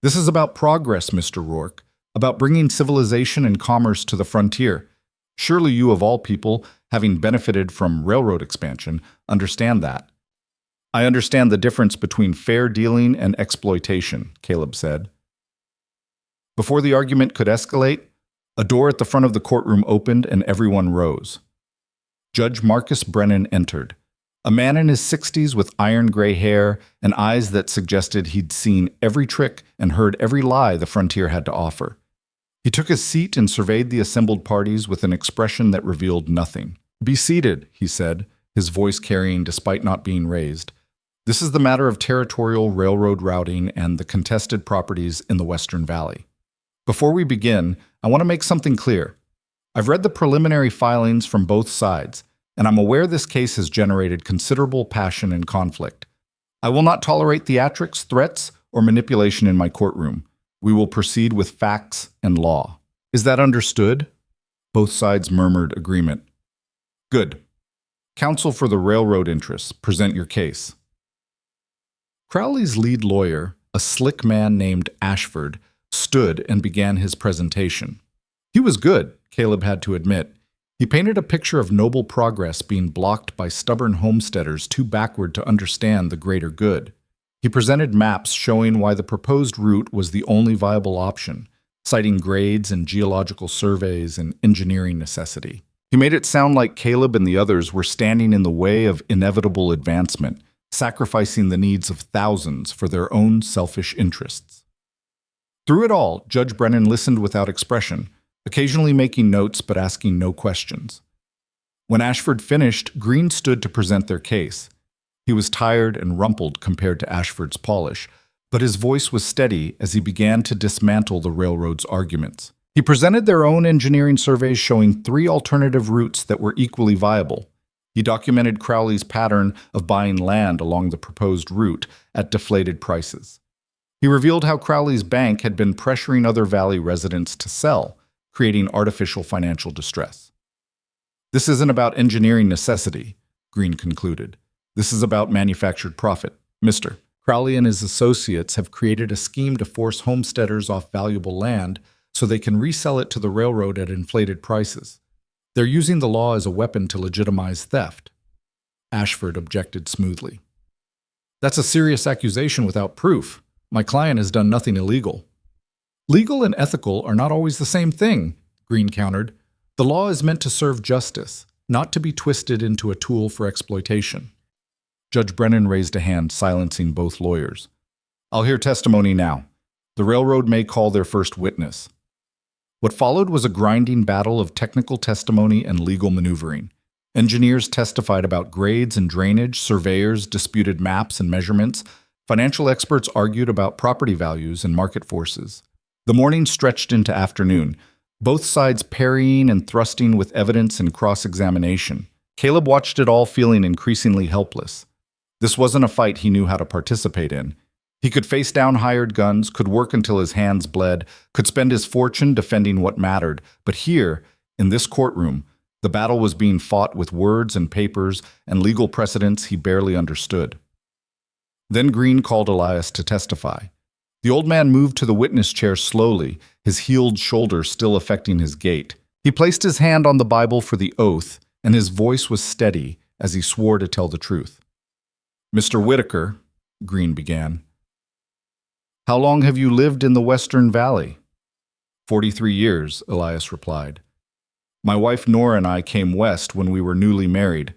"This is about progress, Mr. Rourke, about bringing civilization and commerce to the frontier. Surely you, of all people, having benefited from railroad expansion, understand that." "I understand the difference between fair dealing and exploitation," Caleb said. Before the argument could escalate, a door at the front of the courtroom opened and everyone rose. Judge Marcus Brennan entered, a man in his 60s with iron gray hair and eyes that suggested he'd seen every trick and heard every lie the frontier had to offer. He took his seat and surveyed the assembled parties with an expression that revealed nothing. "Be seated," he said, his voice carrying despite not being raised. "This is the matter of territorial railroad routing and the contested properties in the Western Valley. Before we begin, I want to make something clear. I've read the preliminary filings from both sides, and I'm aware this case has generated considerable passion and conflict. I will not tolerate theatrics, threats, or manipulation in my courtroom. We will proceed with facts and law. Is that understood?" Both sides murmured agreement. "Good. Counsel for the railroad interests, present your case." Crowley's lead lawyer, a slick man named Ashford, stood and began his presentation. He was good, Caleb had to admit. He painted a picture of noble progress being blocked by stubborn homesteaders too backward to understand the greater good. He presented maps showing why the proposed route was the only viable option, citing grades and geological surveys and engineering necessity. He made it sound like Caleb and the others were standing in the way of inevitable advancement, sacrificing the needs of thousands for their own selfish interests. Through it all, Judge Brennan listened without expression, occasionally making notes but asking no questions. When Ashford finished, Green stood to present their case. He was tired and rumpled compared to Ashford's polish, but his voice was steady as he began to dismantle the railroad's arguments. He presented their own engineering surveys showing 3 alternative routes that were equally viable. He documented Crowley's pattern of buying land along the proposed route at deflated prices. He revealed how Crowley's bank had been pressuring other valley residents to sell, creating artificial financial distress. "This isn't about engineering necessity," Green concluded. "This is about manufactured profit. Mr. Crowley and his associates have created a scheme to force homesteaders off valuable land so they can resell it to the railroad at inflated prices. They're using the law as a weapon to legitimize theft." Ashford objected smoothly. "That's a serious accusation without proof. My client has done nothing illegal." "Legal and ethical are not always the same thing," Green countered. "The law is meant to serve justice, not to be twisted into a tool for exploitation." Judge Brennan raised a hand, silencing both lawyers. "I'll hear testimony now. The railroad may call their first witness." What followed was a grinding battle of technical testimony and legal maneuvering. Engineers testified about grades and drainage, surveyors disputed maps and measurements, financial experts argued about property values and market forces. The morning stretched into afternoon, both sides parrying and thrusting with evidence and cross-examination. Caleb watched it all, feeling increasingly helpless. This wasn't a fight he knew how to participate in. He could face down hired guns, could work until his hands bled, could spend his fortune defending what mattered. But here, in this courtroom, the battle was being fought with words and papers and legal precedents he barely understood. Then Green called Elias to testify. The old man moved to the witness chair slowly, his healed shoulder still affecting his gait. He placed his hand on the Bible for the oath, and his voice was steady as he swore to tell the truth. "Mr. Whitaker," Green began, "how long have you lived in the Western Valley?" 43 years, Elias replied. "My wife Nora and I came west when we were newly married,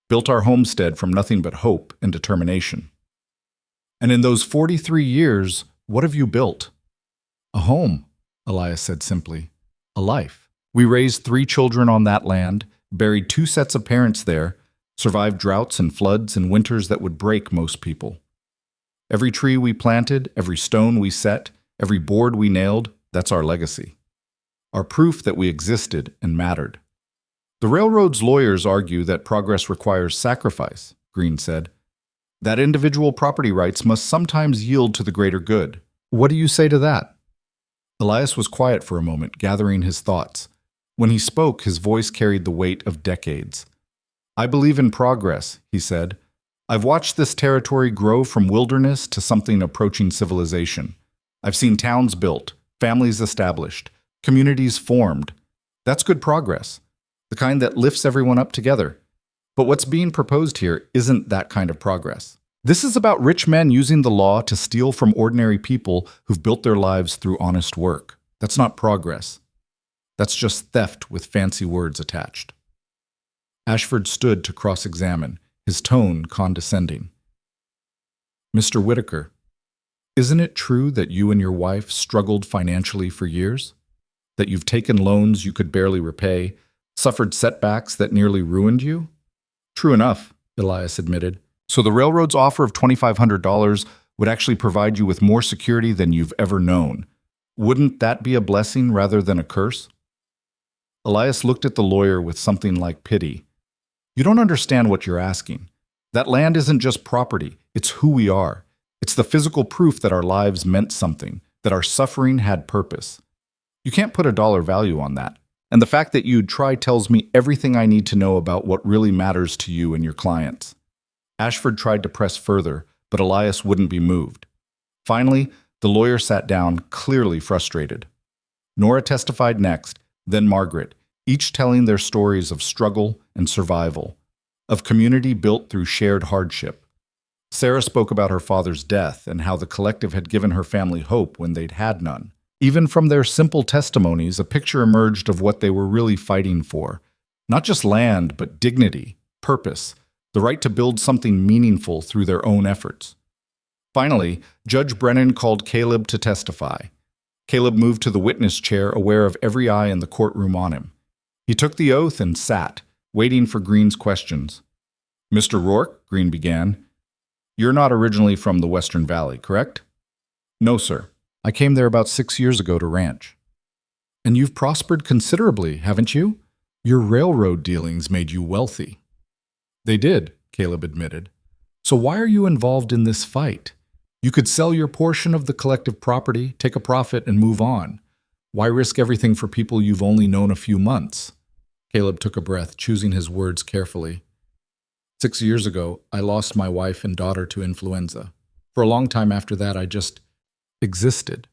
built our homestead from nothing but hope and determination." "And in those 43 years, what have you built?" "A home," Elias said simply. "A life. We raised 3 children on that land, buried 2 sets of parents there, survived droughts and floods and winters that would break most people. Every tree we planted, every stone we set, every board we nailed, that's our legacy. Our proof that we existed and mattered." "The railroad's lawyers argue that progress requires sacrifice," Green said. "That individual property rights must sometimes yield to the greater good. What do you say to that?" Elias was quiet for a moment, gathering his thoughts. When he spoke, his voice carried the weight of decades. "I believe in progress," he said. "I've watched this territory grow from wilderness to something approaching civilization. I've seen towns built, families established, communities formed. That's good progress, the kind that lifts everyone up together. But what's being proposed here isn't that kind of progress. This is about rich men using the law to steal from ordinary people who've built their lives through honest work. That's not progress. That's just theft with fancy words attached." Ashford stood to cross-examine, his tone condescending. "Mr. Whitaker, isn't it true that you and your wife struggled financially for years? That you've taken loans you could barely repay, suffered setbacks that nearly ruined you?" "True enough," Elias admitted. "So the railroad's offer of $2,500 would actually provide you with more security than you've ever known. Wouldn't that be a blessing rather than a curse?" Elias looked at the lawyer with something like pity. "You don't understand what you're asking. That land isn't just property, it's who we are. It's the physical proof that our lives meant something, that our suffering had purpose. You can't put a dollar value on that. And the fact that you'd try tells me everything I need to know about what really matters to you and your clients." Ashford tried to press further, but Elias wouldn't be moved. Finally, the lawyer sat down, clearly frustrated. Nora testified next, then Margaret, each telling their stories of struggle and survival, of community built through shared hardship. Sarah spoke about her father's death and how the collective had given her family hope when they'd had none. Even from their simple testimonies, a picture emerged of what they were really fighting for. Not just land, but dignity, purpose, the right to build something meaningful through their own efforts. Finally, Judge Brennan called Caleb to testify. Caleb moved to the witness chair, aware of every eye in the courtroom on him. He took the oath and sat, waiting for Green's questions. "Mr. Rourke," Green began, "you're not originally from the Western Valley, correct?" "No, sir. I came there about 6 years ago to ranch." "And you've prospered considerably, haven't you? Your railroad dealings made you wealthy." "They did," Caleb admitted. "So why are you involved in this fight? You could sell your portion of the collective property, take a profit, and move on. Why risk everything for people you've only known a few months?" Caleb took a breath, choosing his words carefully. 6 years ago, I lost my wife and daughter to influenza. For a long time after that, I just existed.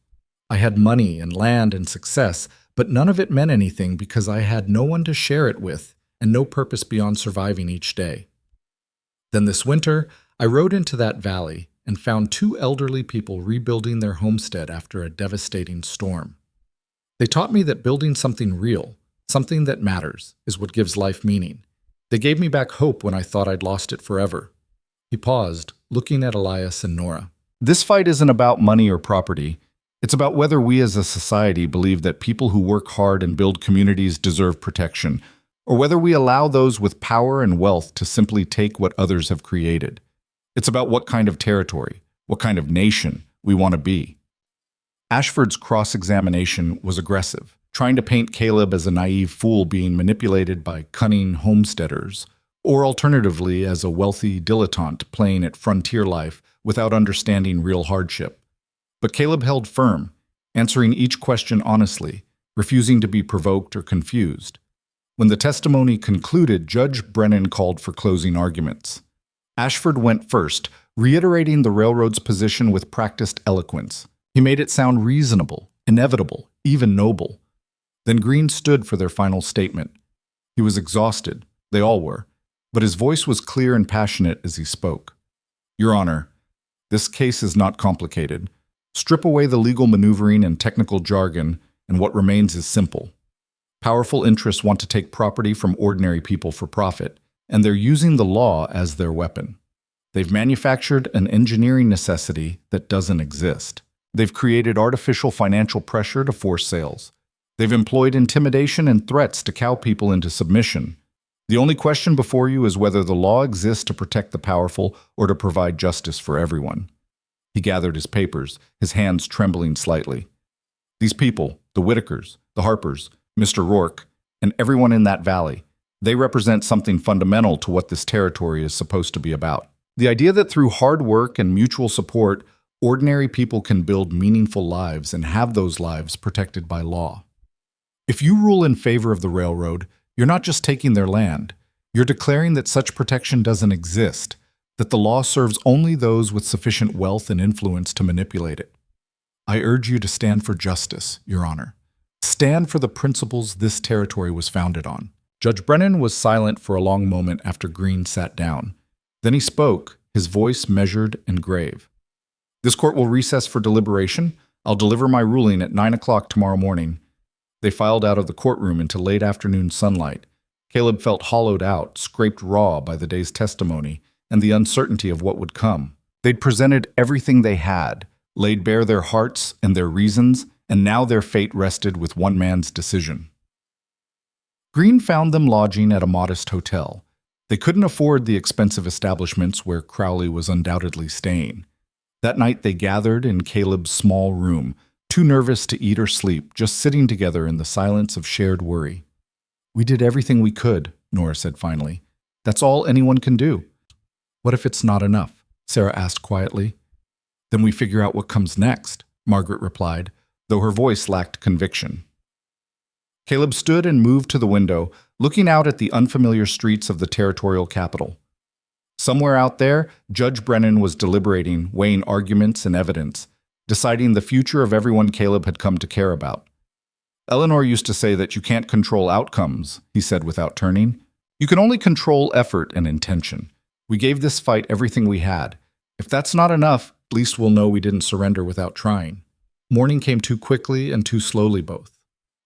I had money and land and success, but none of it meant anything because I had no one to share it with and no purpose beyond surviving each day. Then this winter, I rode into that valley and found 2 elderly people rebuilding their homestead after a devastating storm. They taught me that building something real, something that matters, is what gives life meaning. They gave me back hope when I thought I'd lost it forever. He paused, looking at Elias and Nora. "This fight isn't about money or property. It's about whether we as a society believe that people who work hard and build communities deserve protection, or whether we allow those with power and wealth to simply take what others have created. It's about what kind of territory, what kind of nation we want to be." Ashford's cross-examination was aggressive. trying to paint Caleb as a naive fool being manipulated by cunning homesteaders, or alternatively as a wealthy dilettante playing at frontier life without understanding real hardship. But Caleb held firm, answering each question honestly, refusing to be provoked or confused. When the testimony concluded, Judge Brennan called for closing arguments. Ashford went first, reiterating the railroad's position with practiced eloquence. He made it sound reasonable, inevitable, even noble. Then Green stood for their final statement. He was exhausted, they all were, but his voice was clear and passionate as he spoke. Your Honor, this case is not complicated. Strip away the legal maneuvering and technical jargon, and what remains is simple. Powerful interests want to take property from ordinary people for profit, and they're using the law as their weapon. They've manufactured an engineering necessity that doesn't exist. They've created artificial financial pressure to force sales. They've employed intimidation and threats to cow people into submission. The only question before you is whether the law exists to protect the powerful or to provide justice for everyone. He gathered his papers, his hands trembling slightly. These people, the Whitakers, the Harpers, Mr. Rourke, and everyone in that valley, they represent something fundamental to what this territory is supposed to be about. The idea that through hard work and mutual support, ordinary people can build meaningful lives and have those lives protected by law. If you rule in favor of the railroad, you're not just taking their land. You're declaring that such protection doesn't exist, that the law serves only those with sufficient wealth and influence to manipulate it. I urge you to stand for justice, Your Honor. Stand for the principles this territory was founded on. Judge Brennan was silent for a long moment after Green sat down. Then he spoke, his voice measured and grave. This court will recess for deliberation. I'll deliver my ruling at 9 o'clock tomorrow morning. They filed out of the courtroom into late afternoon sunlight. Caleb felt hollowed out, scraped raw by the day's testimony and the uncertainty of what would come. They'd presented everything they had, laid bare their hearts and their reasons, and now their fate rested with one man's decision. Green found them lodging at a modest hotel. They couldn't afford the expensive establishments where Crowley was undoubtedly staying. That night they gathered in Caleb's small room, too nervous to eat or sleep, just sitting together in the silence of shared worry. We did everything we could, Nora said finally. That's all anyone can do. What if it's not enough? Sarah asked quietly. Then we figure out what comes next, Margaret replied, though her voice lacked conviction. Caleb stood and moved to the window, looking out at the unfamiliar streets of the territorial capital. Somewhere out there, Judge Brennan was deliberating, weighing arguments and evidence, deciding the future of everyone Caleb had come to care about. Eleanor used to say that you can't control outcomes, he said without turning. You can only control effort and intention. We gave this fight everything we had. If that's not enough, at least we'll know we didn't surrender without trying. Morning came too quickly and too slowly both.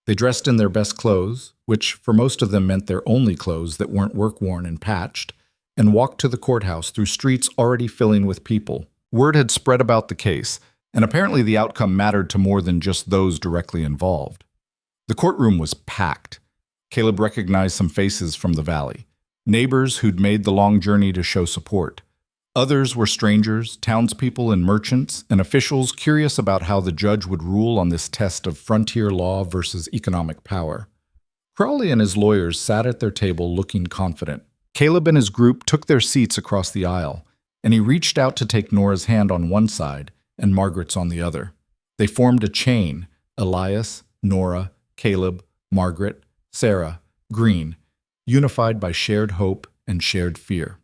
They dressed in their best clothes, which for most of them meant their only clothes that weren't work-worn and patched, and walked to the courthouse through streets already filling with people. Word had spread about the case, and apparently the outcome mattered to more than just those directly involved. The courtroom was packed. Caleb recognized some faces from the valley, neighbors who'd made the long journey to show support. Others were strangers, townspeople and merchants, and officials curious about how the judge would rule on this test of frontier law versus economic power. Crowley and his lawyers sat at their table looking confident. Caleb and his group took their seats across the aisle, and he reached out to take Nora's hand on one side and Margaret's on the other. They formed a chain: Elias, Nora, Caleb, Margaret, Sarah, Green, unified by shared hope and shared fear.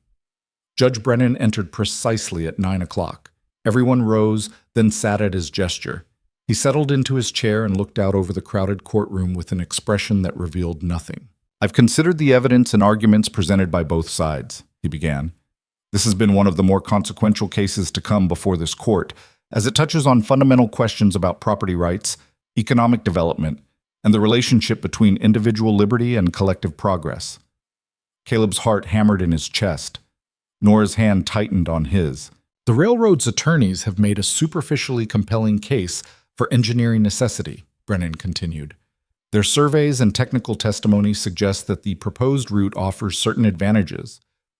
Judge Brennan entered precisely at 9 o'clock. Everyone rose, then sat at his gesture. He settled into his chair and looked out over the crowded courtroom with an expression that revealed nothing. I've considered the evidence and arguments presented by both sides, he began. This has been one of the more consequential cases to come before this court, as it touches on fundamental questions about property rights, economic development, and the relationship between individual liberty and collective progress. Caleb's heart hammered in his chest. Nora's hand tightened on his. The railroad's attorneys have made a superficially compelling case for engineering necessity, Brennan continued. Their surveys and technical testimony suggest that the proposed route offers certain advantages.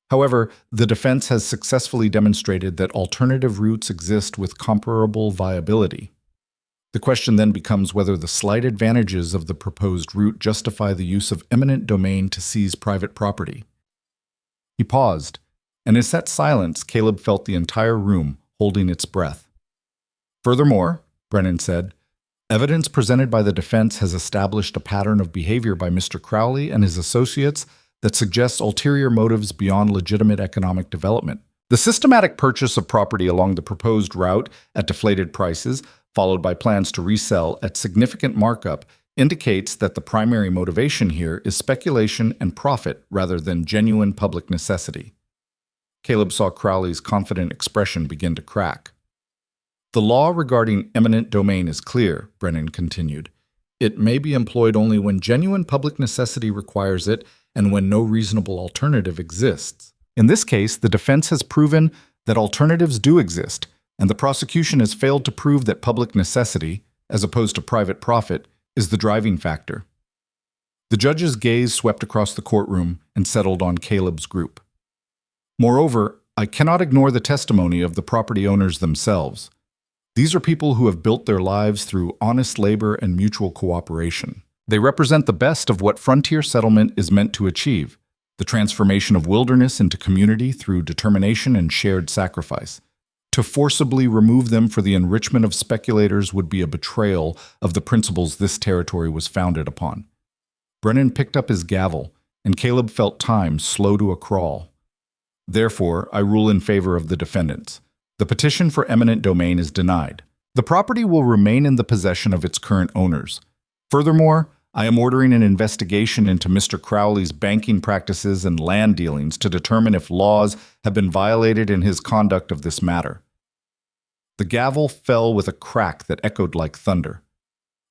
However, the defense has successfully demonstrated that alternative routes exist with comparable viability. The question then becomes whether the slight advantages of the proposed route justify the use of eminent domain to seize private property. He paused, and in that silence, Caleb felt the entire room holding its breath. Furthermore, Brennan said, evidence presented by the defense has established a pattern of behavior by Mr. Crowley and his associates that suggests ulterior motives beyond legitimate economic development. The systematic purchase of property along the proposed route at deflated prices, followed by plans to resell at significant markup, indicates that the primary motivation here is speculation and profit rather than genuine public necessity. Caleb saw Crowley's confident expression begin to crack. The law regarding eminent domain is clear, Brennan continued. It may be employed only when genuine public necessity requires it and when no reasonable alternative exists. In this case, the defense has proven that alternatives do exist, and the prosecution has failed to prove that public necessity, as opposed to private profit, is the driving factor. The judge's gaze swept across the courtroom and settled on Caleb's group. Moreover, I cannot ignore the testimony of the property owners themselves. These are people who have built their lives through honest labor and mutual cooperation. They represent the best of what frontier settlement is meant to achieve, the transformation of wilderness into community through determination and shared sacrifice. To forcibly remove them for the enrichment of speculators would be a betrayal of the principles this territory was founded upon. Brennan picked up his gavel, and Caleb felt time slow to a crawl. Therefore, I rule in favor of the defendants. The petition for eminent domain is denied. The property will remain in the possession of its current owners. Furthermore, I am ordering an investigation into Mr. Crowley's banking practices and land dealings to determine if laws have been violated in his conduct of this matter. The gavel fell with a crack that echoed like thunder.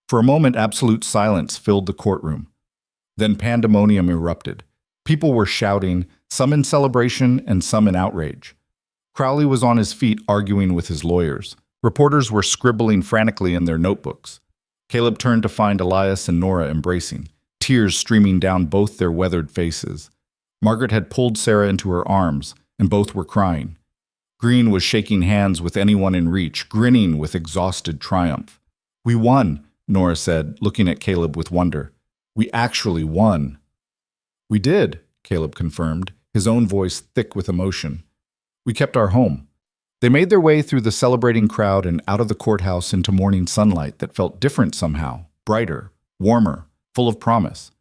For a moment, absolute silence filled the courtroom. Then pandemonium erupted. People were shouting, some in celebration and some in outrage. Crowley was on his feet arguing with his lawyers. Reporters were scribbling frantically in their notebooks. Caleb turned to find Elias and Nora embracing, tears streaming down both their weathered faces. Margaret had pulled Sarah into her arms, and both were crying. Green was shaking hands with anyone in reach, grinning with exhausted triumph. "We won," Nora said, looking at Caleb with wonder. "We actually won." "We did," Caleb confirmed, his own voice thick with emotion. "We kept our home." They made their way through the celebrating crowd and out of the courthouse into morning sunlight that felt different somehow, brighter, warmer, full of promise.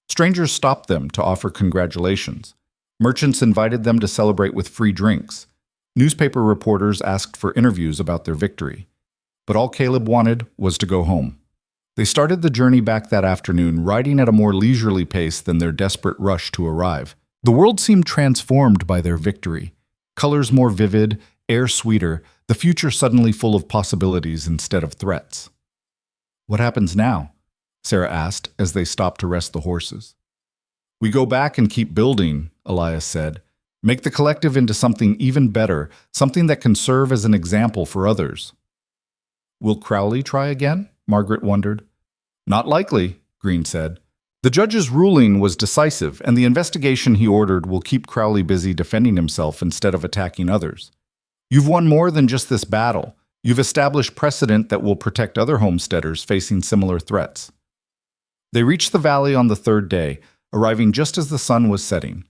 Strangers stopped them to offer congratulations. Merchants invited them to celebrate with free drinks. Newspaper reporters asked for interviews about their victory. But all Caleb wanted was to go home. They started the journey back that afternoon, riding at a more leisurely pace than their desperate rush to arrive. The world seemed transformed by their victory. Colors more vivid, air sweeter, the future suddenly full of possibilities instead of threats. "What happens now?" Sarah asked as they stopped to rest the horses. "We go back and keep building," Elias said. "Make the collective into something even better, something that can serve as an example for others." "Will Crowley try again?" Margaret wondered. "Not likely," Green said. "The judge's ruling was decisive, and the investigation he ordered will keep Crowley busy defending himself instead of attacking others. You've won more than just this battle. You've established precedent that will protect other homesteaders facing similar threats." They reached the valley on the third day, arriving just as the sun was setting.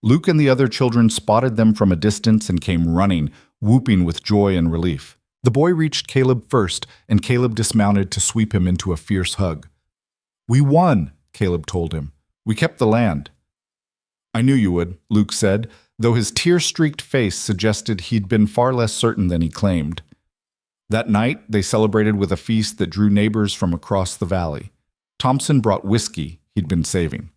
Luke and the other children spotted them from a distance and came running, whooping with joy and relief. The boy reached Caleb first, and Caleb dismounted to sweep him into a fierce hug. "We won," Caleb told him. "We kept the land." "I knew you would," Luke said, though his tear-streaked face suggested he'd been far less certain than he claimed. That night, they celebrated with a feast that drew neighbors from across the valley. Thompson brought whiskey he'd been saving.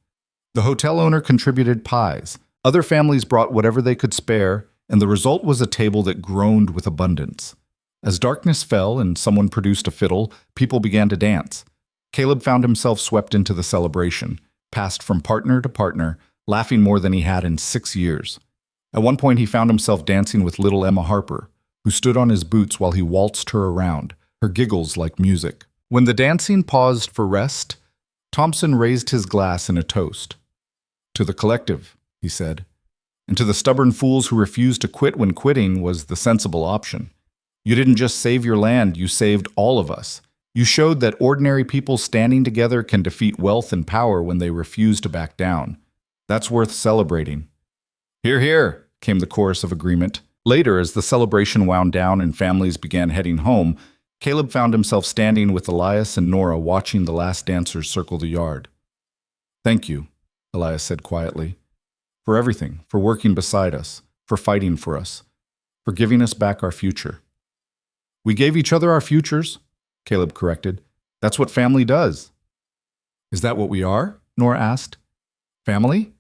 The hotel owner contributed pies. Other families brought whatever they could spare, and the result was a table that groaned with abundance. As darkness fell and someone produced a fiddle, people began to dance. Caleb found himself swept into the celebration, passed from partner to partner, laughing more than he had in 6 years. At one point, he found himself dancing with little Emma Harper, who stood on his boots while he waltzed her around, her giggles like music. When the dancing paused for rest, Thompson raised his glass in a toast. "To the collective," he said, "and to the stubborn fools who refused to quit when quitting was the sensible option. You didn't just save your land, you saved all of us. You showed that ordinary people standing together can defeat wealth and power when they refuse to back down. That's worth celebrating." "Hear, hear," came the chorus of agreement. Later, as the celebration wound down and families began heading home, Caleb found himself standing with Elias and Nora watching the last dancers circle the yard. "Thank you," Elias said quietly, "for everything, for working beside us, for fighting for us, for giving us back our future." "We gave each other our futures," Caleb corrected. "That's what family does." "Is that what we are?" Nora asked. "Family?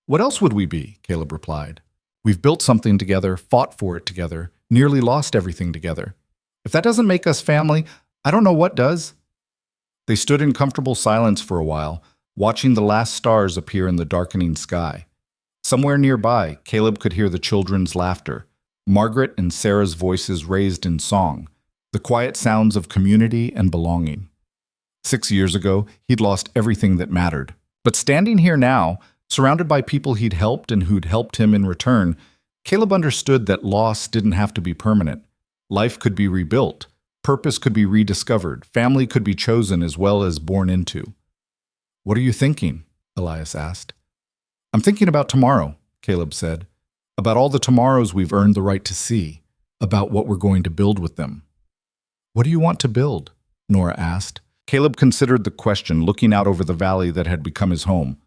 What else would we be?" Caleb replied. "We've built something together, fought for it together, nearly lost everything together. If that doesn't make us family, I don't know what does." They stood in comfortable silence for a while, watching the last stars appear in the darkening sky. Somewhere nearby, Caleb could hear the children's laughter, Margaret and Sarah's voices raised in song, the quiet sounds of community and belonging. 6 years ago, he'd lost everything that mattered. But standing here now, surrounded by people he'd helped and who'd helped him in return, Caleb understood that loss didn't have to be permanent. Life could be rebuilt, purpose could be rediscovered, family could be chosen as well as born into. "What are you thinking?" Elias asked. "I'm thinking about tomorrow," Caleb said. "About all the tomorrows we've earned the right to see, about what we're going to build with them." "What do you want to build?" Nora asked. Caleb considered the question, looking out over the valley that had become his home.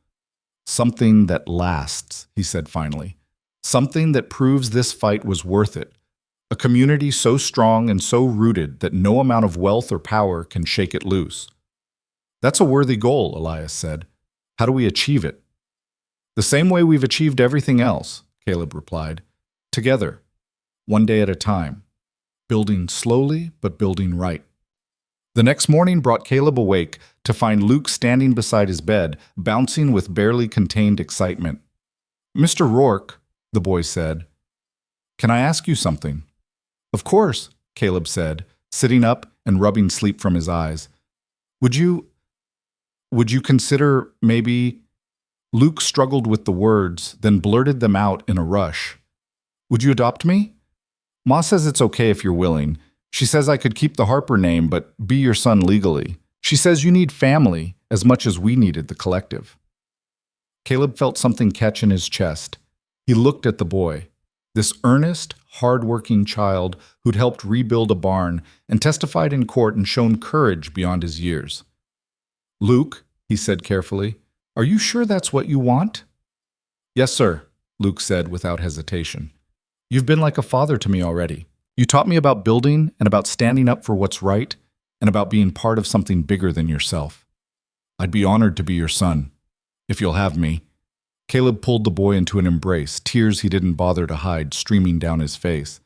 "Something that lasts," he said finally. "Something that proves this fight was worth it. A community so strong and so rooted that no amount of wealth or power can shake it loose." "That's a worthy goal," Elias said. "How do we achieve it?" "The same way we've achieved everything else," Caleb replied. "Together, one day at a time. Building slowly, but building right." The next morning brought Caleb awake to find Luke standing beside his bed, bouncing with barely contained excitement. "Mr. Rourke," the boy said, "can I ask you something?" "Of course," Caleb said, sitting up and rubbing sleep from his eyes. Would you consider maybe—" Luke struggled with the words, then blurted them out in a rush. "Would you adopt me? Ma says it's okay if you're willing. She says I could keep the Harper name, but be your son legally. She says you need family as much as we needed the collective." Caleb felt something catch in his chest. He looked at the boy, this earnest, hard-working child who'd helped rebuild a barn and testified in court and shown courage beyond his years. "Luke," he said carefully, "are you sure that's what you want?" "Yes, sir," Luke said without hesitation. "You've been like a father to me already. You taught me about building and about standing up for what's right and about being part of something bigger than yourself. I'd be honored to be your son, if you'll have me." Caleb pulled the boy into an embrace, tears he didn't bother to hide streaming down his face.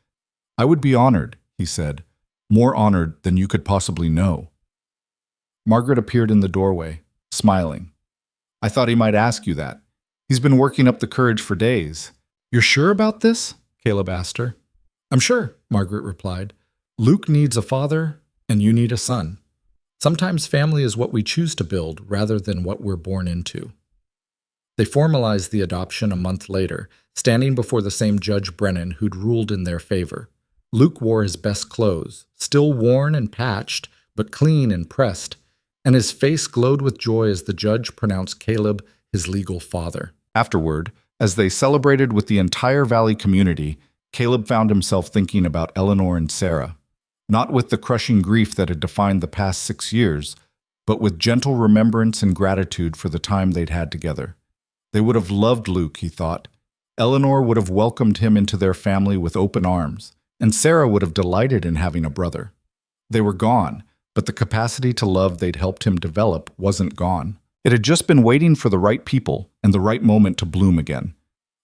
"I would be honored," he said, "more honored than you could possibly know." Margaret appeared in the doorway, smiling. "I thought he might ask you that. He's been working up the courage for days." "You're sure about this?" Caleb asked her. "I'm sure," Margaret replied. "Luke needs a father, and you need a son. Sometimes family is what we choose to build rather than what we're born into." They formalized the adoption a month later, standing before the same Judge Brennan who'd ruled in their favor. Luke wore his best clothes, still worn and patched, but clean and pressed, and his face glowed with joy as the judge pronounced Caleb his legal father. Afterward, as they celebrated with the entire Valley community, Caleb found himself thinking about Eleanor and Sarah, not with the crushing grief that had defined the past 6 years, but with gentle remembrance and gratitude for the time they'd had together. They would have loved Luke, he thought. Eleanor would have welcomed him into their family with open arms, and Sarah would have delighted in having a brother. They were gone, but the capacity to love they'd helped him develop wasn't gone. It had just been waiting for the right people and the right moment to bloom again.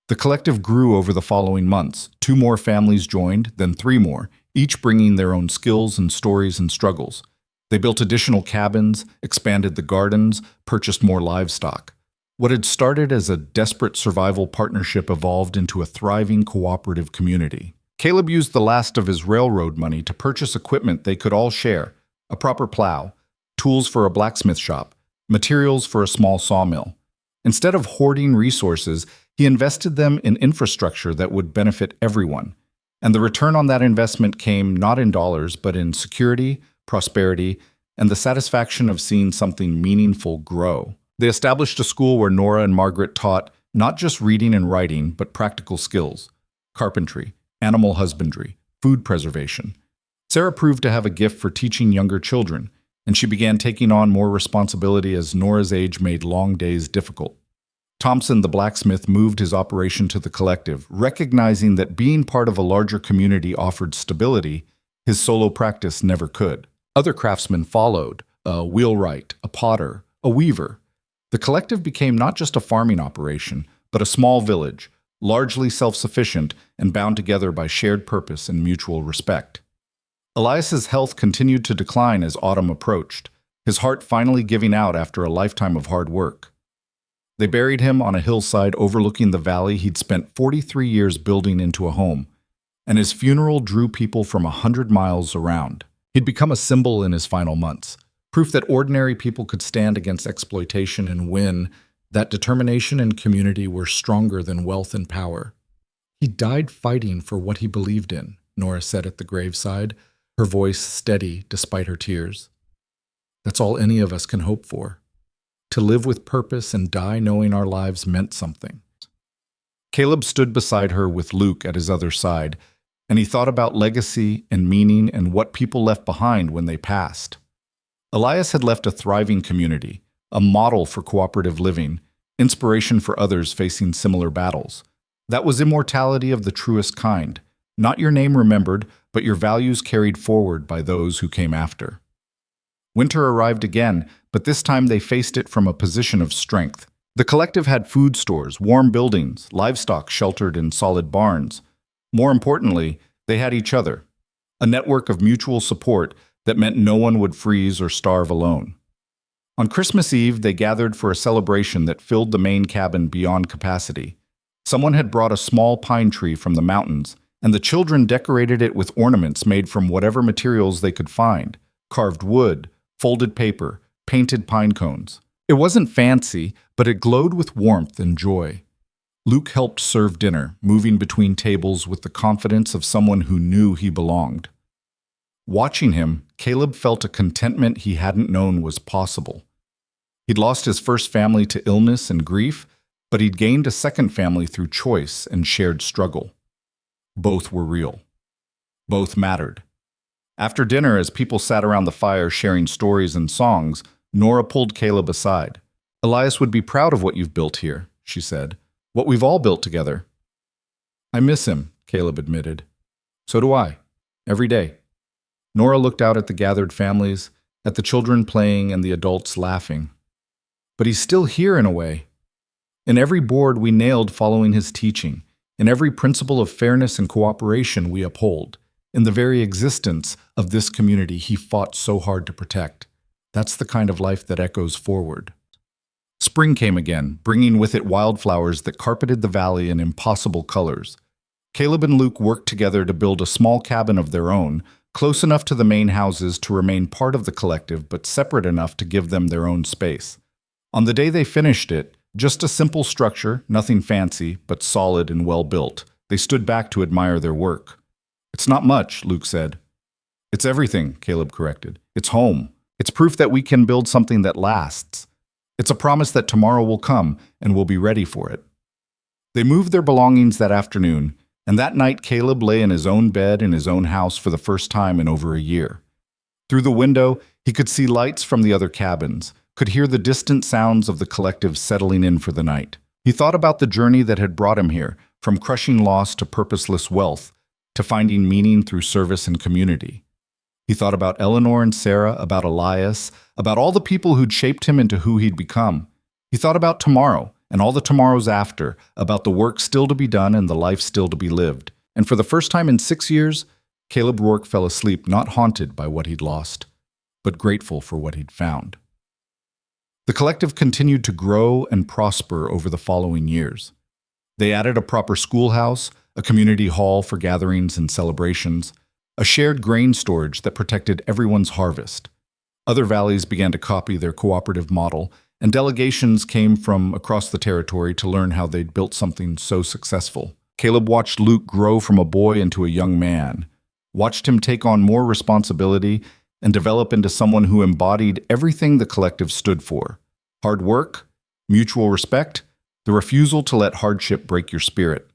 The collective grew over the following months. 2 more families joined, then 3 more, each bringing their own skills and stories and struggles. They built additional cabins, expanded the gardens, purchased more livestock. What had started as a desperate survival partnership evolved into a thriving cooperative community. Caleb used the last of his railroad money to purchase equipment they could all share: a proper plow, tools for a blacksmith shop, materials for a small sawmill. Instead of hoarding resources, he invested them in infrastructure that would benefit everyone. And the return on that investment came not in dollars, but in security, prosperity, and the satisfaction of seeing something meaningful grow. They established a school where Nora and Margaret taught not just reading and writing, but practical skills: carpentry, animal husbandry, food preservation. Sarah proved to have a gift for teaching younger children, and she began taking on more responsibility as Nora's age made long days difficult. Thompson, the blacksmith, moved his operation to the collective, recognizing that being part of a larger community offered stability his solo practice never could. Other craftsmen followed: a wheelwright, a potter, a weaver. The collective became not just a farming operation, but a small village, largely self-sufficient and bound together by shared purpose and mutual respect. Elias's health continued to decline as autumn approached, his heart finally giving out after a lifetime of hard work. They buried him on a hillside overlooking the valley he'd spent 43 years building into a home, and his funeral drew people from 100 miles around. He'd become a symbol in his final months, proof that ordinary people could stand against exploitation and win, that determination and community were stronger than wealth and power. "He died fighting for what he believed in," Nora said at the graveside, her voice steady despite her tears. "That's all any of us can hope for. To live with purpose and die knowing our lives meant something." Caleb stood beside her with Luke at his other side, and he thought about legacy and meaning and what people left behind when they passed. Elias had left a thriving community, a model for cooperative living, inspiration for others facing similar battles. That was immortality of the truest kind, not your name remembered, but your values carried forward by those who came after. Winter arrived again, but this time they faced it from a position of strength. The collective had food stores, warm buildings, livestock sheltered in solid barns. More importantly, they had each other, a network of mutual support that meant no one would freeze or starve alone. On Christmas Eve, they gathered for a celebration that filled the main cabin beyond capacity. Someone had brought a small pine tree from the mountains, and the children decorated it with ornaments made from whatever materials they could find: carved wood, folded paper, painted pine cones. It wasn't fancy, but it glowed with warmth and joy. Luke helped serve dinner, moving between tables with the confidence of someone who knew he belonged. Watching him, Caleb felt a contentment he hadn't known was possible. He'd lost his first family to illness and grief, but he'd gained a second family through choice and shared struggle. Both were real. Both mattered. After dinner, as people sat around the fire sharing stories and songs, Nora pulled Caleb aside. "Elias would be proud of what you've built here," she said. "What we've all built together." "I miss him," Caleb admitted. "So do I. Every day." Nora looked out at the gathered families, at the children playing and the adults laughing. "But he's still here in a way. In every board we nailed following his teaching, in every principle of fairness and cooperation we uphold, in the very existence of this community he fought so hard to protect. That's the kind of life that echoes forward." Spring came again, bringing with it wildflowers that carpeted the valley in impossible colors. Caleb and Luke worked together to build a small cabin of their own, close enough to the main houses to remain part of the collective, but separate enough to give them their own space. On the day they finished it, just a simple structure, nothing fancy, but solid and well-built, they stood back to admire their work. "It's not much," Luke said. "It's everything," Caleb corrected. "It's home. It's proof that we can build something that lasts. It's a promise that tomorrow will come and we'll be ready for it." They moved their belongings that afternoon, and that night Caleb lay in his own bed in his own house for the first time in over a year. Through the window, he could see lights from the other cabins, could hear the distant sounds of the collective settling in for the night. He thought about the journey that had brought him here, from crushing loss to purposeless wealth, to finding meaning through service and community. He thought about Eleanor and Sarah, about Elias, about all the people who'd shaped him into who he'd become. He thought about tomorrow, and all the tomorrows after, about the work still to be done and the life still to be lived. And for the first time in 6 years, Caleb Rourke fell asleep not haunted by what he'd lost, but grateful for what he'd found. The collective continued to grow and prosper over the following years. They added a proper schoolhouse, a community hall for gatherings and celebrations, a shared grain storage that protected everyone's harvest. Other valleys began to copy their cooperative model, and delegations came from across the territory to learn how they'd built something so successful. Caleb watched Luke grow from a boy into a young man, watched him take on more responsibility, and develop into someone who embodied everything the collective stood for: hard work, mutual respect, the refusal to let hardship break your spirit.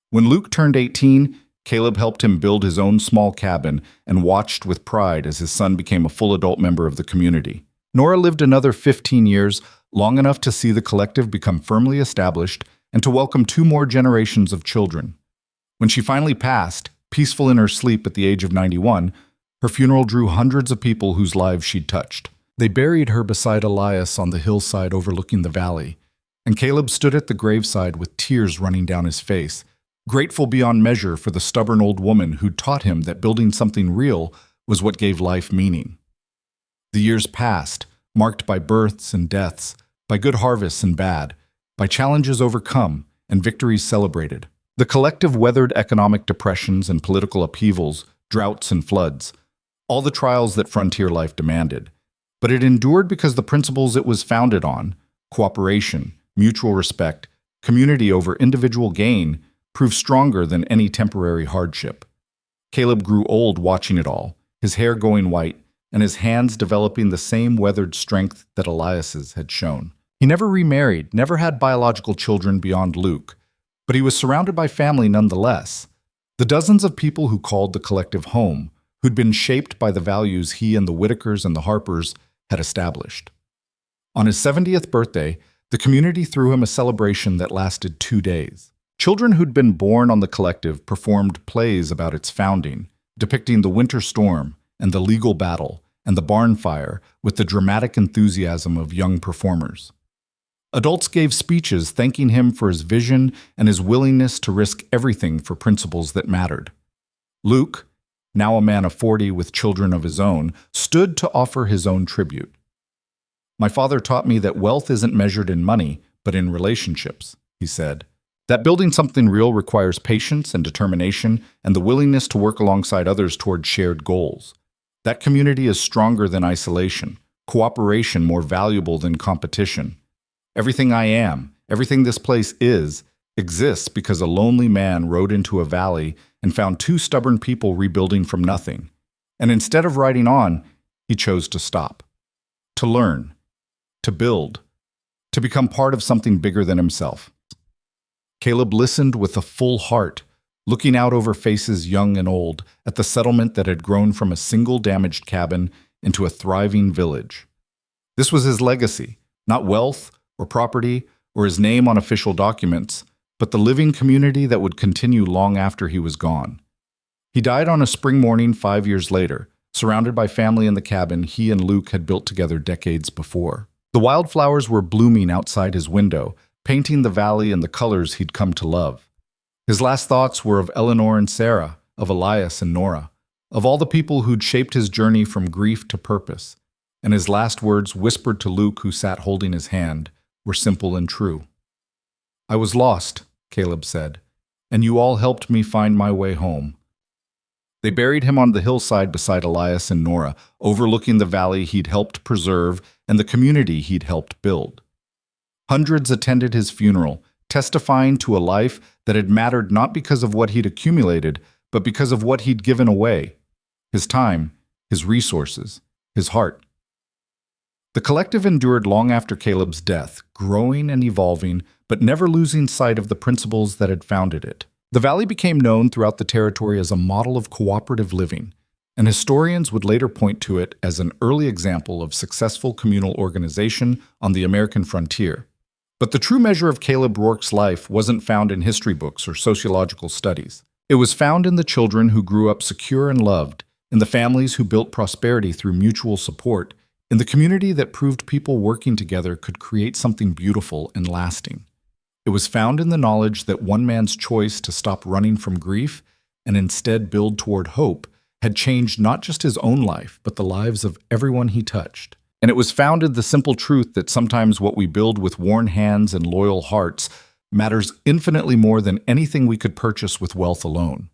When Luke turned 18, Caleb helped him build his own small cabin and watched with pride as his son became a full adult member of the community. Nora lived another 15 years, long enough to see the collective become firmly established and to welcome 2 more generations of children. When she finally passed, peaceful in her sleep at the age of 91, her funeral drew hundreds of people whose lives she'd touched. They buried her beside Elias on the hillside overlooking the valley, and Caleb stood at the graveside with tears running down his face, grateful beyond measure for the stubborn old woman who'd taught him that building something real was what gave life meaning. The years passed, marked by births and deaths, by good harvests and bad, by challenges overcome and victories celebrated. The collective weathered economic depressions and political upheavals, droughts and floods, all the trials that frontier life demanded. But it endured because the principles it was founded on, cooperation, mutual respect, community over individual gain, proved stronger than any temporary hardship. Caleb grew old watching it all, his hair going white, and his hands developing the same weathered strength that Elias's had shown. He never remarried, never had biological children beyond Luke, but he was surrounded by family nonetheless. The dozens of people who called the collective home, who'd been shaped by the values he and the Whitakers and the Harpers had established. On his 70th birthday, the community threw him a celebration that lasted 2 days. Children who'd been born on the collective performed plays about its founding, depicting the winter storm and the legal battle and the barn fire with the dramatic enthusiasm of young performers. Adults gave speeches thanking him for his vision and his willingness to risk everything for principles that mattered. Luke, now a man of 40 with children of his own, stood to offer his own tribute. "My father taught me that wealth isn't measured in money, but in relationships," he said. "That building something real requires patience and determination and the willingness to work alongside others toward shared goals. That community is stronger than isolation, cooperation more valuable than competition. Everything I am, everything this place is, exists because a lonely man rode into a valley and found 2 stubborn people rebuilding from nothing. And instead of riding on, he chose to stop, to learn, to build, to become part of something bigger than himself." Caleb listened with a full heart, looking out over faces young and old at the settlement that had grown from a single damaged cabin into a thriving village. This was his legacy, not wealth or property or his name on official documents, but the living community that would continue long after he was gone. He died on a spring morning 5 years later, surrounded by family in the cabin he and Luke had built together decades before. The wildflowers were blooming outside his window, painting the valley in the colors he'd come to love. His last thoughts were of Eleanor and Sarah, of Elias and Nora, of all the people who'd shaped his journey from grief to purpose, and his last words, whispered to Luke who sat holding his hand, were simple and true. "I was lost," Caleb said, "and you all helped me find my way home." They buried him on the hillside beside Elias and Nora, overlooking the valley he'd helped preserve and the community he'd helped build. Hundreds attended his funeral, testifying to a life that had mattered not because of what he'd accumulated, but because of what he'd given away: his time, his resources, his heart. The collective endured long after Caleb's death, growing and evolving, but never losing sight of the principles that had founded it. The valley became known throughout the territory as a model of cooperative living, and historians would later point to it as an early example of successful communal organization on the American frontier. But the true measure of Caleb Rourke's life wasn't found in history books or sociological studies. It was found in the children who grew up secure and loved, in the families who built prosperity through mutual support, in the community that proved people working together could create something beautiful and lasting. It was found in the knowledge that one man's choice to stop running from grief and instead build toward hope had changed not just his own life, but the lives of everyone he touched. And it was found in the simple truth that sometimes what we build with worn hands and loyal hearts matters infinitely more than anything we could purchase with wealth alone.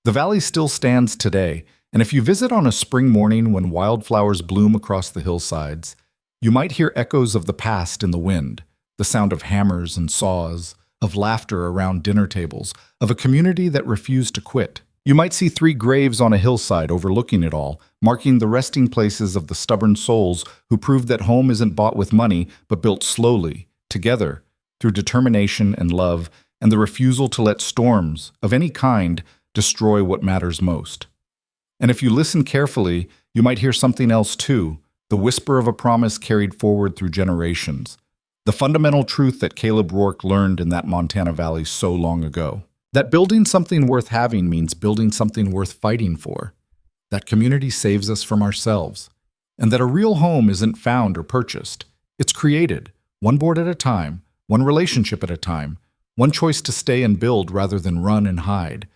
The valley still stands today, and if you visit on a spring morning when wildflowers bloom across the hillsides, you might hear echoes of the past in the wind, the sound of hammers and saws, of laughter around dinner tables, of a community that refused to quit. You might see 3 graves on a hillside overlooking it all, marking the resting places of the stubborn souls who proved that home isn't bought with money, but built slowly, together, through determination and love, and the refusal to let storms, of any kind, destroy what matters most. And if you listen carefully, you might hear something else too, the whisper of a promise carried forward through generations. The fundamental truth that Caleb Rourke learned in that Montana valley so long ago. That building something worth having means building something worth fighting for. That community saves us from ourselves. And that a real home isn't found or purchased. It's created, one board at a time, one relationship at a time, one choice to stay and build rather than run and hide,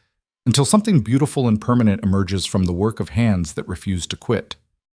until something beautiful and permanent emerges from the work of hands that refuse to quit.